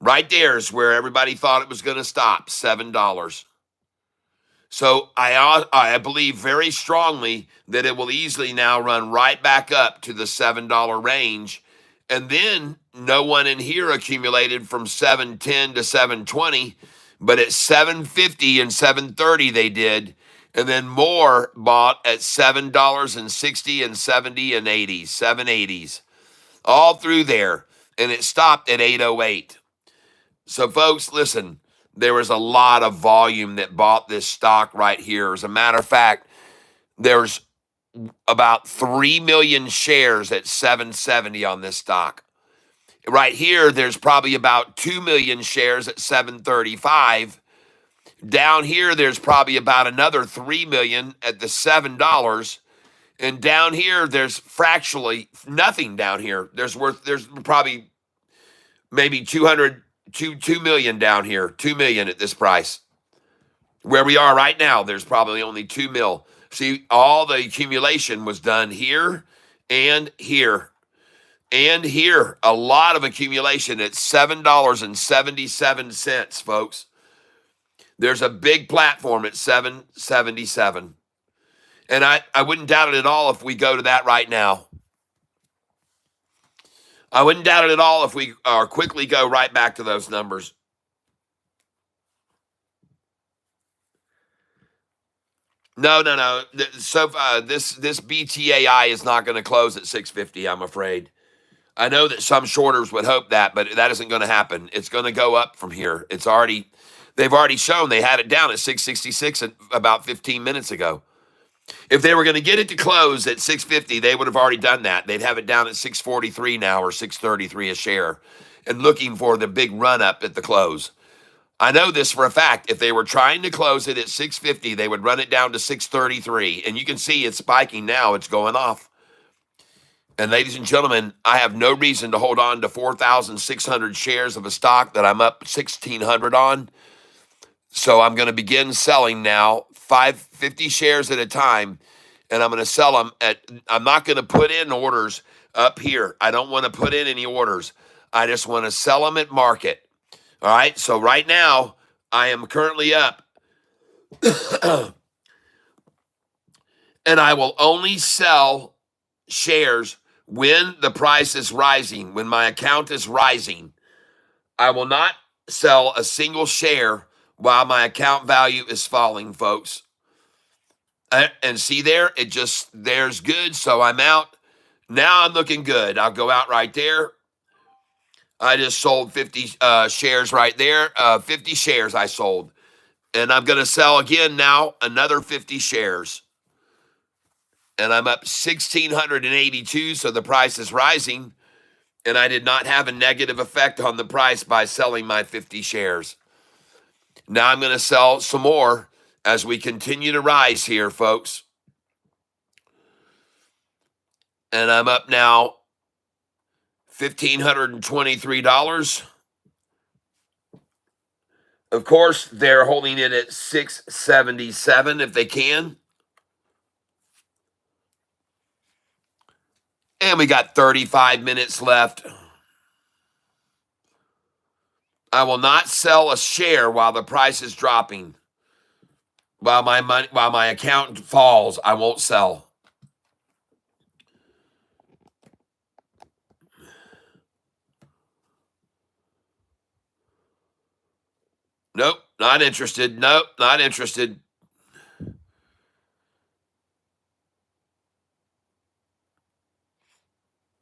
Right there is where everybody thought it was going to stop, $7. So I believe very strongly that it will easily now run right back up to the $7 range. And then no one in here accumulated from 710 to 720, but at 750 and 730 they did. And then more bought at $7.60 and 70 and 80, 780s, all through there. And it stopped at 808. So, folks, listen, there was a lot of volume that bought this stock right here. As a matter of fact, there's about 3 million shares at 770 on this stock. Right here, there's probably about 2 million shares at 735. Down here, there's probably about another 3 million at the $7. And down here, there's fractionally nothing down here. There's probably maybe 2 million down here, 2 million at this price. Where we are right now, there's probably only 2 mil. See, all the accumulation was done here and here and here. A lot of accumulation at $7.77, folks. There's a big platform at 777. And I wouldn't doubt it at all if we go to that right now. I wouldn't doubt it at all if we quickly go right back to those numbers. No. So this BTAI is not going to close at 650, I'm afraid. I know that some shorters would hope that, but that isn't going to happen. It's going to go up from here. They've already shown they had it down at 666 about 15 minutes ago. If they were going to get it to close at 650, they would have already done that. They'd have it down at 643 now or 633 a share and looking for the big run up at the close. I know this for a fact. If they were trying to close it at 650, they would run it down to 633. And you can see it's spiking now. It's going off. And ladies and gentlemen, I have no reason to hold on to 4,600 shares of a stock that I'm up 1,600 on. So I'm going to begin selling now, 50 shares at a time, and I'm going to sell them I'm not going to put in orders up here. I don't want to put in any orders. I just want to sell them at market. All right, so right now, I am currently up, and I will only sell shares when the price is rising, when my account is rising. I will not sell a single share while my account value is falling, folks. And see there, there's good, so I'm out. Now I'm looking good. I'll go out right there. I just sold 50 shares right there. 50 shares I sold. And I'm going to sell again now another 50 shares. And I'm up 1,682, so the price is rising. And I did not have a negative effect on the price by selling my 50 shares. Now I'm going to sell some more as we continue to rise here, folks. And I'm up now $1,523. Of course, they're holding it at 677 if they can. And we got 35 minutes left. I will not sell a share while the price is dropping. While my account falls, I won't sell. Nope, not interested. Nope, not interested.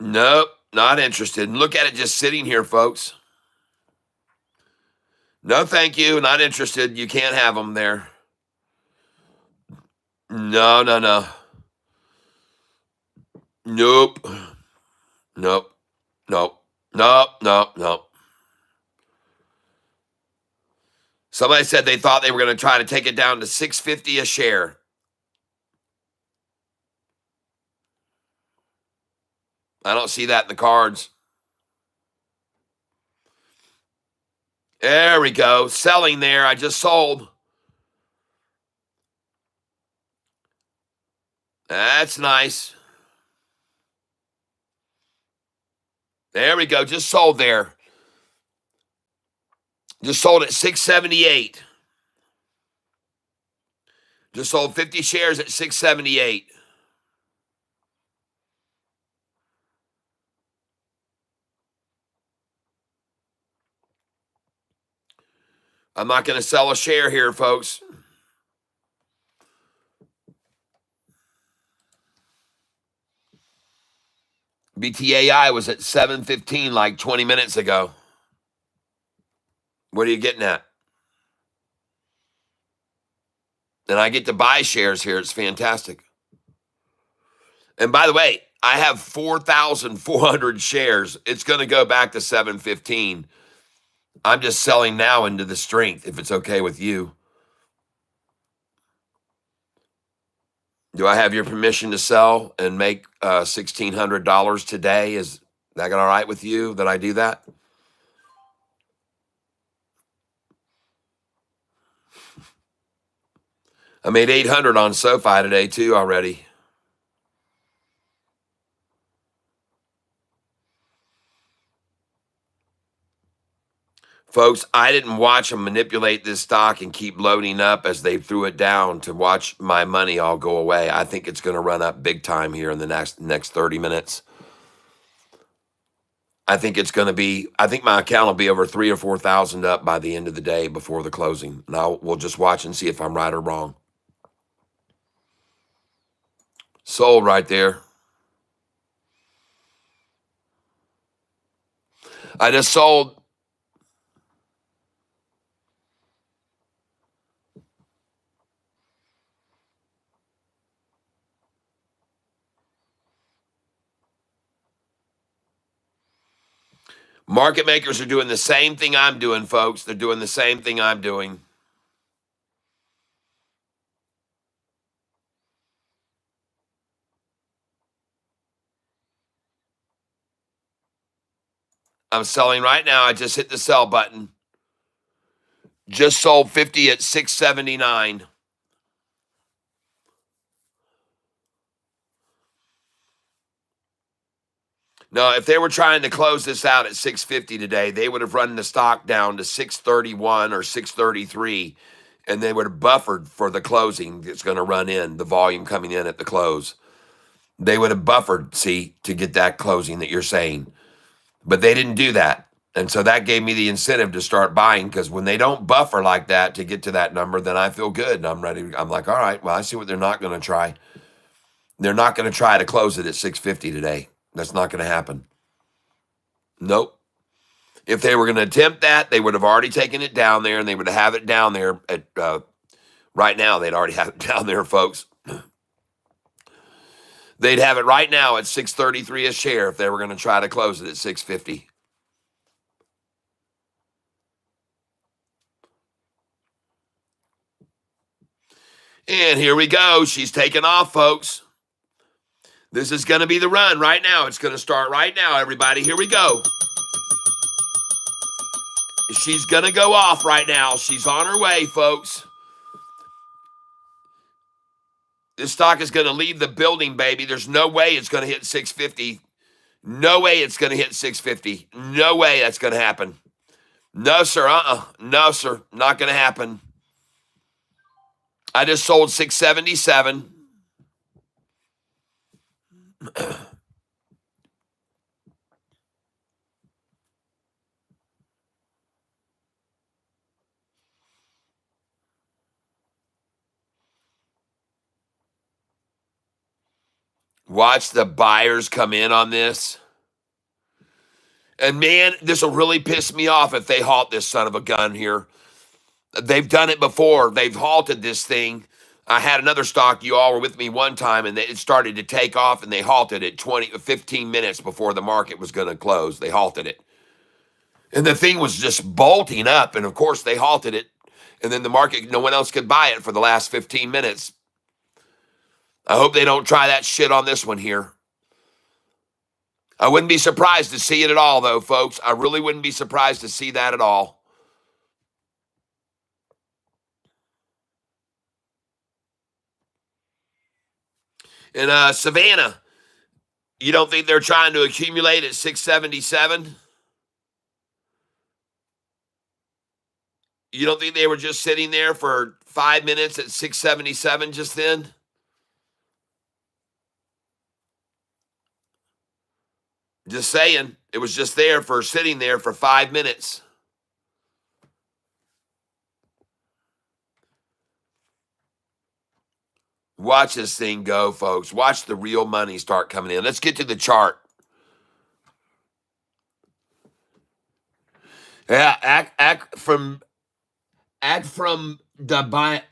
Nope, not interested. And look at it just sitting here, folks. No, thank you. Not interested. You can't have them there. No. Nope. Somebody said they thought they were going to try to take it down to 650 a share. I don't see that in the cards. There we go. Selling there. I just sold. That's nice. There we go. Just sold there. Just sold at 678. Just sold 50 shares at 678. I'm not going to sell a share here, folks. BTAI was at 715 like 20 minutes ago. What are you getting at? And I get to buy shares here. It's fantastic. And by the way, I have 4,400 shares. It's going to go back to 715. I'm just selling now into the strength, if it's okay with you. Do I have your permission to sell and make $1,600 today? Is that all right with you that I do that? I made 800 on SoFi today too already. Folks, I didn't watch them manipulate this stock and keep loading up as they threw it down to watch my money all go away. I think it's going to run up big time here in the next 30 minutes. I think it's going to be, I think my account will be over 3,000 or 4,000 up by the end of the day before the closing. And we'll just watch and see if I'm right or wrong. Sold right there. I just sold. Market makers are doing the same thing I'm doing, folks. They're doing the same thing I'm doing. I'm selling right now. I just hit the sell button. Just sold 50 at 679. No, if they were trying to close this out at 650 today, they would have run the stock down to 631 or 633, and they would have buffered for the closing that's going to run in, the volume coming in at the close. They would have buffered, see, to get that closing that you're saying. But they didn't do that. And so that gave me the incentive to start buying, because when they don't buffer like that to get to that number, then I feel good and I'm ready. I'm like, all right, well, I see what they're not going to try. They're not going to try to close it at 650 today. That's not going to happen. Nope. If they were going to attempt that, they would have already taken it down there, and they would have it down there at right now. They'd already have it down there, folks. They'd have it right now at 633 a share if they were going to try to close it at 650. And here we go. She's taking off, folks. This is going to be the run right now. It's going to start right now, everybody. Here we go. She's going to go off right now. She's on her way, folks. This stock is going to leave the building, baby. There's no way it's going to hit 650. No way it's going to hit 650. No way that's going to happen. No, sir. No, sir. Not going to happen. I just sold 677. Watch the buyers come in on this. And man, this will really piss me off if they halt this son of a gun here. They've done it before. They've halted this thing. I had another stock, you all were with me one time, and it started to take off, and they halted it 15 minutes before the market was going to close. They halted it. And the thing was just bolting up, and of course they halted it. And then the market, no one else could buy it for the last 15 minutes. I hope they don't try that shit on this one here. I wouldn't be surprised to see it at all, though, folks. I really wouldn't be surprised to see that at all. And Savannah, you don't think they're trying to accumulate at 677? You don't think they were just sitting there for 5 minutes at 677 just then? Just saying. It was just there for sitting there for 5 minutes. Watch this thing go, folks. Watch the real money start coming in. Let's get to the chart. Yeah, act from Dubai.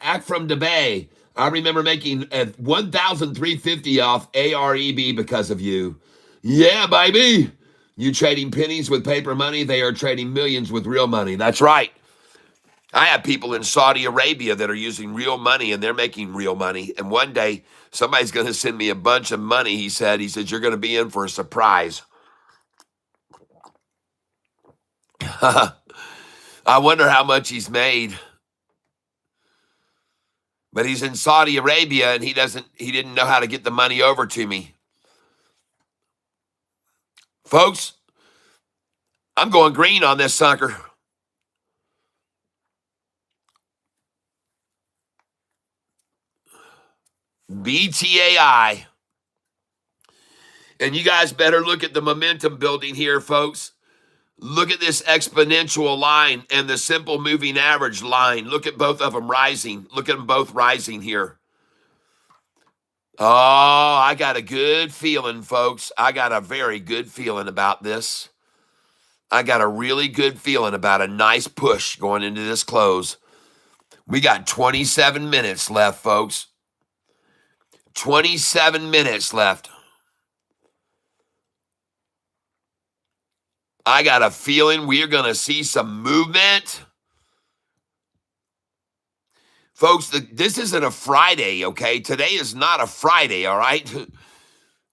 I remember making 1,350 off AREB because of you. Yeah, baby. You trading pennies with paper money, they are trading millions with real money. That's right. I have people in Saudi Arabia that are using real money and they're making real money. And one day somebody's going to send me a bunch of money. He said, you're going to be in for a surprise. I wonder how much he's made. But he's in Saudi Arabia and he didn't know how to get the money over to me. Folks, I'm going green on this sucker. BTAI. And you guys better look at the momentum building here, folks. Look at this exponential line and the simple moving average line. Look at both of them rising. Look at them both rising here. Oh, I got a good feeling, folks. I got a very good feeling about this. I got a really good feeling about a nice push going into this close. We got 27 minutes left, folks. 27 minutes left. I got a feeling we're going to see some movement. Folks, this isn't a Friday, okay? Today is not a Friday, all right?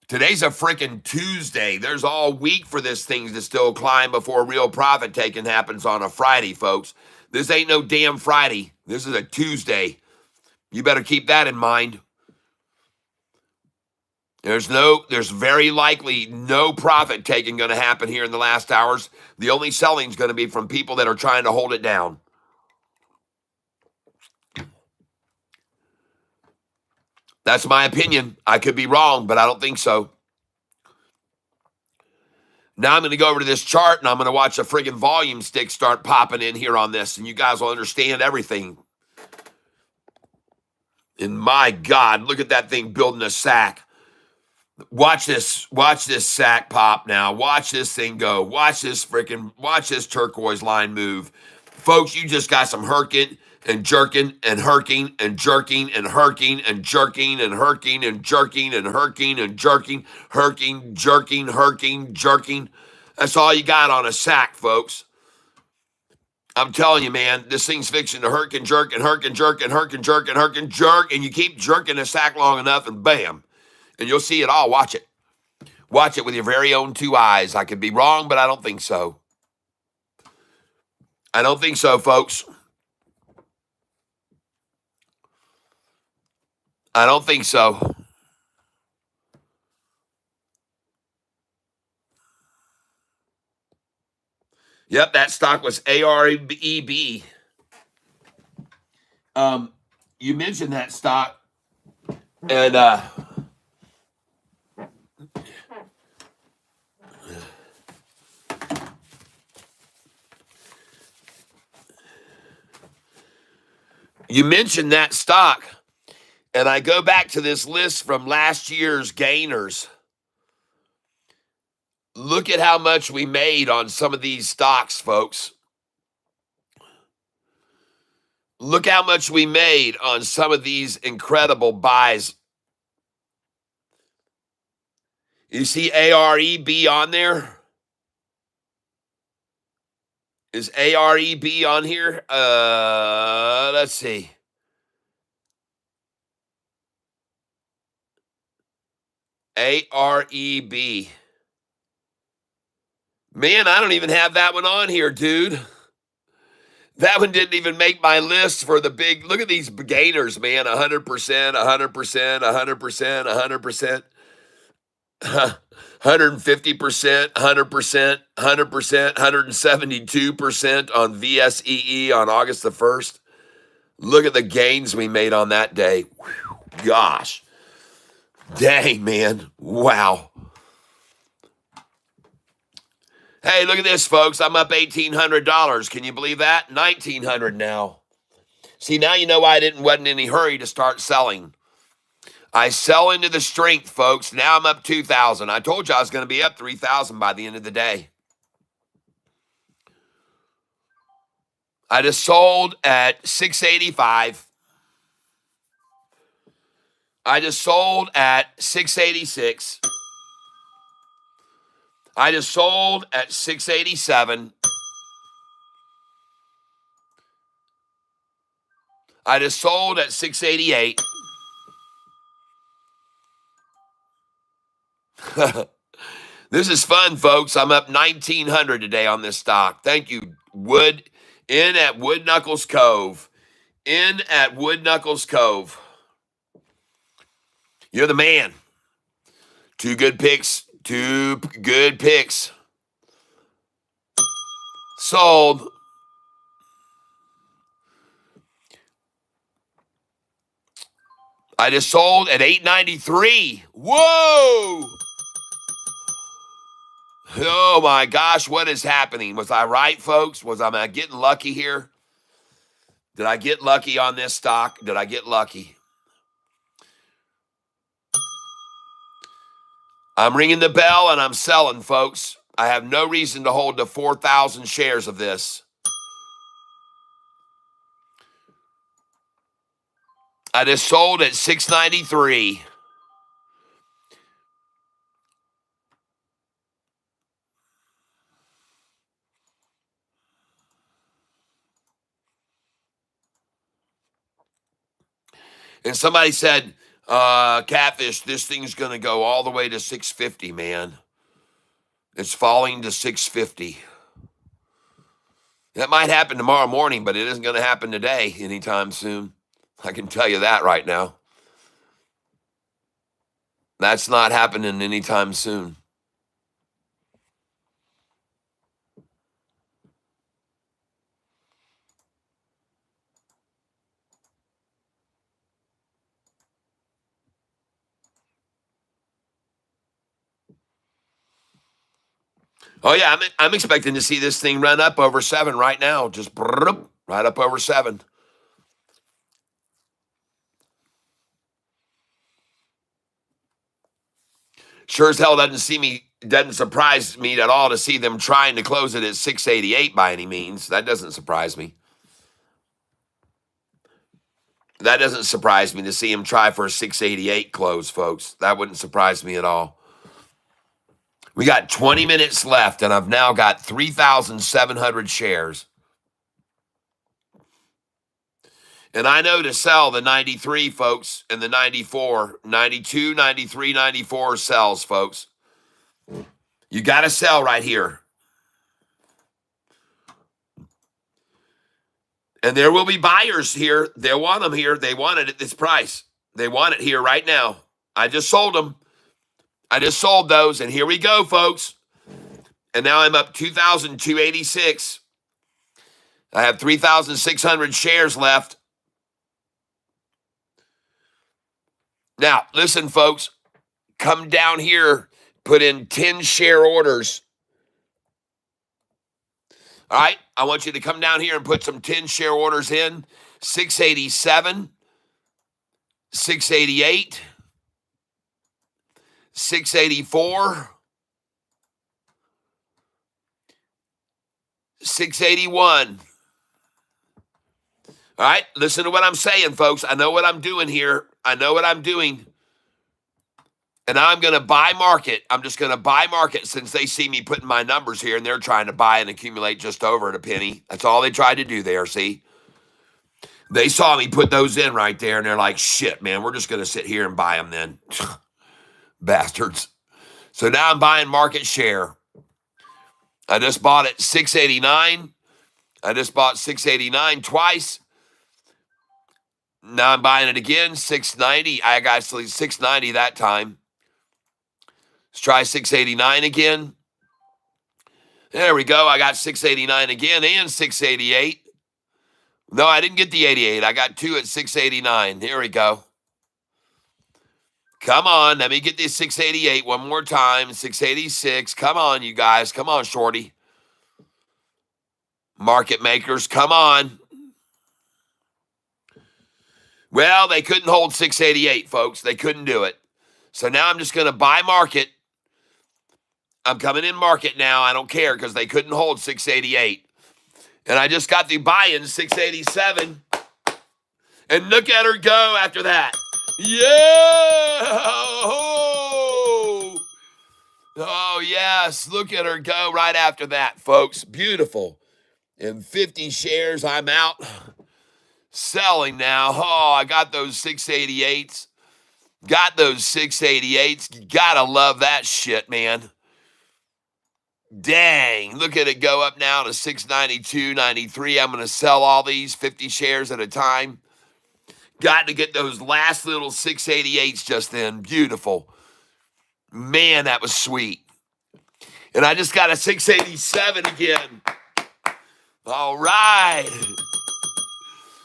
Today's a freaking Tuesday. There's all week for this thing to still climb before real profit taking happens on a Friday, folks. This ain't no damn Friday. This is a Tuesday. You better keep that in mind. There's very likely no profit taking going to happen here in the last hours. The only selling is going to be from people that are trying to hold it down. That's my opinion. I could be wrong, but I don't think so. Now I'm going to go over to this chart and I'm going to watch a friggin' volume stick start popping in here on this, and you guys will understand everything. And my God, look at that thing building a sack. Watch this sack pop now. Watch this thing go. Watch this turquoise line move. Folks, you just got some herking and jerking and herking and jerking and herking and jerking and herking and jerking and herking and jerking, herking, jerking, herking, jerking. That's all you got on a sack, folks. I'm telling you, man, this thing's fixing to herk and jerk and herk and jerk and herk and jerk and herk and jerk, and you keep jerking the sack long enough and bam. And you'll see it all. Watch it. Watch it with your very own two eyes. I could be wrong, but I don't think so. I don't think so, folks. I don't think so. Yep, that stock was AREB. You mentioned that stock, and you mentioned that stock, and I go back to this list from last year's gainers. Look at how much we made on some of these stocks, folks. Look how much we made on some of these incredible buys. You see AREB on there? Is AREB on here? Let's see. AREB. Man, I don't even have that one on here, dude. That one didn't even make my list for the big. Look at these gainers, man. 100%, 100%, 100%, 100%, 150%, 100%, 100%, 172% on VSEE on August the 1st. Look at the gains we made on that day. Whew, gosh. Dang, man. Wow. Hey, look at this, folks. I'm up $1,800. Can you believe that? $1,900 now. See, now you know why I wasn't in any hurry to start selling. I sell into the strength, folks. Now I'm up 2,000. I told you I was going to be up 3,000 by the end of the day. I just sold at 685. I just sold at 686. I just sold at 687. I just sold at 688. This is fun, folks. I'm up 1,900 today on this stock. Thank you, Wood. In at Wood Knuckles Cove. In at Wood Knuckles Cove. You're the man. Two good picks. Two good picks. Sold. I just sold at 893. Whoa! Oh my gosh, what is happening? Was I right, folks? Was I getting lucky here? Did I get lucky on this stock? Did I get lucky? I'm ringing the bell and I'm selling, folks. I have no reason to hold the 4,000 shares of this. I just sold at 693. And somebody said, Catfish, this thing's going to go all the way to 650, man. It's falling to 650. That might happen tomorrow morning, but it isn't going to happen today anytime soon. I can tell you that right now. That's not happening anytime soon. Oh, yeah, I'm expecting to see this thing run up over 7 right now. Just right up over 7. Sure as hell doesn't surprise me at all to see them trying to close it at 688 by any means. That doesn't surprise me. That doesn't surprise me to see him try for a 688 close, folks. That wouldn't surprise me at all. We got 20 minutes left, and I've now got 3,700 shares. And I know to sell the 93, folks, and the 94, 92, 93, 94 sells, folks. You got to sell right here. And there will be buyers here. They'll want them here. They want it at this price. They want it here right now. I just sold them. I just sold those, and here we go, folks. And now I'm up 2,286. I have 3,600 shares left. Now, listen, folks. Come down here, put in 10 share orders. All right? I want you to come down here and put some 10 share orders in. 687, 688, 684, 681. All right, listen to what I'm saying, folks. I know what I'm doing here. I know what I'm doing. And I'm going to buy market. I'm just going to buy market since they see me putting my numbers here and they're trying to buy and accumulate just over at a penny. That's all they tried to do there, see? They saw me put those in right there and they're like, shit, man, we're just going to sit here and buy them then. Bastards. So now I'm buying market share. I just bought it 689. I just bought 689 twice. Now I'm buying it again, 690. I got 690 that time. Let's try 689 again. There we go. I got 689 again and 688. No, I didn't get the 88. I got 2 at 689. Here we go. Come on. Let me get this 688 one more time. 686. Come on, you guys. Come on, shorty. Market makers, come on. Well, they couldn't hold 688, folks. They couldn't do it. So now I'm just going to buy market. I'm coming in market now. I don't care because they couldn't hold 688. And I just got the buy-in 687. And look at her go after that. Yeah! Oh, yes. Look at her go right after that, folks. Beautiful. And 50 shares, I'm out. Selling now. Oh, I got those 688s. Got those 688s. You gotta love that shit, man. Dang. Look at it go up now to 692.93. I'm going to sell all these 50 shares at a time. Got to get those last little 688s just then. Beautiful. Man, that was sweet. And I just got a 687 again. All right.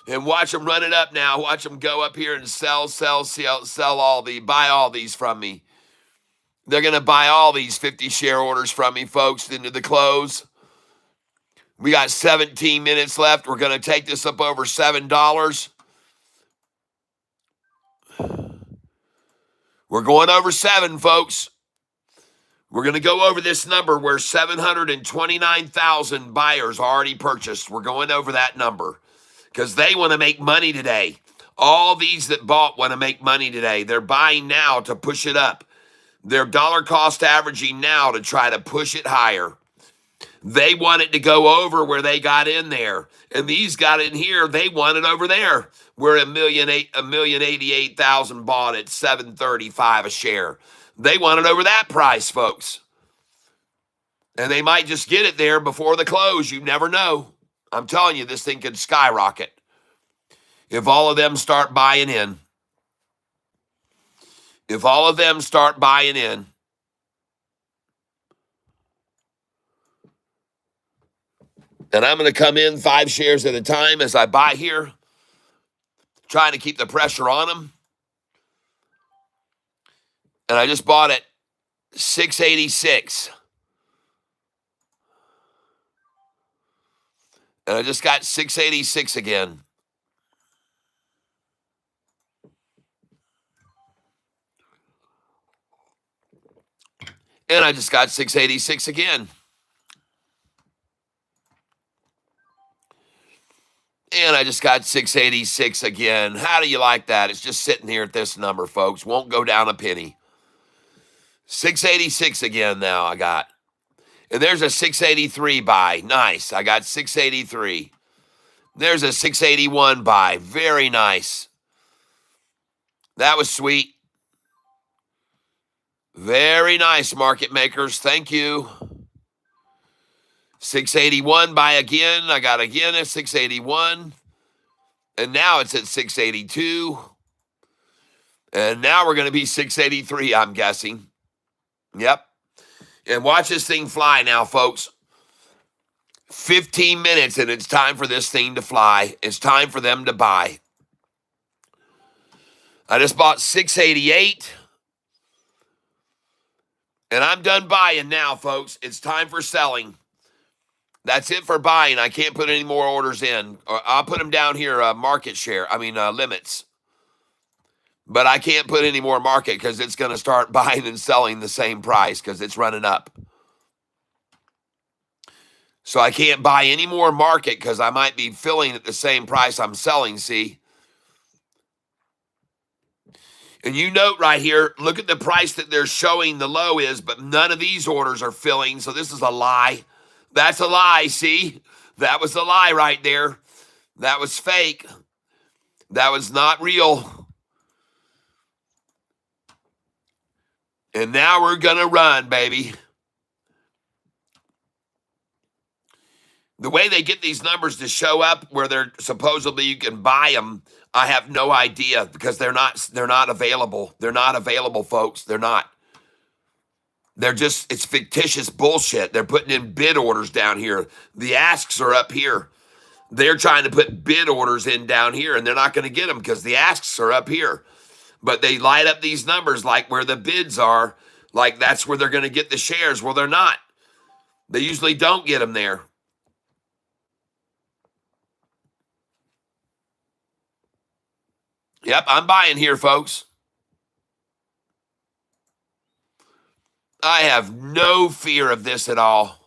And watch them run it up now. Watch them go up here and sell buy all these from me. They're going to buy all these 50 share orders from me, folks, into the close. We got 17 minutes left. We're going to take this up over $7. We're going over 7, folks. We're going to go over this number where 729,000 buyers already purchased. We're going over that number because they want to make money today. All these that bought want to make money today. They're buying now to push it up. They're dollar cost averaging now to try to push it higher. They want it to go over where they got in there. And these got in here, they want it over there. Where 1,088,000 bought at $7.35 a share. They want it over that price, folks. And they might just get it there before the close. You never know. I'm telling you, this thing could skyrocket if all of them start buying in. If all of them start buying in. And I'm going to come in 5 shares at a time as I buy here, trying to keep the pressure on them. And I just bought it 686. And I just got 686 again. And I just got 686 again. And I just got 686 again. How do you like that? It's just sitting here at this number, folks. Won't go down a penny. 686 again now I got. And there's a 683 buy. Nice. I got 683. There's a 681 buy. Very nice. That was sweet. Very nice, market makers. Thank you. 681 buy again. I got again a 681. And now it's at 682. And now we're going to be 683, I'm guessing. Yep. And watch this thing fly now, folks. 15 minutes and it's time for this thing to fly. It's time for them to buy. I just bought 688. And I'm done buying now, folks. It's time for selling. That's it for buying. I can't put any more orders in. I'll put them down here, market share. Limits. But I can't put any more market because it's going to start buying and selling the same price because it's running up. So I can't buy any more market because I might be filling at the same price I'm selling, see? And you note right here, look at the price that they're showing the low is, but none of these orders are filling, so this is a lie. That's a lie, see? That was a lie right there. That was fake. That was not real. And now we're going to run, baby. The way they get these numbers to show up where they're supposedly you can buy them, I have no idea because they're not available. They're not available, folks. They're not. They're just, it's fictitious bullshit. They're putting in bid orders down here. The asks are up here. They're trying to put bid orders in down here, and they're not going to get them because the asks are up here. But they light up these numbers like where the bids are, like that's where they're going to get the shares. Well, they're not. They usually don't get them there. Yep, I'm buying here, folks. I have no fear of this at all.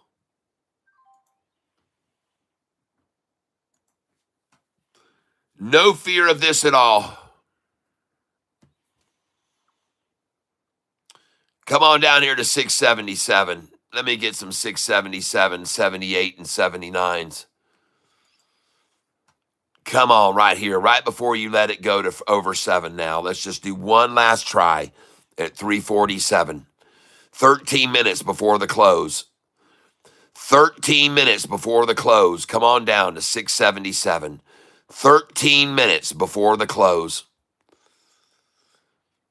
No fear of this at all. Come on down here to 677. Let me get some 677, 78, and 79s. Come on, right here, right before you let it go to over 7 now. Let's just do one last try at 347. 13 minutes before the close. 13 minutes before the close. Come on down to 677. 13 minutes before the close.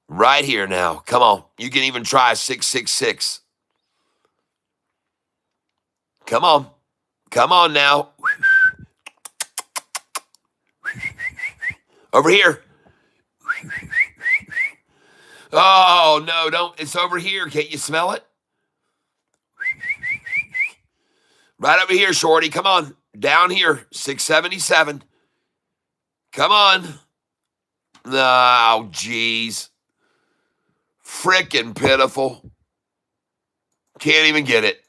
Right here now. Come on. You can even try 666. Come on. Come on now. Over here. Oh, no, don't. It's over here. Can't you smell it? Right over here, Shorty. Come on. Down here. 677. Come on. Oh, jeez. Frickin' pitiful. Can't even get it.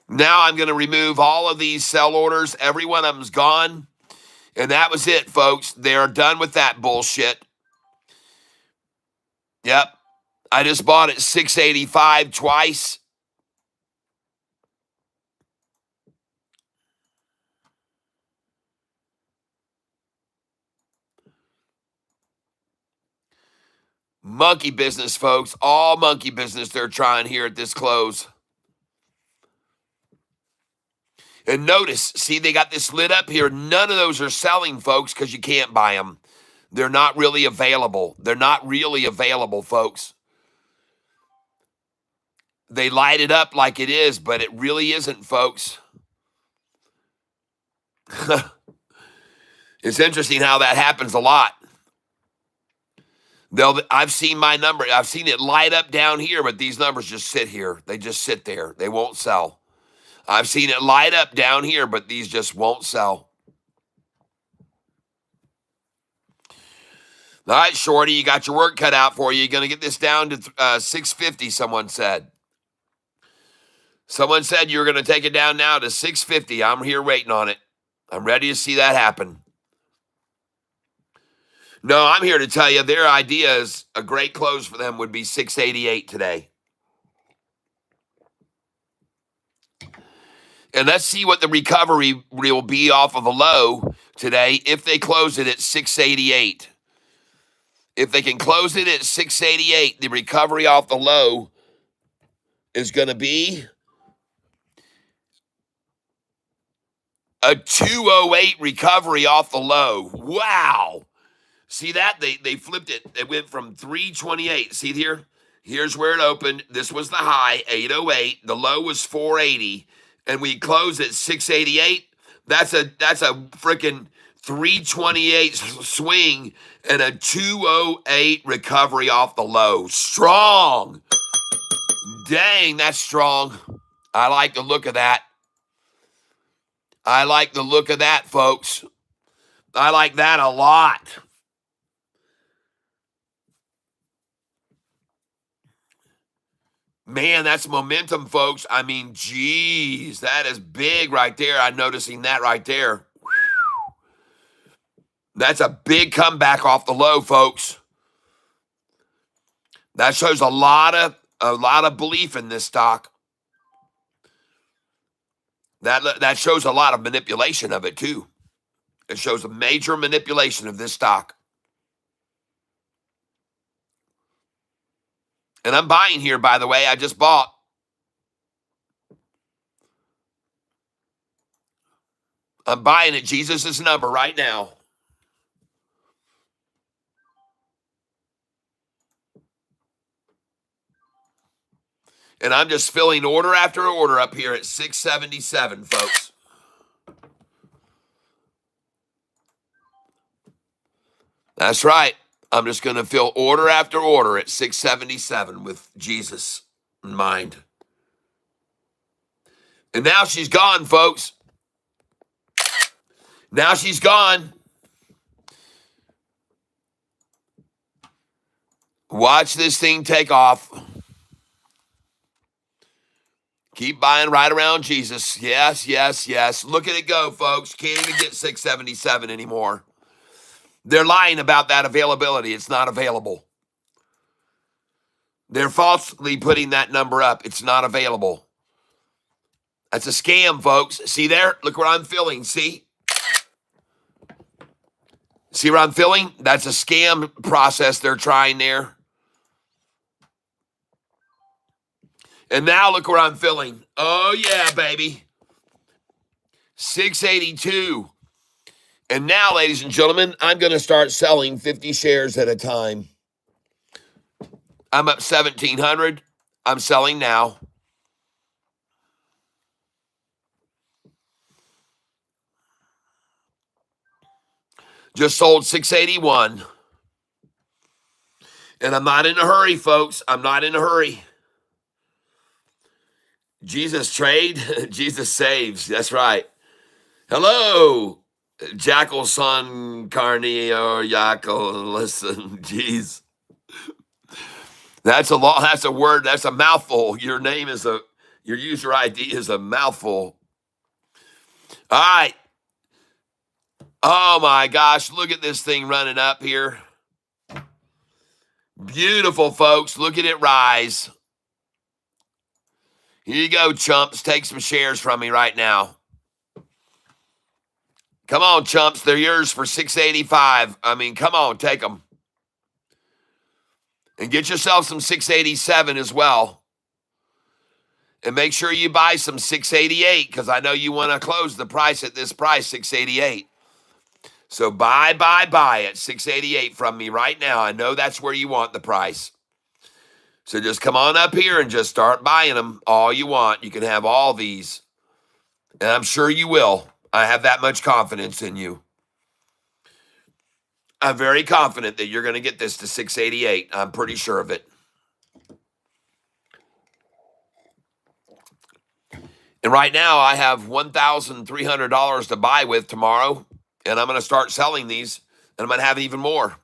Now I'm going to remove all of these sell orders. Every one of them's gone. And that was it, folks. They're done with that bullshit. Yep. I just bought it 685 twice. Monkey business, folks. All monkey business they're trying here at this close. And notice, see, they got this lit up here. None of those are selling, folks, because you can't buy them. They're not really available. They're not really available, folks. They light it up like it is, but it really isn't, folks. It's interesting how that happens a lot. I've seen my number. I've seen it light up down here, but these numbers just sit here. They just sit there. They won't sell. I've seen it light up down here, but these just won't sell. All right, Shorty, you got your work cut out for you. You're going to get this down to 650, someone said. Someone said you were going to take it down now to 650. I'm here waiting on it. I'm ready to see that happen. No, I'm here to tell you their idea is a great close for them would be 688 today. And let's see what the recovery will be off of a low today if they close it at 688. If they can close it at 688, the recovery off the low is going to be a 208 recovery off the low. Wow. See that? They flipped it. It went from 328. See here? Here's where it opened. This was the high, 808. The low was 480. And we closed at 688. That's a freaking 328 swing and a 208 recovery off the low. Strong. Dang, that's strong. I like the look of that. I like the look of that, folks. I like that a lot. Man, that's momentum, folks. I mean, geez, that is big right there. I'm noticing that right there. That's a big comeback off the low, folks. That shows a lot of belief in this stock. That shows a lot of manipulation of it too. It shows a major manipulation of this stock. And I'm buying here, by the way. I just bought. I'm buying at Jesus' number right now. And I'm just filling order after order up here at 677, folks. That's right. I'm just going to fill order after order at 677 with Jesus in mind. And now she's gone, folks. Now she's gone. Watch this thing take off. Keep buying right around Jesus. Yes, yes, yes. Look at it go, folks. Can't even get 677 anymore. They're lying about that availability. It's not available. They're falsely putting that number up. It's not available. That's a scam, folks. See there? Look where I'm filling. See? See where I'm filling? That's a scam process they're trying there. And now look where I'm filling. Oh, yeah, baby. 682. And now, ladies and gentlemen, I'm going to start selling 50 shares at a time. I'm up 1,700. I'm selling now. Just sold 681. And I'm not in a hurry, folks. I'm not in a hurry. Jesus trade, Jesus saves. That's right. Hello, Jackal son Carney or Yackle. Listen, jeez. That's a word, that's a mouthful. Your user ID is a mouthful. All right. Oh my gosh, look at this thing running up here. Beautiful, folks. Look at it rise. Here you go, chumps. Take some shares from me right now. Come on, chumps. They're yours for 685. I mean, come on, take them. And get yourself some 687 as well. And make sure you buy some 688 because I know you want to close the price at this price, 688. So buy at 688 from me right now. I know that's where you want the price. So just come on up here and just start buying them all you want. You can have all these. And I'm sure you will. I have that much confidence in you. I'm very confident that you're going to get this to 688. I'm pretty sure of it. And right now I have $1,300 to buy with tomorrow. And I'm going to start selling these. And I'm going to have even more.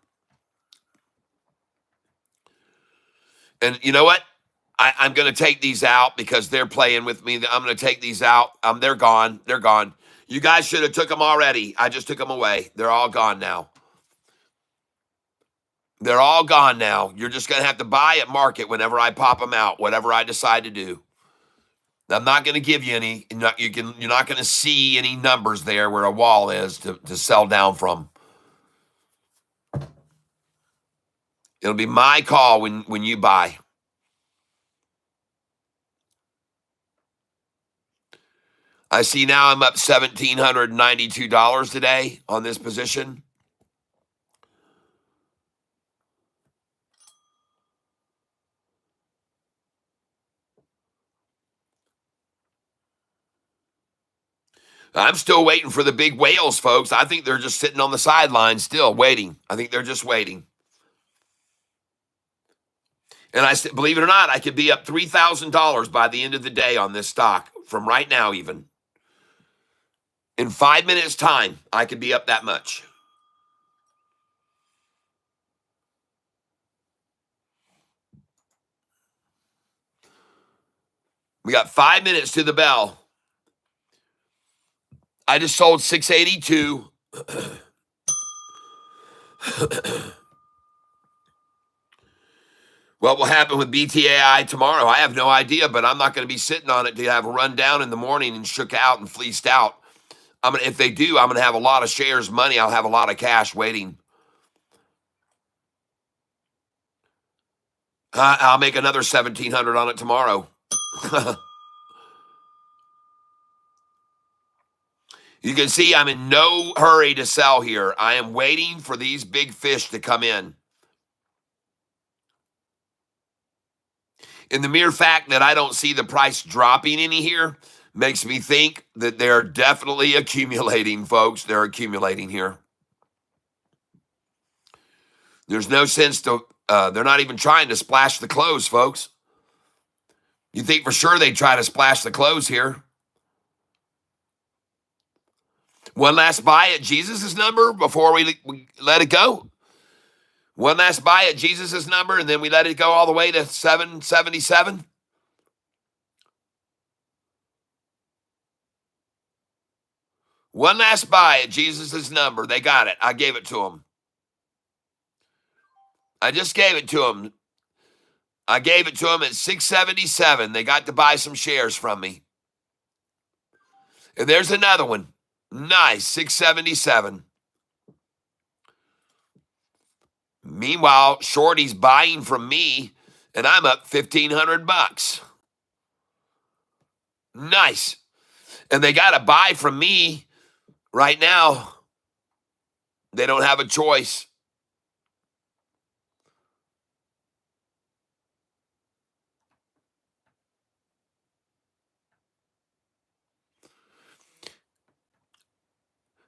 And you know what? I'm going to take these out because they're playing with me. I'm going to take these out. They're gone. They're gone. You guys should have took them already. I just took them away. They're all gone now. They're all gone now. You're just going to have to buy at market whenever I pop them out, whatever I decide to do. I'm not going to give you any. You're not going to see any numbers there where a wall is to sell down from. It'll be my call when you buy. I see now I'm up $1,792 today on this position. I'm still waiting for the big whales, folks. I think they're just sitting on the sidelines still waiting. I think they're just waiting. And believe it or not, I could be up $3,000 by the end of the day on this stock from right now even. In 5 minutes' time, I could be up that much. We got 5 minutes to the bell. I just sold 682. What will happen with BTAI tomorrow? I have no idea, but I'm not going to be sitting on it to have a run down in the morning and shook out and fleeced out. If they do, I'm going to have a lot of shares money. I'll have a lot of cash waiting. I'll make another 1,700 on it tomorrow. You can see I'm in no hurry to sell here. I am waiting for these big fish to come in. And the mere fact that I don't see the price dropping any here makes me think that they're definitely accumulating, folks. They're accumulating here. There's no sense to, they're not even trying to splash the close, folks. You think for sure they'd try to splash the close here. One last buy at Jesus' number before we let it go. One last buy at Jesus' number, and then we let it go all the way to 777. One last buy at Jesus' number. They got it. I gave it to them. I just gave it to them. I gave it to them at 677. They got to buy some shares from me. And there's another one. Nice, 677. Meanwhile, Shorty's buying from me, and I'm up $1,500. Nice. And they got to buy from me right now. They don't have a choice.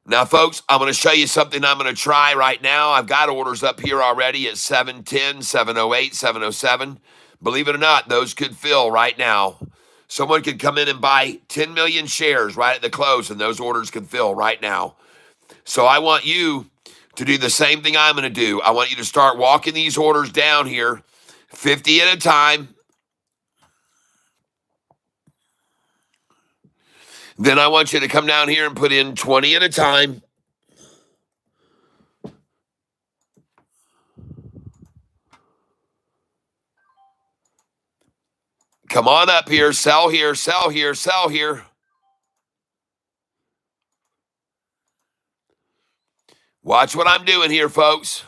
Now, folks, I'm going to show you something I'm going to try right now. I've got orders up here already at 710, 708, 707. Believe it or not, those could fill right now. Someone could come in and buy 10 million shares right at the close, and those orders could fill right now. So I want you to do the same thing I'm going to do. I want you to start walking these orders down here, 50 at a time. Then I want you to come down here and put in 20 at a time. Come on up here, sell here, sell here, sell here. Watch what I'm doing here, folks.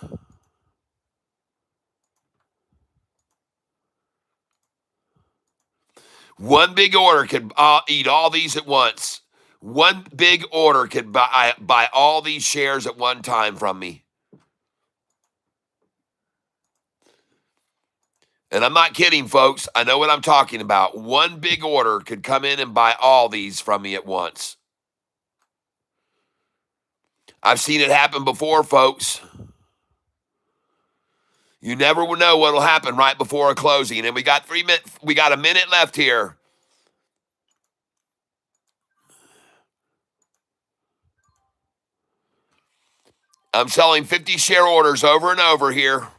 One big order could eat all these at once. One big order could buy all these shares at one time from me. And I'm not kidding, folks. I know what I'm talking about. One big order could come in and buy all these from me at once. I've seen it happen before, folks. You never will know what will happen right before a closing. And we got 3 minutes. We got a minute left here. I'm selling 50 share orders over and over here.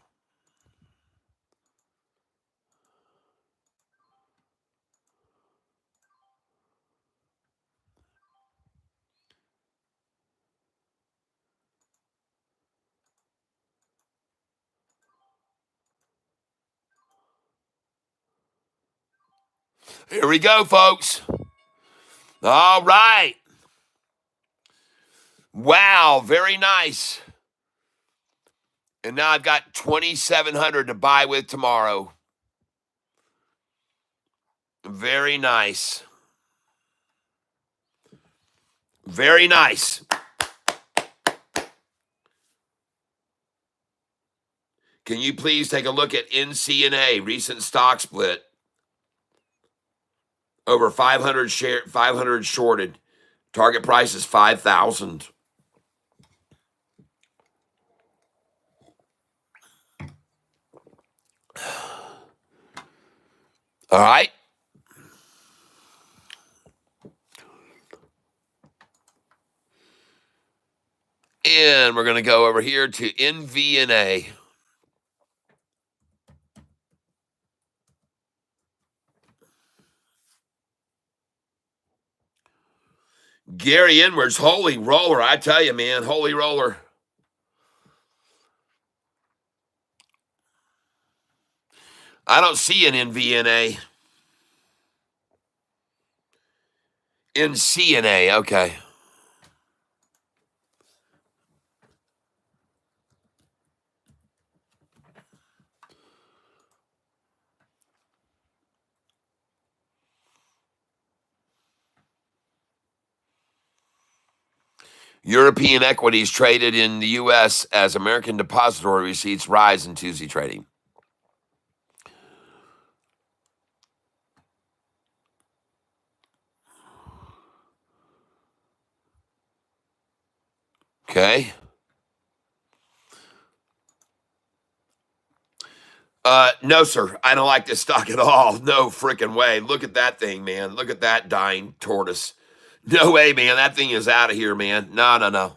Here we go, folks. All right. Wow, very nice. And now I've got 2,700 to buy with tomorrow. Very nice. Very nice. Can you please take a look at NCNA, recent stock split? Over 500 shorted. Target price is 5,000. All right. And we're going to go over here to NVNA. Gary Edwards, holy roller. I tell you, man, holy roller. I don't see an NVNA. NCNA, okay. European equities traded in the U.S. as American depository receipts rise in Tuesday trading. Okay. No, sir. I don't like this stock at all. No freaking way. Look at that thing, man. Look at that dying tortoise. No way, man. That thing is out of here, man. No, no, no.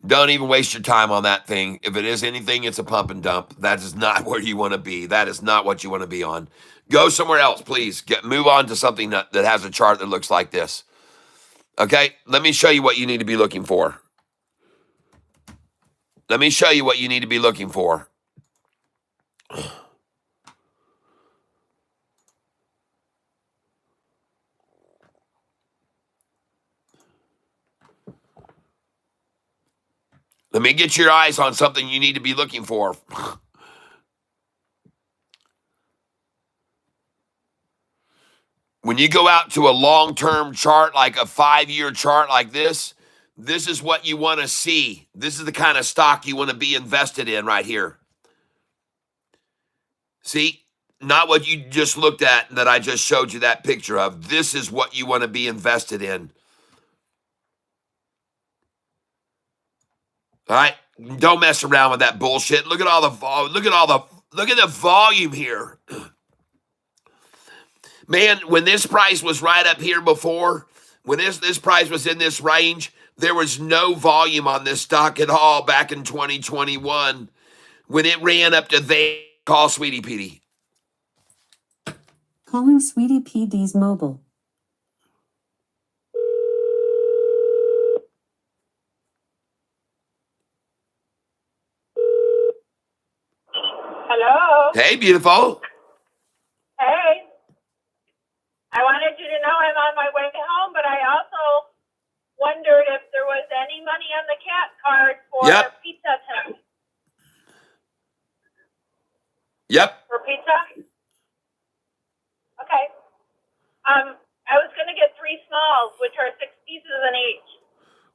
Don't even waste your time on that thing. If it is anything, it's a pump and dump. That is not where you want to be. That is not what you want to be on. Go somewhere else, please. Move on to something that has a chart that looks like this. Okay? Let me show you what you need to be looking for. Let me show you what you need to be looking for. Let me get your eyes on something you need to be looking for. When you go out to a long-term chart, like a 5-year chart like this is what you want to see. This is the kind of stock you want to be invested in right here. See, not what you just looked at that I just showed you that picture of. This is what you want to be invested in. All right? Don't mess around with that bullshit. Look at the volume here. Man, when this price was right up here before, when this price was in this range, there was no volume on this stock at all back in 2021. When it ran up to there, call Sweetie Petey. Calling Sweetie PD's mobile. Hello. Hey, beautiful. Hey. I wanted you to know I'm on my way home, but I also wondered if there was any money on the cat card for Yep. pizza tonight. Yep. For pizza? Okay. I was going to get 3 smalls, which are 6 pieces in each.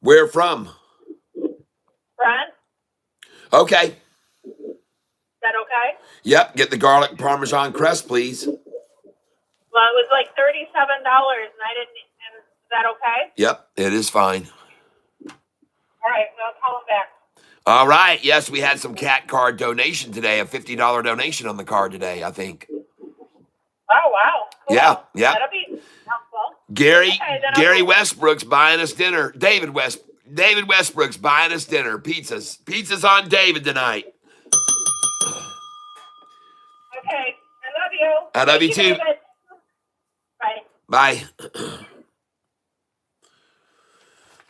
Where from? Brent, Okay. is that okay? Yep. Get the garlic parmesan crust, please. Well, it was like $37, and I didn't. And is that okay? Yep. It is fine. All right. Well, I'll call him back. All right. Yes, we had some cat card donation today, a $50 donation on the card today, I think. Oh, wow. Cool. Yeah. Yeah. That'll be helpful. Gary Okay, then Gary I'll- Westbrook's buying us dinner. David Westbrook's buying us dinner. Pizzas on David tonight. Okay. I love you. I love you too. David. Bye. Bye.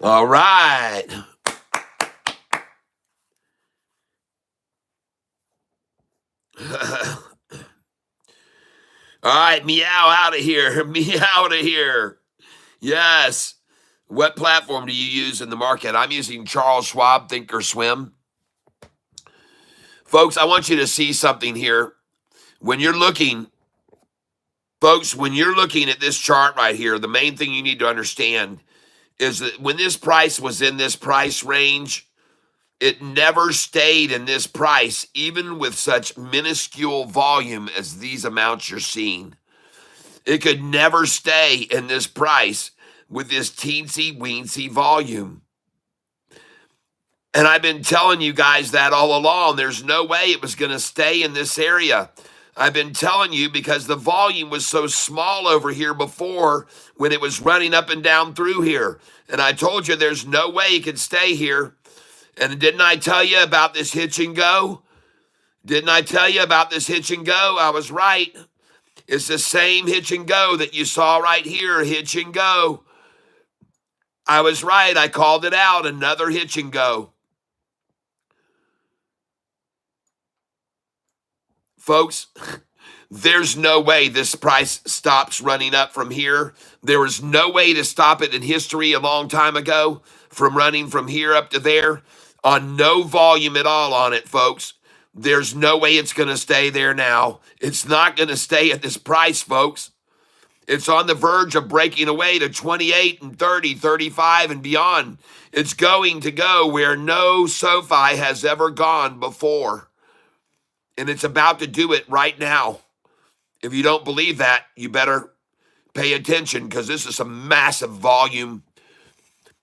All right. All right, meow out of here. Meow out of here. Yes. What platform do you use in the market? I'm using Charles Schwab Thinkorswim. Folks, I want you to see something here. When you're looking, folks, when you're looking at this chart right here, the main thing you need to understand is that when this price was in this price range, it never stayed in this price, even with such minuscule volume as these amounts you're seeing. It could never stay in this price with this teensy-weensy volume. And I've been telling you guys that all along. There's no way it was going to stay in this area. I've been telling you because the volume was so small over here before when it was running up and down through here. And I told you there's no way it could stay here. And didn't I tell you about this hitch and go? Didn't I tell you about this hitch and go? I was right. It's the same hitch and go that you saw right here, hitch and go. I was right. I called it out, another hitch and go. Folks, there's no way this price stops running up from here. There was no way to stop it in history a long time ago from running from here up to there on no volume at all on it, folks. There's no way it's going to stay there now. It's not going to stay at this price, folks. It's on the verge of breaking away to 28 and 30, 35 and beyond. It's going to go where no SoFi has ever gone before. And it's about to do it right now. If you don't believe that, you better pay attention because this is some massive volume.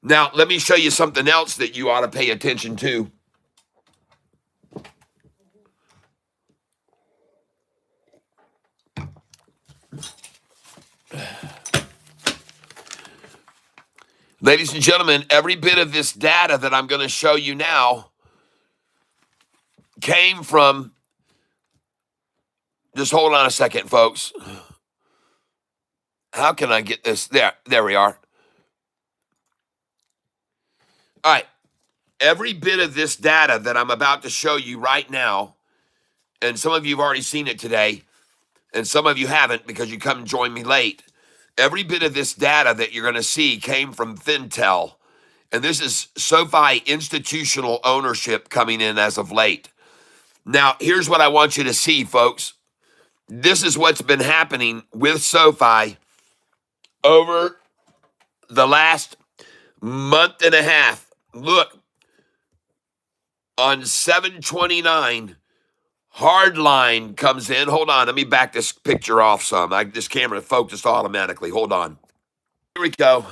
Now, let me show you something else that you ought to pay attention to. Ladies and gentlemen, every bit of this data that I'm going to show you now came from, just hold on a second, folks. How can I get this? There we are. All right. Every bit of this data that I'm about to show you right now, and some of you have already seen it today, and some of you haven't because you come and join me late. Every bit of this data that you're going to see came from Fintel. And this is SoFi institutional ownership coming in as of late. Now, here's what I want you to see, folks. This is what's been happening with SoFi over the last month and a half. Look, on 7/29, Hardline comes in. Hold on, let me back this picture off some. This camera focused automatically. Hold on. Here we go.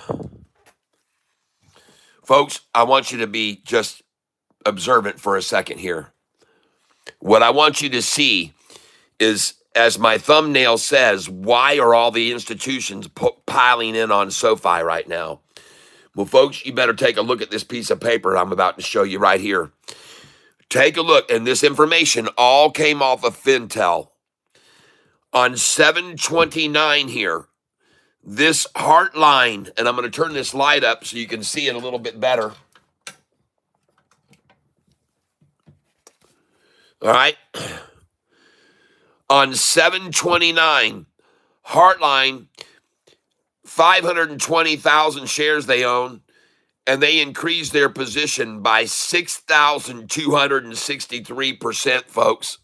Folks, I want you to be just observant for a second here. What I want you to see is, as my thumbnail says, why are all the institutions piling in on SoFi right now? Well, folks, you better take a look at this piece of paper I'm about to show you right here. Take a look, and this information all came off of Fintel. On 7/29 here, this heart line, and I'm going to turn this light up so you can see it a little bit better. All right. On 7/29, Heartline, 520,000 shares they own, and they increased their position by 6,263%, folks.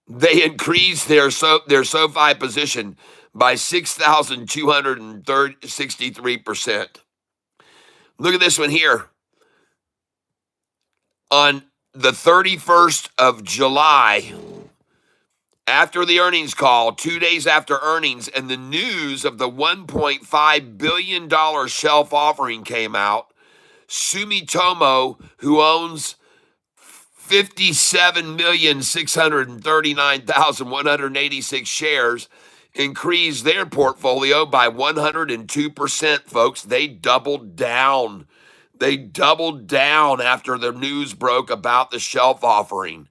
They increased their SoFi position by 6,263%. Look at this one here. On the 31st of July, after the earnings call, 2 days after earnings, and the news of the $1.5 billion shelf offering came out, Sumitomo, who owns 57,639,186 shares, increased their portfolio by 102%, folks. They doubled down. They doubled down after the news broke about the shelf offering.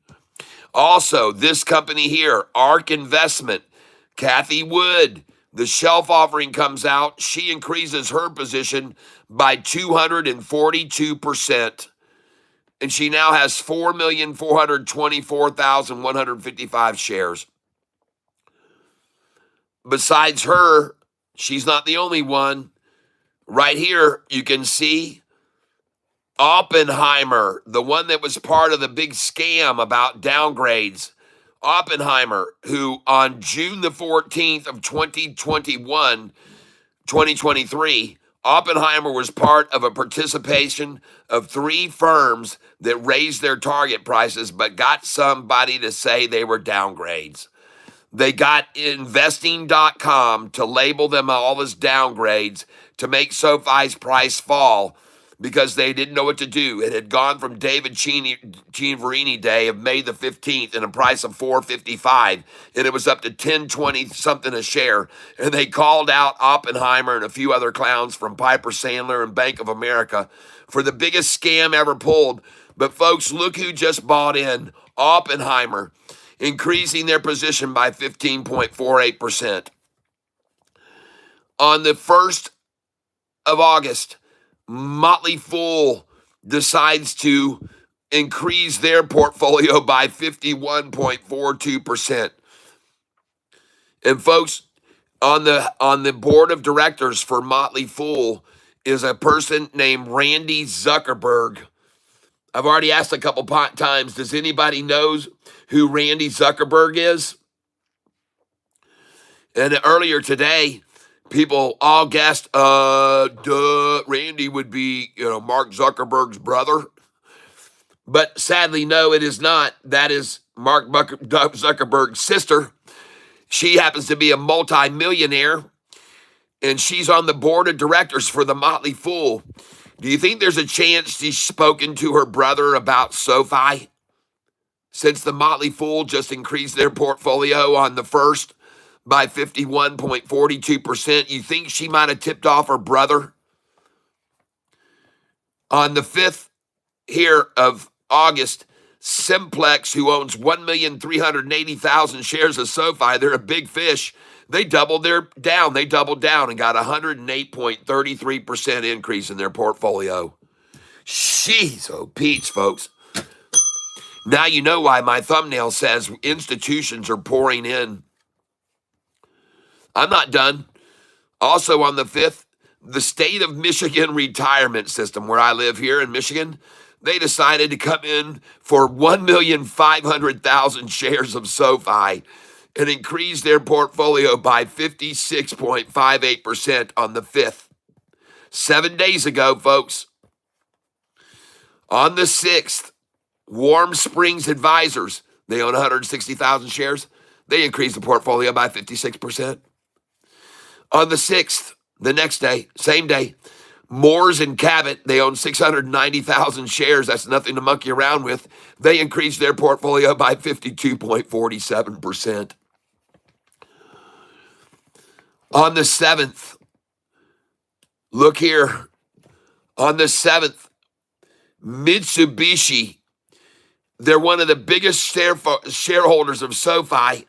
Also, this company here, ARK Investment, Kathy Wood, the shelf offering comes out. She increases her position by 242%. And she now has 4,424,155 shares. Besides her, she's not the only one. Right here, you can see Oppenheimer, the one that was part of the big scam about downgrades. Oppenheimer, who on June the 14th of 2023, Oppenheimer was part of a participation of 3 firms that raised their target prices but got somebody to say they were downgrades. They got investing.com to label them all as downgrades to make SoFi's price fall because they didn't know what to do. It had gone from David Chiaverini Day of May the 15th in a price of $4.55, and it was up to $10.20 something a share. And they called out Oppenheimer and a few other clowns from Piper Sandler and Bank of America for the biggest scam ever pulled. But folks, look who just bought in. Oppenheimer, increasing their position by 15.48%. On the 1st of August, Motley Fool decides to increase their portfolio by 51.42%. And folks, on the board of directors for Motley Fool is a person named Randy Zuckerberg. I've already asked a couple times, does anybody knows who Randy Zuckerberg is? And earlier today, people all guessed, Randy would be, Mark Zuckerberg's brother. But sadly, no, it is not. That is Mark Zuckerberg's sister. She happens to be a multimillionaire, and she's on the board of directors for the Motley Fool. Do you think there's a chance she's spoken to her brother about SoFi? Since the Motley Fool just increased their portfolio on the 1st by 51.42%, you think she might have tipped off her brother On the 5th here of August, Simplex, who owns 1,380,000 shares of SoFi, they're a big fish. They doubled down and got 108.33% increase in their portfolio. Jeez, oh Pete's, folks. Now you know why my thumbnail says institutions are pouring in. I'm not done. Also on the 5th, the state of Michigan retirement system, where I live here in Michigan, they decided to come in for 1,500,000 shares of SoFi and increase their portfolio by 56.58% on the 5th. 7 days ago, folks. On the 6th, Warm Springs Advisors, they own 160,000 shares. They increased the portfolio by 56%. On the 6th, the next day, same day, Moores and Cabot, they own 690,000 shares. That's nothing to monkey around with. They increased their portfolio by 52.47%. On the 7th, look here. On the 7th, Mitsubishi, they're one of the biggest shareholders of SoFi.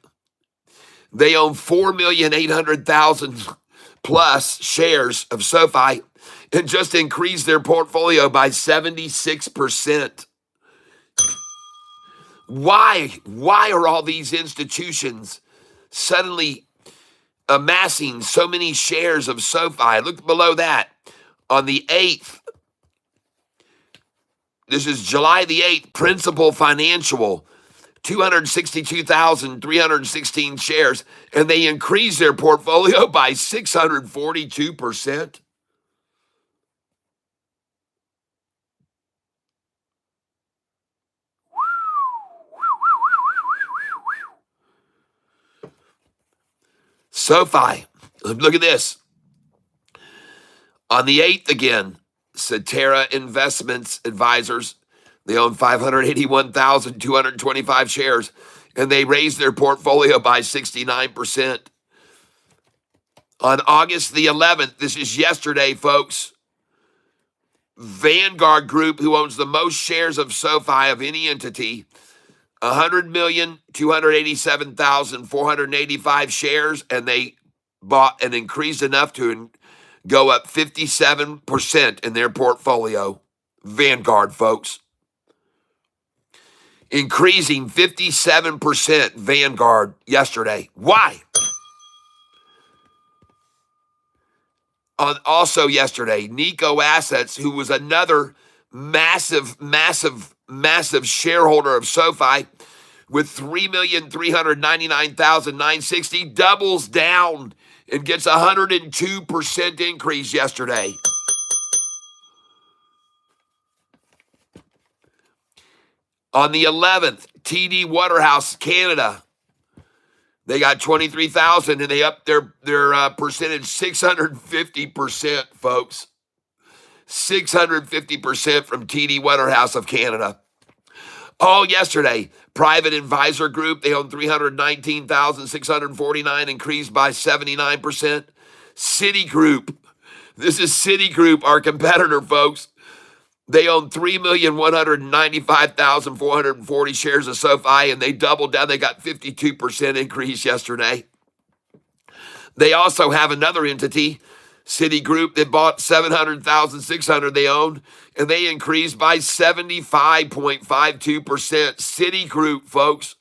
They own 4,800,000 plus shares of SoFi and just increased their portfolio by 76%. Why are all these institutions suddenly amassing so many shares of SoFi? Look below that. On the 8th, this is July the 8th, Principal Financial, 262,316 shares, and they increased their portfolio by 642%. SoFi, look at this. On the 8th again, Cetera Investments Advisors, they own 581,225 shares, and they raised their portfolio by 69%. On August the 11th, this is yesterday, folks, Vanguard Group, who owns the most shares of SoFi of any entity, 100,287,485 shares, and they bought and increased enough to go up 57% in their portfolio. Vanguard, folks. Increasing 57% Vanguard yesterday. Why? Also yesterday, Nico Assets, who was another massive shareholder of SoFi with 3,399,960, doubles down and gets 102% increase yesterday. On the 11th, TD Waterhouse, Canada, they got 23,000 and they upped their percentage 650%, folks. 650% from TD Waterhouse of Canada. Oh, yesterday, Private Advisor Group, they own 319,649, increased by 79%. Citigroup, this is Citigroup, our competitor, folks. They own 3,195,440 shares of SoFi, and they doubled down. They got 52% increase yesterday. They also have another entity, Citigroup, that bought 700,600 they own, and they increased by 75.52%. Citigroup, folks.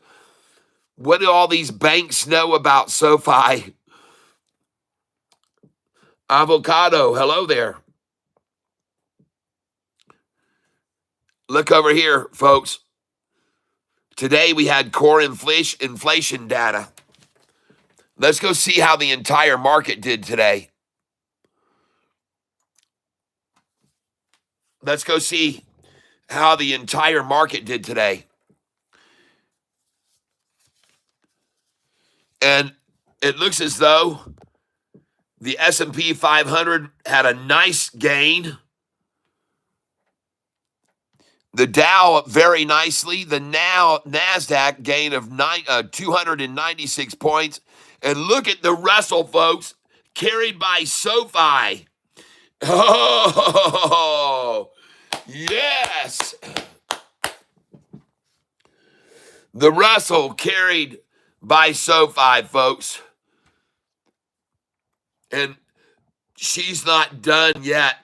What do all these banks know about SoFi? Avocado, hello there. Look over here, folks. Today we had core inflation data. Let's go see how the entire market did today. Let's go see how the entire market did today. And it looks as though the S&P 500 had a nice gain. The Dow very nicely. The NASDAQ gain of 296 points. And look at the Russell, folks, carried by SoFi. Oh, Yes. The Russell carried by SoFi, folks. And she's not done yet.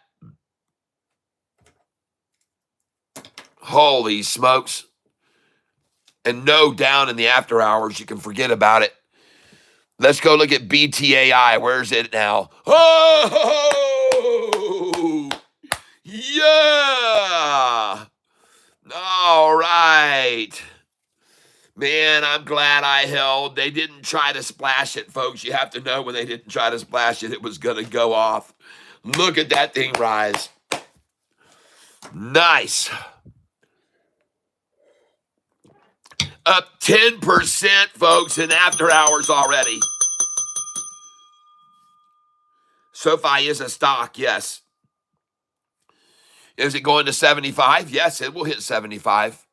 Holy smokes. And no down in the after hours. You can forget about it. Let's go look at BTAI. Where's it now? Oh, yeah. All right. Man, I'm glad I held. They didn't try to splash it, folks. You have to know when they didn't try to splash it, it was going to go off. Look at that thing rise. Nice. Up 10%, folks, in after hours already. SoFi is a stock, yes. Is it going to 75? Yes, it will hit 75.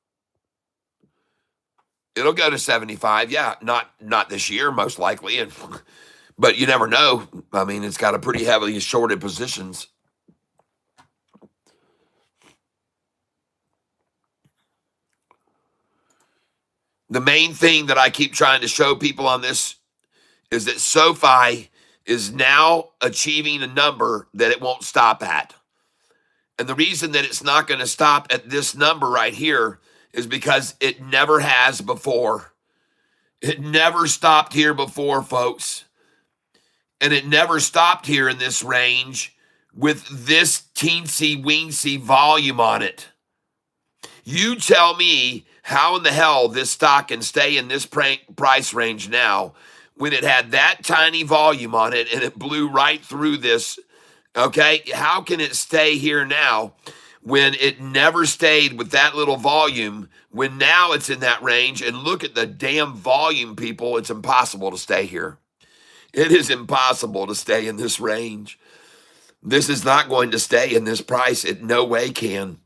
It'll go to 75, yeah. Not this year, most likely. But you never know. I mean, it's got a pretty heavily shorted positions. The main thing that I keep trying to show people on this is that SoFi is now achieving a number that it won't stop at. And the reason that it's not going to stop at this number right here is because it never has before. It never stopped here before, folks. And it never stopped here in this range with this teensy-weensy volume on it. You tell me how in the hell this stock can stay in this price range now when it had that tiny volume on it and it blew right through this. Okay, how can it stay here now when it never stayed with that little volume, when now it's in that range? And look at the damn volume, people. It's impossible to stay here. It is impossible to stay in this range. This is not going to stay in this price. It no way can.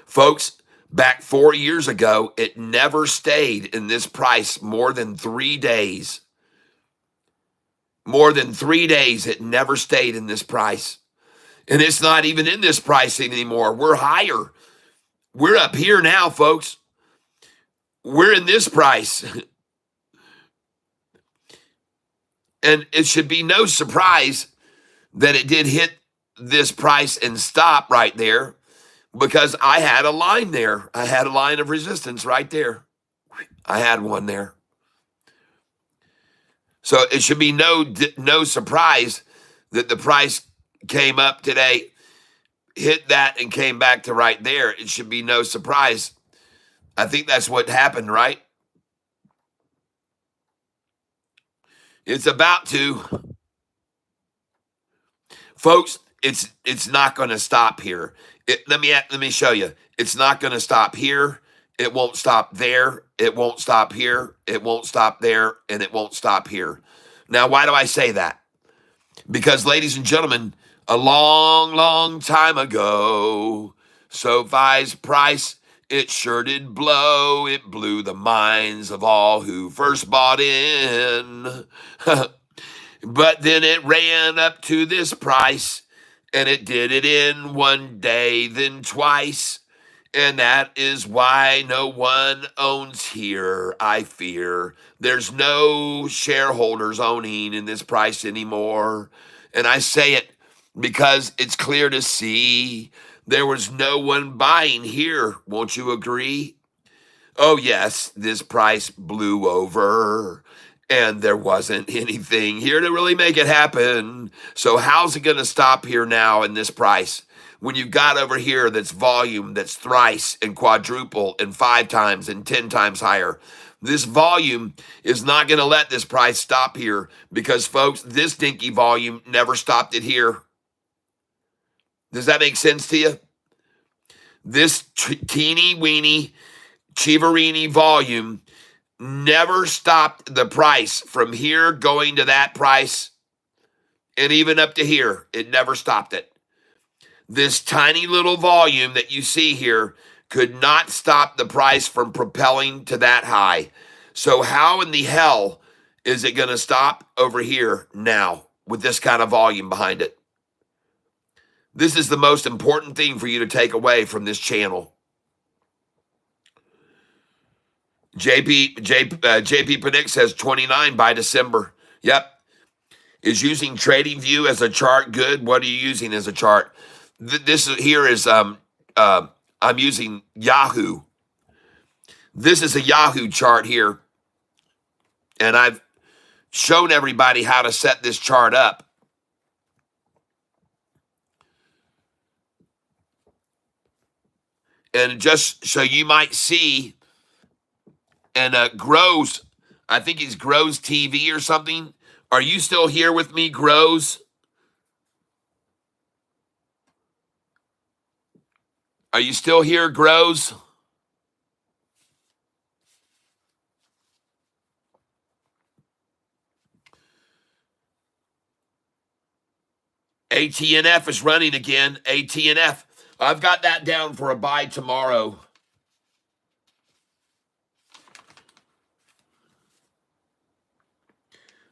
Folks, back 4 years ago, it never stayed in this price more than 3 days. More than 3 days, it never stayed in this price. And it's not even in this price anymore. We're higher. We're up here now, folks. We're in this price. And it should be no surprise that it did hit this price and stop right there, because I had a line there. I had a line of resistance right there. I had one there. So it should be no surprise that the price came up today, hit that, and came back to right there. It should be no surprise. I think that's what happened, right? It's about to. Folks, it's not going to stop here. Let me show you. It's not going to stop here. It won't stop there. It won't stop here. It won't stop there. And it won't stop here. Now, why do I say that? Because, ladies and gentlemen, a long, long time ago, SoFi's price, it sure did blow. It blew the minds of all who first bought in. But then it ran up to this price, and it did it in one day, then twice. And that is why no one owns here, I fear. There's no shareholders owning in this price anymore. And I say it because it's clear to see there was no one buying here. Won't you agree? Oh, yes, this price blew over, and there wasn't anything here to really make it happen. So how's it going to stop here now in this price? When you've got over here that's volume that's thrice and quadruple and 5 times and 10 times higher. This volume is not going to let this price stop here, because, folks, this dinky volume never stopped it here. Does that make sense to you? This teeny weeny Chivarini volume never stopped the price from here going to that price, and even up to here. It never stopped it. This tiny little volume that you see here could not stop the price from propelling to that high. So how in the hell is it going to stop over here now with this kind of volume behind it? This is the most important thing for you to take away from this channel. JP Predict says 29 by December. Yep. Is using TradingView as a chart good? What are you using as a chart? This here is I'm using Yahoo. This is a Yahoo chart here, and I've shown everybody how to set this chart up. And just so you might see, and Grows, I think he's Grows TV or something. Are you still here with me, Grows? Are you still here, Grows? ATNF is running again. ATNF. I've got that down for a buy tomorrow.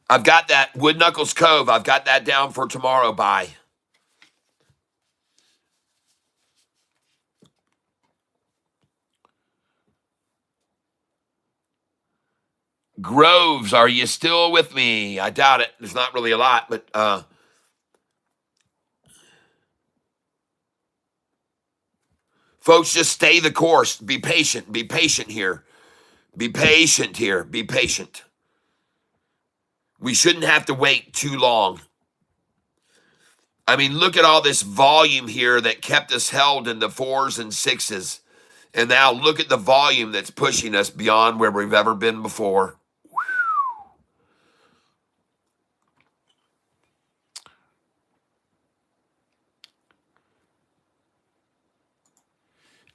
I've got that Wood Knuckles Cove. I've got that down for tomorrow buy. Groves, are you still with me? I doubt it. There's not really a lot, but folks, just stay the course. Be patient. Be patient here. Be patient here. Be patient. We shouldn't have to wait too long. I mean, look at all this volume here that kept us held in the 4s and 6s. And now look at the volume that's pushing us beyond where we've ever been before.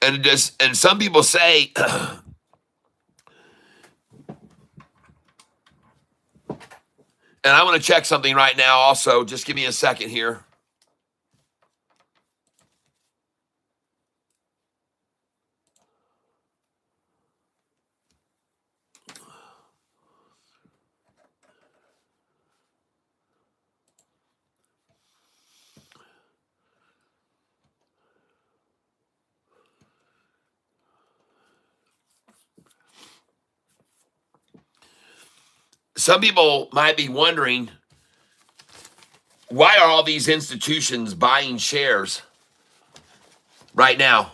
And some people say, and I want to check something right now also. Just give me a second here. Some people might be wondering, why are all these institutions buying shares right now?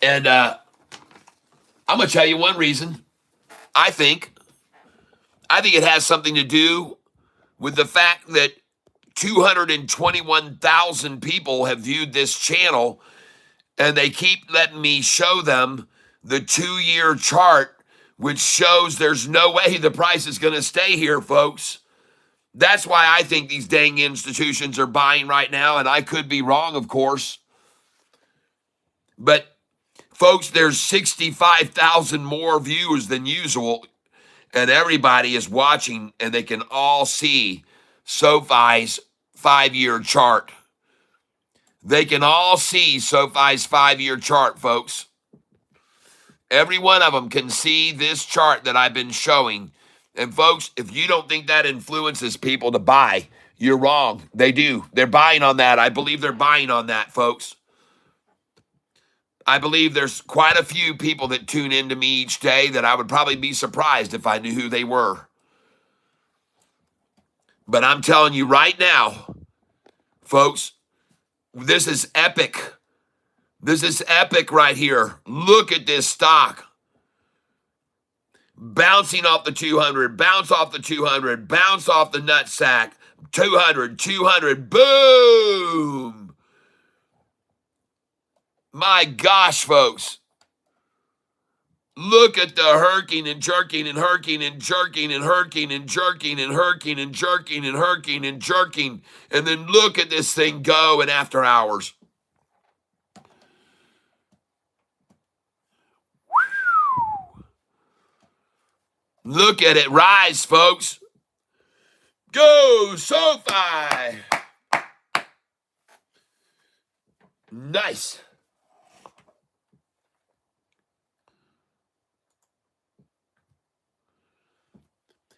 And I'm going to tell you one reason. I think it has something to do with the fact that 221,000 people have viewed this channel, and they keep letting me show them the 2-year chart, which shows there's no way the price is going to stay here, folks. That's why I think these dang institutions are buying right now, and I could be wrong, of course. But, folks, there's 65,000 more viewers than usual, and everybody is watching, and they can all see SoFi's 5-year chart. They can all see SoFi's 5-year chart, folks. Every one of them can see this chart that I've been showing. And folks, if you don't think that influences people to buy, you're wrong. They do. They're buying on that. I believe they're buying on that, folks. I believe there's quite a few people that tune into me each day that I would probably be surprised if I knew who they were. But I'm telling you right now, folks, this is epic. This is epic right here. Look at this stock. Bouncing off the 200, bounce off the 200, bounce off the nutsack, 200, boom. My gosh, folks. Look at the herking and jerking and herking and jerking and herking and jerking and herking and jerking and herking and jerking. And then look at this thing go in after hours. Look at it rise, folks. Go, SoFi. Nice.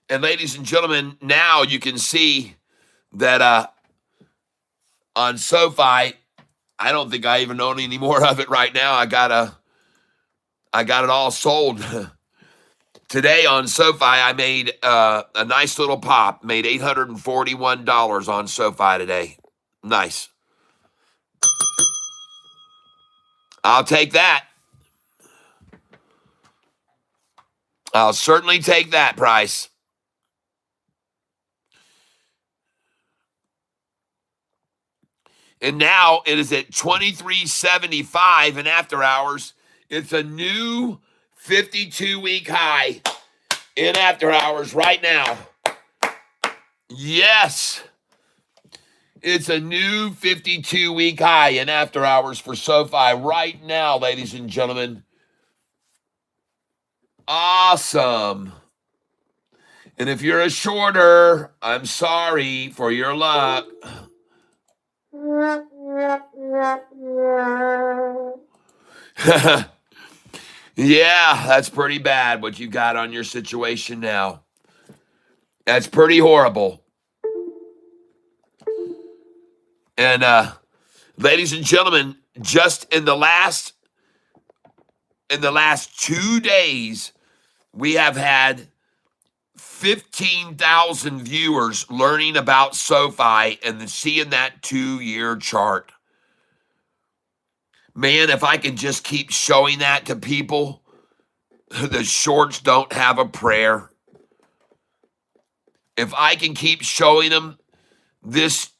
And ladies and gentlemen, now you can see that on SoFi. I don't think I even own any more of it right now. I got it all sold. Today on SoFi, I made a nice little pop. Made $841 on SoFi today. Nice. I'll take that. I'll certainly take that price. And now it is at $23.75 in after hours. It's a new 52-week high in after hours right now. Yes. It's a new 52-week high in after hours for SoFi right now, ladies and gentlemen. Awesome. And if you're a shorter, I'm sorry for your luck. Yeah, that's pretty bad what you got on your situation now. That's pretty horrible. And ladies and gentlemen, just in the last 2 days, we have had 15,000 viewers learning about SoFi and seeing that 2-year chart. Man, if I could just keep showing that to people, the shorts don't have a prayer. If I can keep showing them this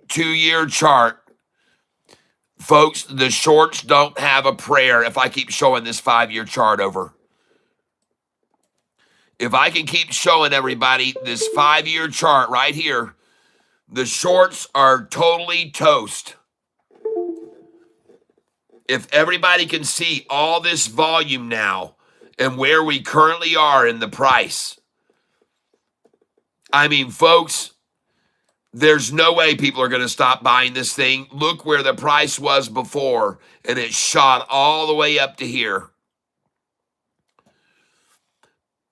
2-year chart, folks, the shorts don't have a prayer if I keep showing this 5-year chart over. If I can keep showing everybody this 5-year chart right here, the shorts are totally toast. If everybody can see all this volume now and where we currently are in the price, I mean, folks, there's no way people are going to stop buying this thing. Look where the price was before, and it shot all the way up to here.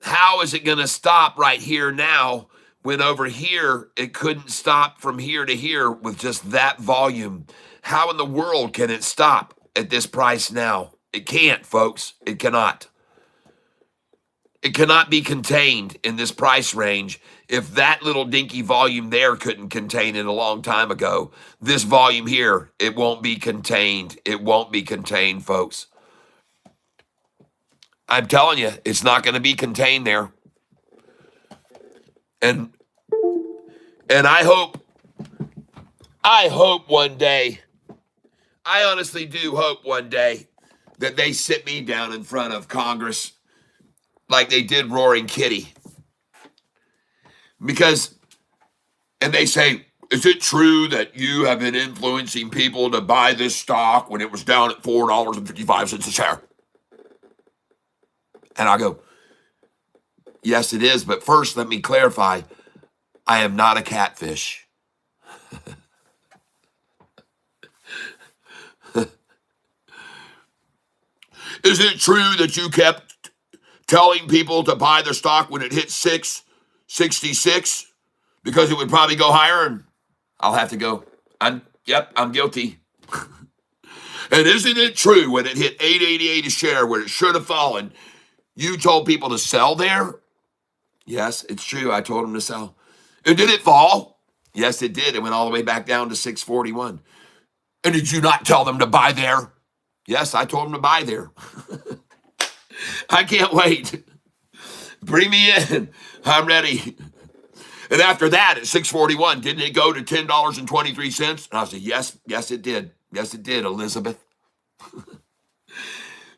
How is it going to stop right here now when over here it couldn't stop from here to here with just that volume? How in the world can it stop at this price now? It can't, folks. It cannot. It cannot be contained in this price range. If that little dinky volume there couldn't contain it a long time ago, this volume here, it won't be contained. It won't be contained, folks. I'm telling you, it's not going to be contained there. And I hope one day, I honestly do hope one day that they sit me down in front of Congress like they did Roaring Kitty. Because, and they say, is it true that you have been influencing people to buy this stock when it was down at $4.55 a share? And I go, yes, it is. But first, let me clarify, I am not a catfish. Is it true that you kept telling people to buy the stock when it hit 666 because it would probably go higher? And I'll have to go, I'm guilty. And isn't it true when it hit $8.88 a share where it should have fallen, you told people to sell there? Yes, it's true. I told them to sell. And did it fall? Yes, it did. It went all the way back down to 641. And did you not tell them to buy there? Yes, I told them to buy there. I can't wait. Bring me in. I'm ready. And after that, at 641, didn't it go to $10.23? And I said, yes, it did. Yes, it did, Elizabeth.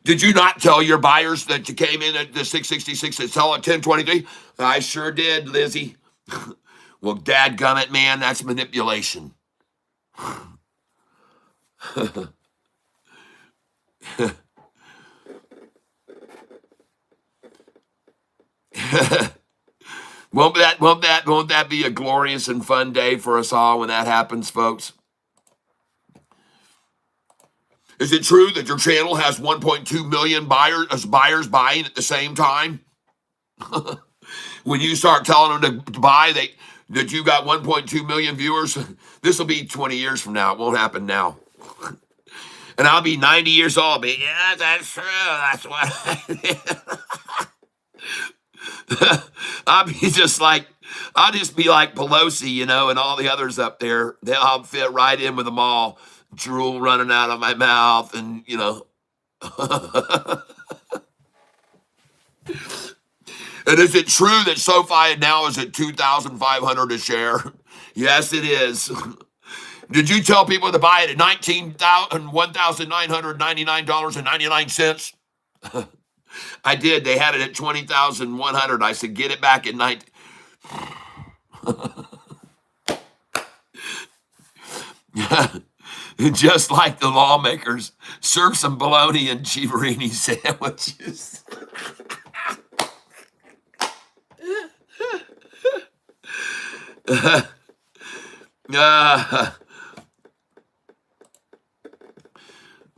Did you not tell your buyers that you came in at the 666 and sell at 1023? I sure did, Lizzie. Well, dadgummit, man, that's manipulation. Won't that be a glorious and fun day for us all when that happens, folks? Is it true that your channel has 1.2 million buyers buying at the same time? When you start telling them to buy, that you got 1.2 million viewers? This will be 20 years from now. It won't happen now. And I'll be 90 years old. Be, yeah, that's true. That's what I did. I'll just be like Pelosi, you know, and all the others up there. I'll fit right in with them all. Drool running out of my mouth, and you know. And is it true that SoFi now is at $2,500 a share? Yes, it is. Did you tell people to buy it at $1,999.99? I did. They had it at 20,100. I said, get it back at 19. Just like the lawmakers, serve some bologna and Chivarini sandwiches.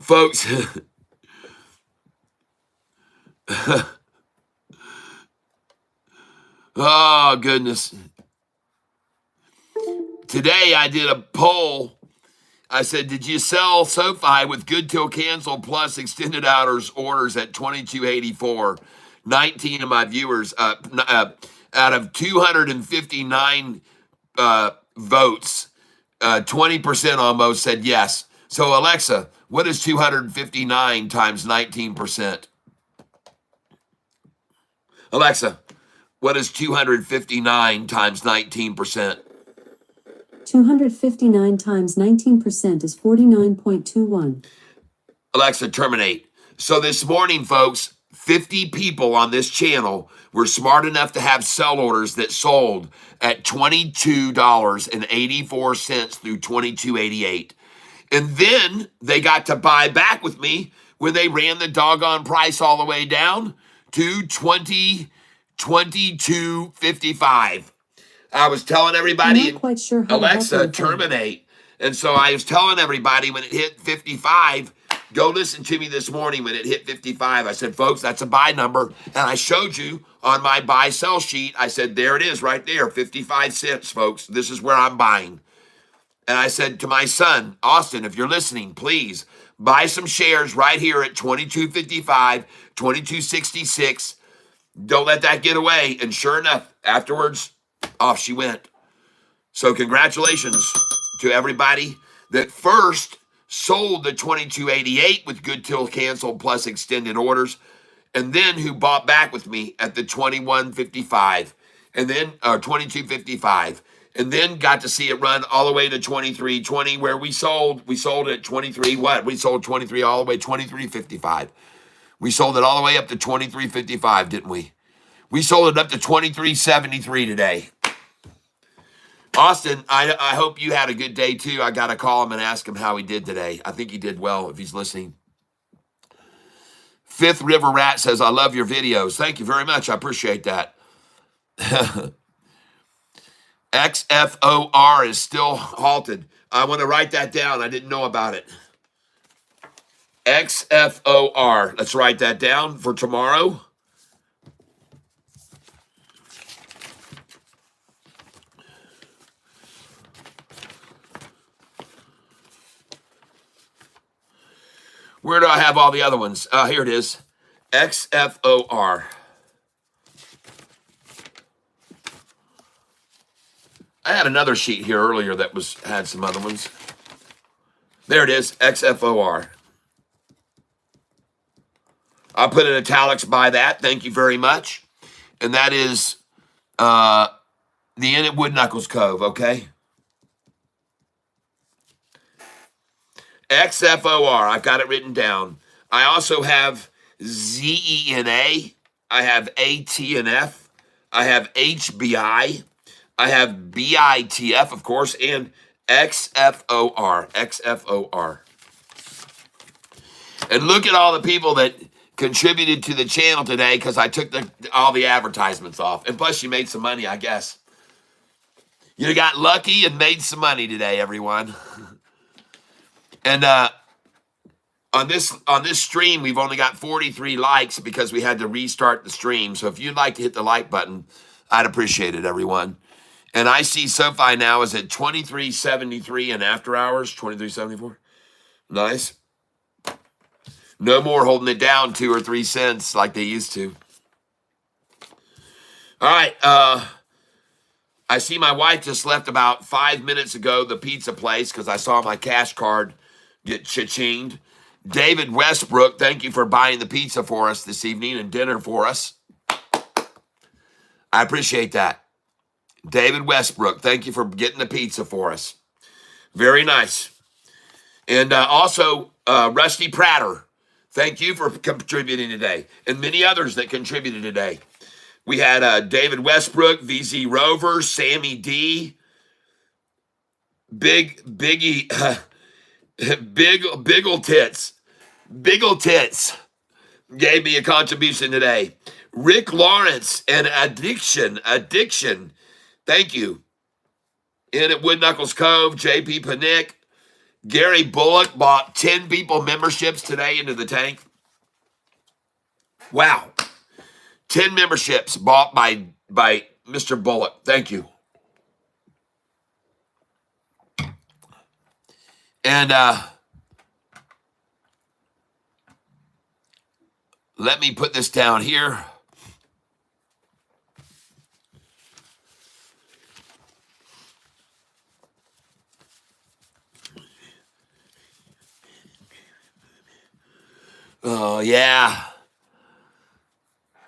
Folks, oh goodness. Today I did a poll. I said, did you sell SoFi with good till cancel plus extended orders at 2284? 19 of my viewers, out of 259 votes, 20% almost said yes. So Alexa, what is 259 times 19%? Alexa, what is 259 times 19%? 259 times 19% is 49.21. Alexa, terminate. So this morning, folks, 50 people on this channel were smart enough to have sell orders that sold at $22.84 through $22.88. And then they got to buy back with me when they ran the doggone price all the way down to $22.55. I was telling everybody, I'm not quite sure how Alexa, terminate. And so I was telling everybody when it hit 55, go listen to me this morning when it hit 55. I said, folks, that's a buy number. And I showed you on my buy sell sheet. I said, there it is right there, 55 cents, folks. This is where I'm buying. And I said to my son, Austin, if you're listening, please buy some shares right here at 22.55, 22.66. Don't let that get away. And sure enough, afterwards, off she went. So congratulations to everybody that first sold the 22.88 with good till cancel plus extended orders, and then who bought back with me at the 21.55 and then 22.55, and then got to see it run all the way to 23.20 where we sold at 23 what? We sold 23 all the way 23.55. We sold it all the way up to 23.55, didn't we? We sold it up to 23.73 today. Austin, I hope you had a good day too. I got to call him and ask him how he did today. I think he did well if he's listening. Fifth River Rat says, I love your videos. Thank you very much. I appreciate that. XFOR is still halted. I want to write that down. I didn't know about it. XFOR. Let's write that down for tomorrow. Where do I have all the other ones? Here it is. XFOR. I had another sheet here earlier that had some other ones. There it is, XFOR. I'll put in italics by that. Thank you very much. And that is the Inn at Wood Knuckles Cove, okay? XFOR, I've got it written down. I also have ZENA. I have ATNF. I have HBI. I have BITF, of course, and XFOR. XFOR. And look at all the people that contributed to the channel today because I took all the advertisements off. And plus, you made some money, I guess. You got lucky and made some money today, everyone. And on this stream, we've only got 43 likes because we had to restart the stream. So if you'd like to hit the like button, I'd appreciate it, everyone. And I see SoFi now is at 23.73 and after hours, 23.74. Nice. No more holding it down 2 or 3 cents like they used to. All right. I see my wife just left about 5 minutes ago, the pizza place, because I saw my cash card get cha-chinged. David Westbrook, thank you for buying the pizza for us this evening and dinner for us. I appreciate that. David Westbrook, thank you for getting the pizza for us. Very nice. And also, Rusty Prater, thank you for contributing today. And many others that contributed today. We had David Westbrook, VZ Rover, Sammy D, Biggie, Biggle Tits gave me a contribution today. Rick Lawrence and Addiction, thank you. In at Wood Knuckles Cove, JP Panick, Gary Bullock bought 10 people memberships today into the tank. Wow. 10 memberships bought by Mr. Bullock. Thank you. And let me put this down here. Oh, yeah.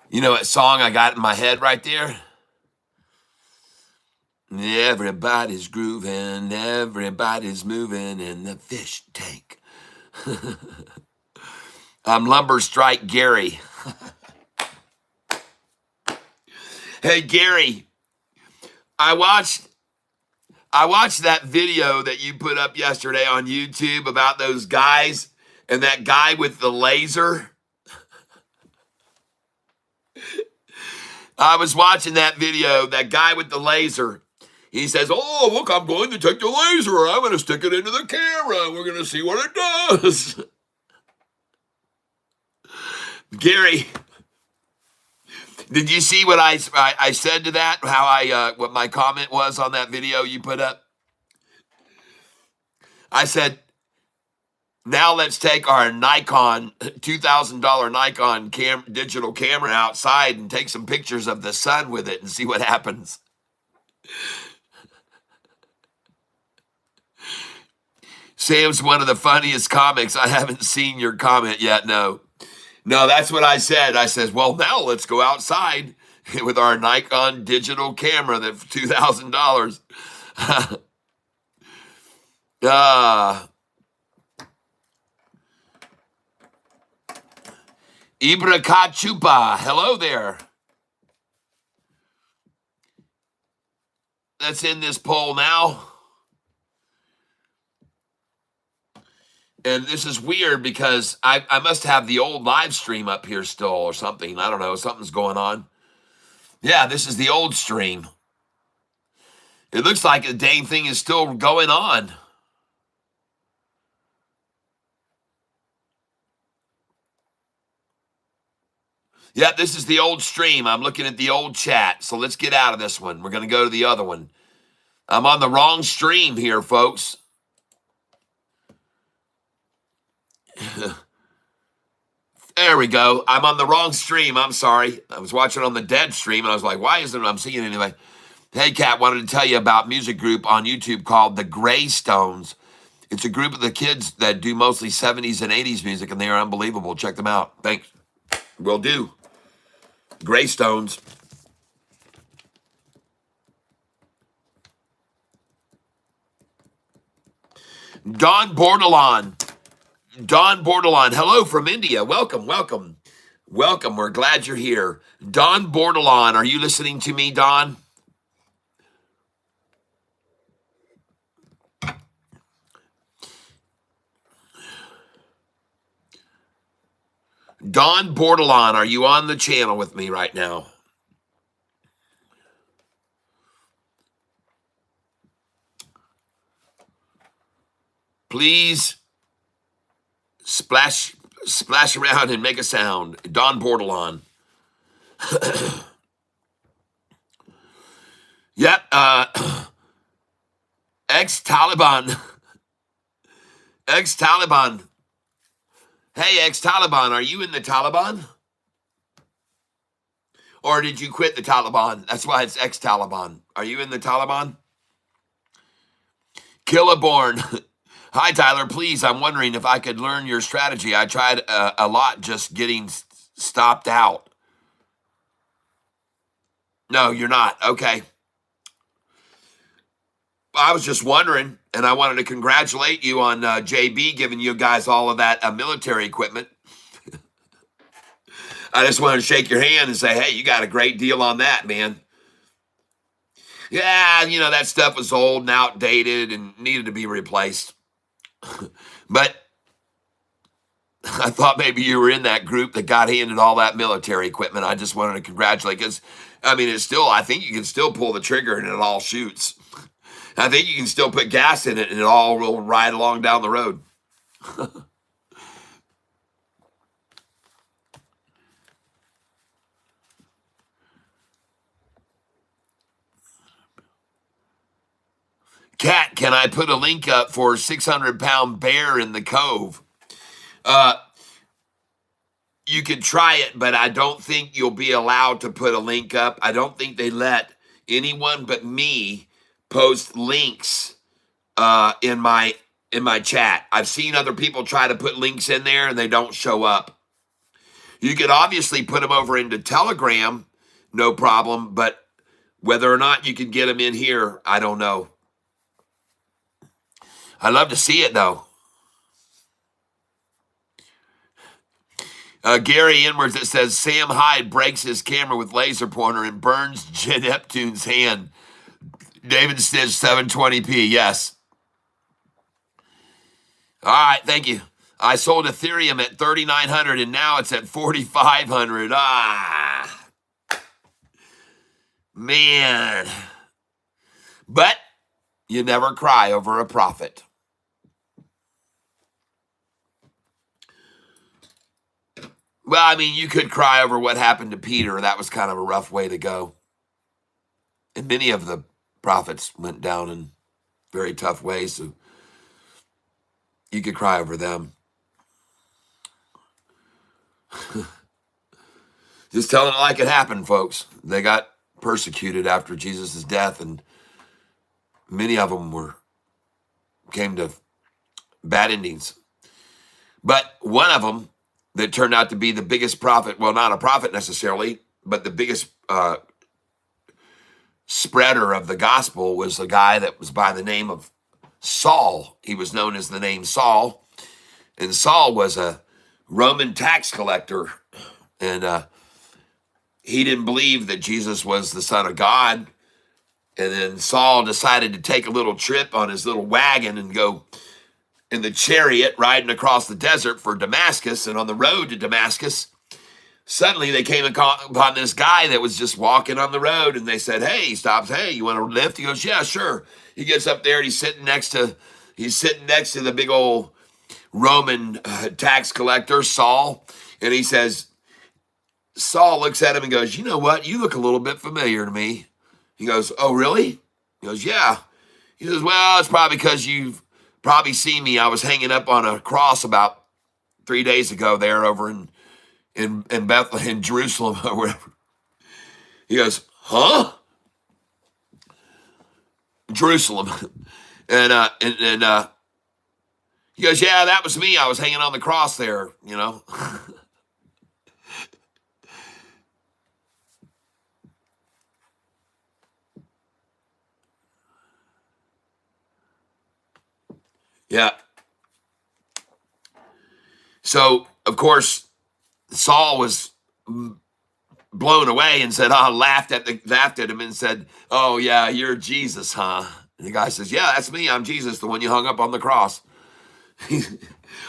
You know what song I got in my head right there? Everybody's grooving, everybody's moving in the fish tank. I'm Lumber Strike Gary. Hey, Gary, I watched that video that you put up yesterday on YouTube about those guys and that guy with the laser. I was watching that video, that guy with the laser. He says, oh, look, I'm going to take the laser. I'm going to stick it into the camera. We're going to see what it does. Gary, did you see what I said to that? How what my comment was on that video you put up? I said, now let's take our Nikon, $2,000 Nikon digital camera outside and take some pictures of the sun with it and see what happens. Sam's one of the funniest comics. I haven't seen your comment yet, no. No, that's what I said. I said, well, now let's go outside with our Nikon digital camera that's $2,000. Ibra Kachupa, hello there. Let's end this poll now. And this is weird because I must have the old live stream up here still or something. I don't know. Something's going on. Yeah, this is the old stream. It looks like the dang thing is still going on. Yeah, this is the old stream. I'm looking at the old chat. So let's get out of this one. We're going to go to the other one. I'm on the wrong stream here, folks. There we go. I'm on the wrong stream. I'm sorry. I was watching on the dead stream, and I was like, why isn't I'm seeing it anyway? Hey, Kat, wanted to tell you about a music group on YouTube called the Greystones. It's a group of the kids that do mostly 70s and 80s music, and they are unbelievable. Check them out. Thanks. Will do. Greystones. Don Bordelon. Don Bordelon. Hello from India. Welcome, welcome. Welcome. We're glad you're here. Don Bordelon. Are you listening to me, Don? Don Bordelon, are you on the channel with me right now? Please splash around and make a sound. Don Bordelon. Yep. Ex-Taliban. Ex-Taliban. Hey, ex-Taliban, are you in the Taliban? Or did you quit the Taliban? That's why it's ex-Taliban. Are you in the Taliban? Killaborn. Hi, Tyler. Please, I'm wondering if I could learn your strategy. I tried a lot just getting stopped out. No, you're not. Okay. I was just wondering, and I wanted to congratulate you on JB giving you guys all of that military equipment. I just wanted to shake your hand and say, hey, you got a great deal on that, man. Yeah, that stuff was old and outdated and needed to be replaced. But I thought maybe you were in that group that got handed all that military equipment. I just wanted to congratulate because, I think you can still pull the trigger and it all shoots. I think you can still put gas in it and it all will ride along down the road. Cat, can I put a link up for 600-pound bear in the cove? You could try it, but I don't think you'll be allowed to put a link up. I don't think they let anyone but me post links in my chat. I've seen other people try to put links in there and they don't show up. You could obviously put them over into Telegram, no problem, but whether or not you can get them in here, I don't know. I'd love to see it, though. Gary Inwards, that says, Sam Hyde breaks his camera with laser pointer and burns Jen Neptune's hand. David Stitch, 720p, yes. All right, thank you. I sold Ethereum at 3,900 and now it's at 4,500. Man. But you never cry over a profit. Well, you could cry over what happened to Peter. That was kind of a rough way to go. And many of the prophets went down in very tough ways, so you could cry over them. Just telling it like it happened, folks. They got persecuted after Jesus' death, and many of them came to bad endings. But one of them that turned out to be the biggest prophet, well, not a prophet necessarily, but the biggest spreader of the gospel was a guy that was by the name of Saul. He was known as the name Saul, and Saul was a Roman tax collector, and he didn't believe that Jesus was the Son of God. And then Saul decided to take a little trip on his little wagon and go in the chariot riding across the desert for Damascus. And on the road to Damascus, suddenly they came upon this guy that was just walking on the road, and they said, hey, he stops, hey, you want to lift? He goes, yeah, sure. He gets up there and he's sitting next to the big old Roman tax collector, Saul. And he says, Saul looks at him and goes, you know what? You look a little bit familiar to me. He goes, oh, really? He goes, yeah. He says, well, it's probably because you've probably seen me. I was hanging up on a cross about 3 days ago there over in Bethlehem, Jerusalem, or whatever. He goes, huh? Jerusalem. And he goes, yeah, that was me. I was hanging on the cross there, Yeah. So, of course, Saul was blown away and said, laughed at him and said, oh, yeah, you're Jesus, huh? And the guy says, yeah, that's me. I'm Jesus, the one you hung up on the cross.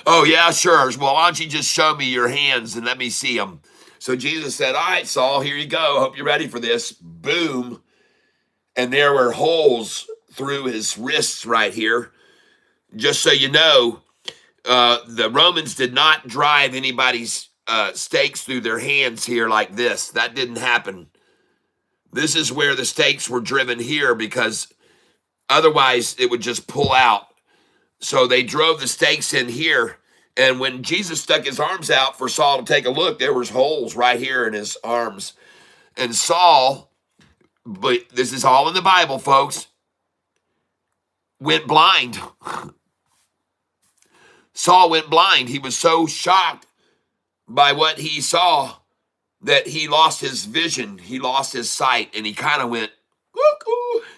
Oh, yeah, sure. Well, why don't you just show me your hands and let me see them? So Jesus said, all right, Saul, here you go. Hope you're ready for this. Boom. And there were holes through his wrists right here. Just so you know, the Romans did not drive anybody's stakes through their hands here like this. That didn't happen. This is where the stakes were driven here because otherwise it would just pull out. So they drove the stakes in here. And when Jesus stuck his arms out for Saul to take a look, there was holes right here in his arms. And Saul, but this is all in the Bible, folks, went blind. Saul went blind. He was so shocked by what he saw that he lost his vision. He lost his sight, and he kind of went,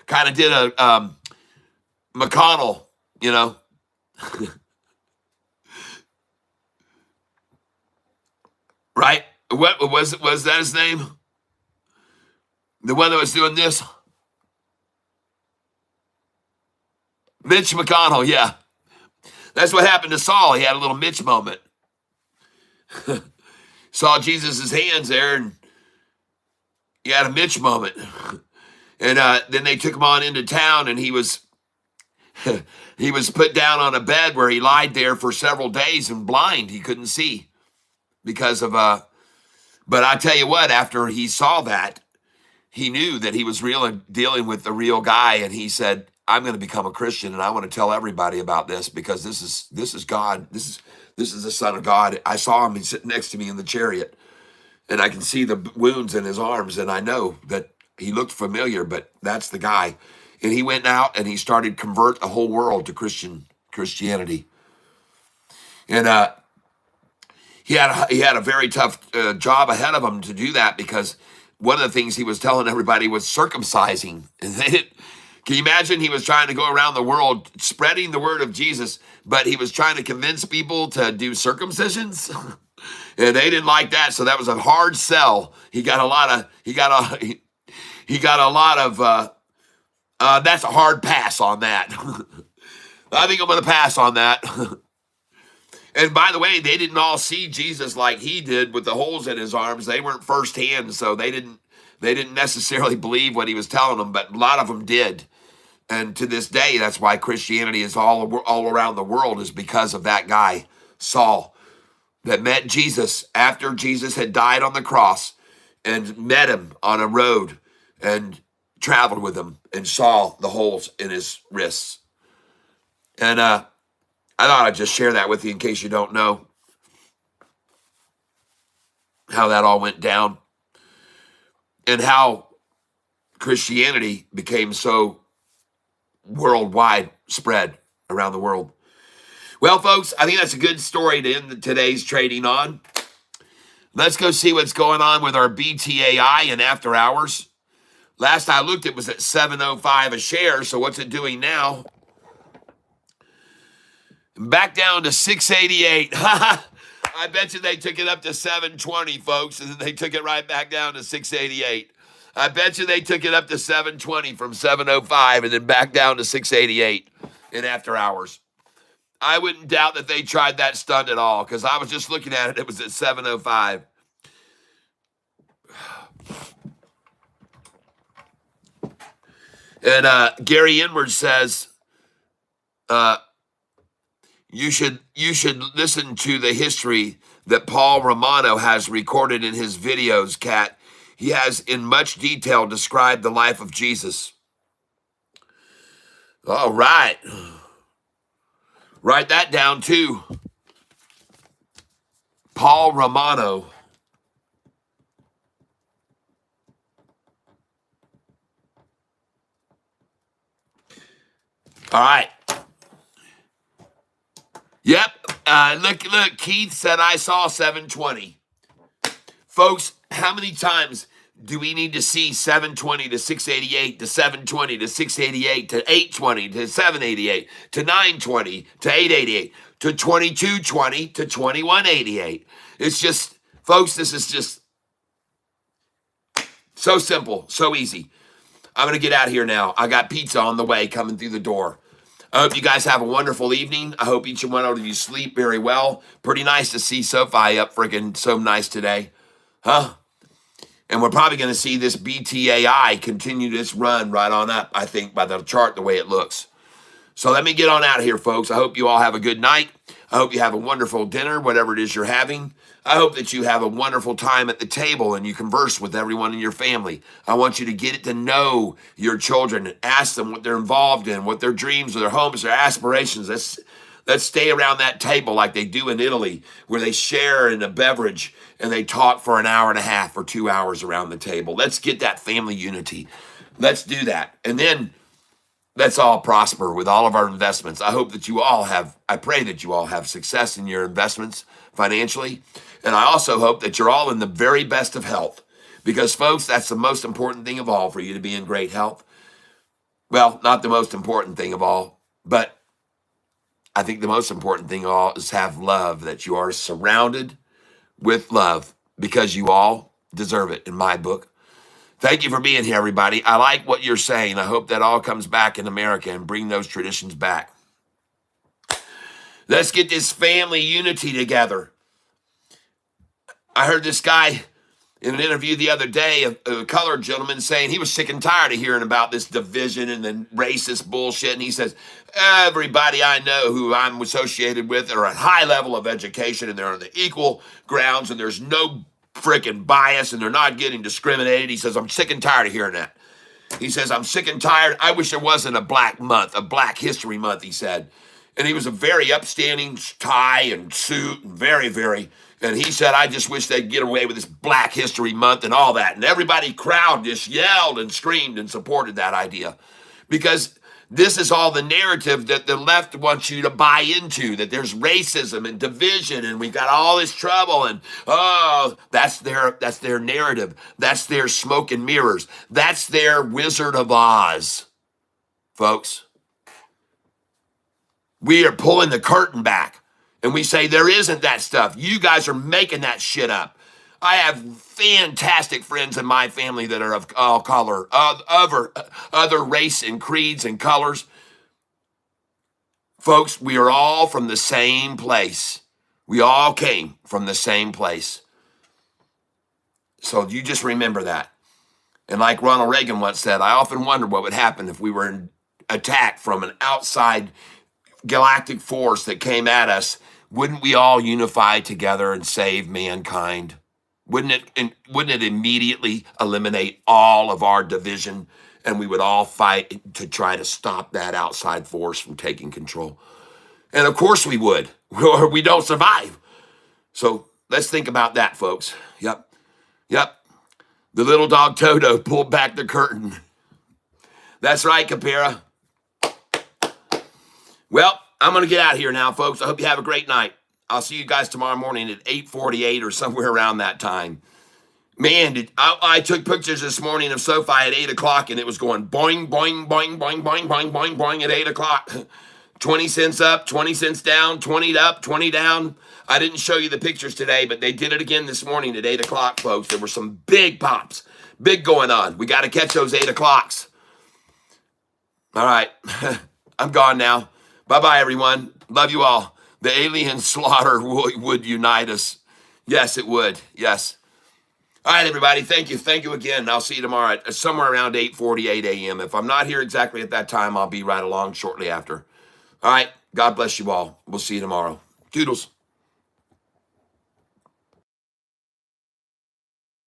kind of did a McConnell, you know. Right? What was that his name? The one that was doing this? Mitch McConnell, yeah. That's what happened to Saul. He had a little Mitch moment. Saw Jesus' hands there, and he had a Mitch moment. And then they took him on into town, and he was put down on a bed where he lied there for several days and blind. He couldn't see because of but I tell you what, after he saw that, he knew that he was really dealing with the real guy, and he said, I'm going to become a Christian, and I want to tell everybody about this because this is God. This is the Son of God. I saw him. He's sitting next to me in the chariot, and I can see the wounds in his arms, and I know that he looked familiar, but that's the guy. And he went out and he started convert the whole world to Christianity. And he had a very tough job ahead of him to do that because one of the things he was telling everybody was circumcising. And they didn't. Can you imagine? He was trying to go around the world spreading the word of Jesus, but he was trying to convince people to do circumcisions, and they didn't like that. So that was a hard sell. He got a lot of. That's a hard pass on that. I think I'm going to pass on that. And by the way, they didn't all see Jesus like he did with the holes in his arms. They weren't firsthand, so they didn't necessarily believe what he was telling them, but a lot of them did. And to this day, that's why Christianity is all around the world, is because of that guy, Saul, that met Jesus after Jesus had died on the cross and met him on a road and traveled with him and saw the holes in his wrists. And I thought I'd just share that with you in case you don't know how that all went down and how Christianity became so worldwide spread around the world. Well, folks, I think that's a good story to end today's trading on. Let's go see what's going on with our BTAI in after hours. Last I looked, it was at $7.05 a share. So what's it doing now? Back down to $6.88. I bet you they took it up to $7.20, folks, and then they took it right back down to $6.88. I bet you they took it up to $7.20 from $7.05 and then back down to $6.88 in after hours. I wouldn't doubt that they tried that stunt at all because I was just looking at it. It was at $7.05. And Gary Inward says, you should listen to the history that Paul Romano has recorded in his videos, Kat. He has in much detail described the life of Jesus. All right. Write that down too. Paul Romano. All right. Yep. Look, Keith said I saw 720. Folks, how many times do we need to see 720 to 688 to 720 to 688 to 820 to 788 to 920 to 888 to 2220 to 2188? It's just, folks, this is just so simple, so easy. I'm going to get out of here now. I got pizza on the way coming through the door. I hope you guys have a wonderful evening. I hope each and one of you sleep very well. Pretty nice to see SoFi up freaking so nice today. Huh? And we're probably going to see this BTAI continue this run right on up, I think, by the chart, the way it looks. So let me get on out of here, folks. I hope you all have a good night. I hope you have a wonderful dinner, whatever it is you're having. I hope that you have a wonderful time at the table and you converse with everyone in your family. I want you to get to know your children and ask them what they're involved in, what their dreams, their hopes, their aspirations. Let's stay around that table like they do in Italy, where they share in a beverage and they talk for an hour and a half or 2 hours around the table. Let's get that family unity. Let's do that. And then let's all prosper with all of our investments. I pray that you all have success in your investments financially. And I also hope that you're all in the very best of health, because folks, that's the most important thing of all, for you to be in great health. Well, not the most important thing of all, but I think the most important thing of all is have love, that you are surrounded with love, because you all deserve it in my book. Thank you for being here, everybody. I like what you're saying. I hope that all comes back in America and bring those traditions back. Let's get this family unity together. I heard this guy in an interview the other day, a colored gentleman, saying he was sick and tired of hearing about this division and the racist bullshit. And he says, everybody I know who I'm associated with are at high level of education, and they're on the equal grounds, and there's no freaking bias, and they're not getting discriminated. He says, I'm sick and tired of hearing that. He says, I'm sick and tired. I wish there wasn't a Black month, a Black History Month, he said. And he was a very upstanding tie and suit, and and he said, I just wish they'd get away with this Black History Month and all that. And everybody crowd just yelled and screamed and supported that idea, because this is all the narrative that the left wants you to buy into, that there's racism and division and we've got all this trouble, and that's their narrative. That's their smoke and mirrors. That's their Wizard of Oz, folks. We are pulling the curtain back and we say there isn't that stuff. You guys are making that shit up. I have fantastic friends in my family that are of all color, other race and creeds and colors. Folks, we are all from the same place. We all came from the same place. So you just remember that. And like Ronald Reagan once said, I often wonder what would happen if we were attacked from an outside galactic force that came at us. Wouldn't we all unify together and save mankind? Wouldn't it immediately eliminate all of our division, and we would all fight to try to stop that outside force from taking control? And of course we would, or we don't survive. So let's think about that, folks. Yep. The little dog Toto pulled back the curtain. That's right, Capera. Well, I'm going to get out of here now, folks. I hope you have a great night. I'll see you guys tomorrow morning at 8:48 or somewhere around that time. Man, I took pictures this morning of SoFi at 8 o'clock, and it was going boing, boing, boing, boing, boing, boing, boing, boing at 8 o'clock. 20 cents up, 20 cents down, 20 up, 20 down. I didn't show you the pictures today, but they did it again this morning at 8 o'clock, folks. There were some big pops, big going on. We got to catch those 8 o'clocks. All right. I'm gone now. Bye-bye, everyone. Love you all. The alien slaughter would unite us. Yes, it would. Yes. All right, everybody. Thank you. Thank you again. I'll see you tomorrow at somewhere around 8:48 a.m. If I'm not here exactly at that time, I'll be right along shortly after. All right. God bless you all. We'll see you tomorrow. Toodles.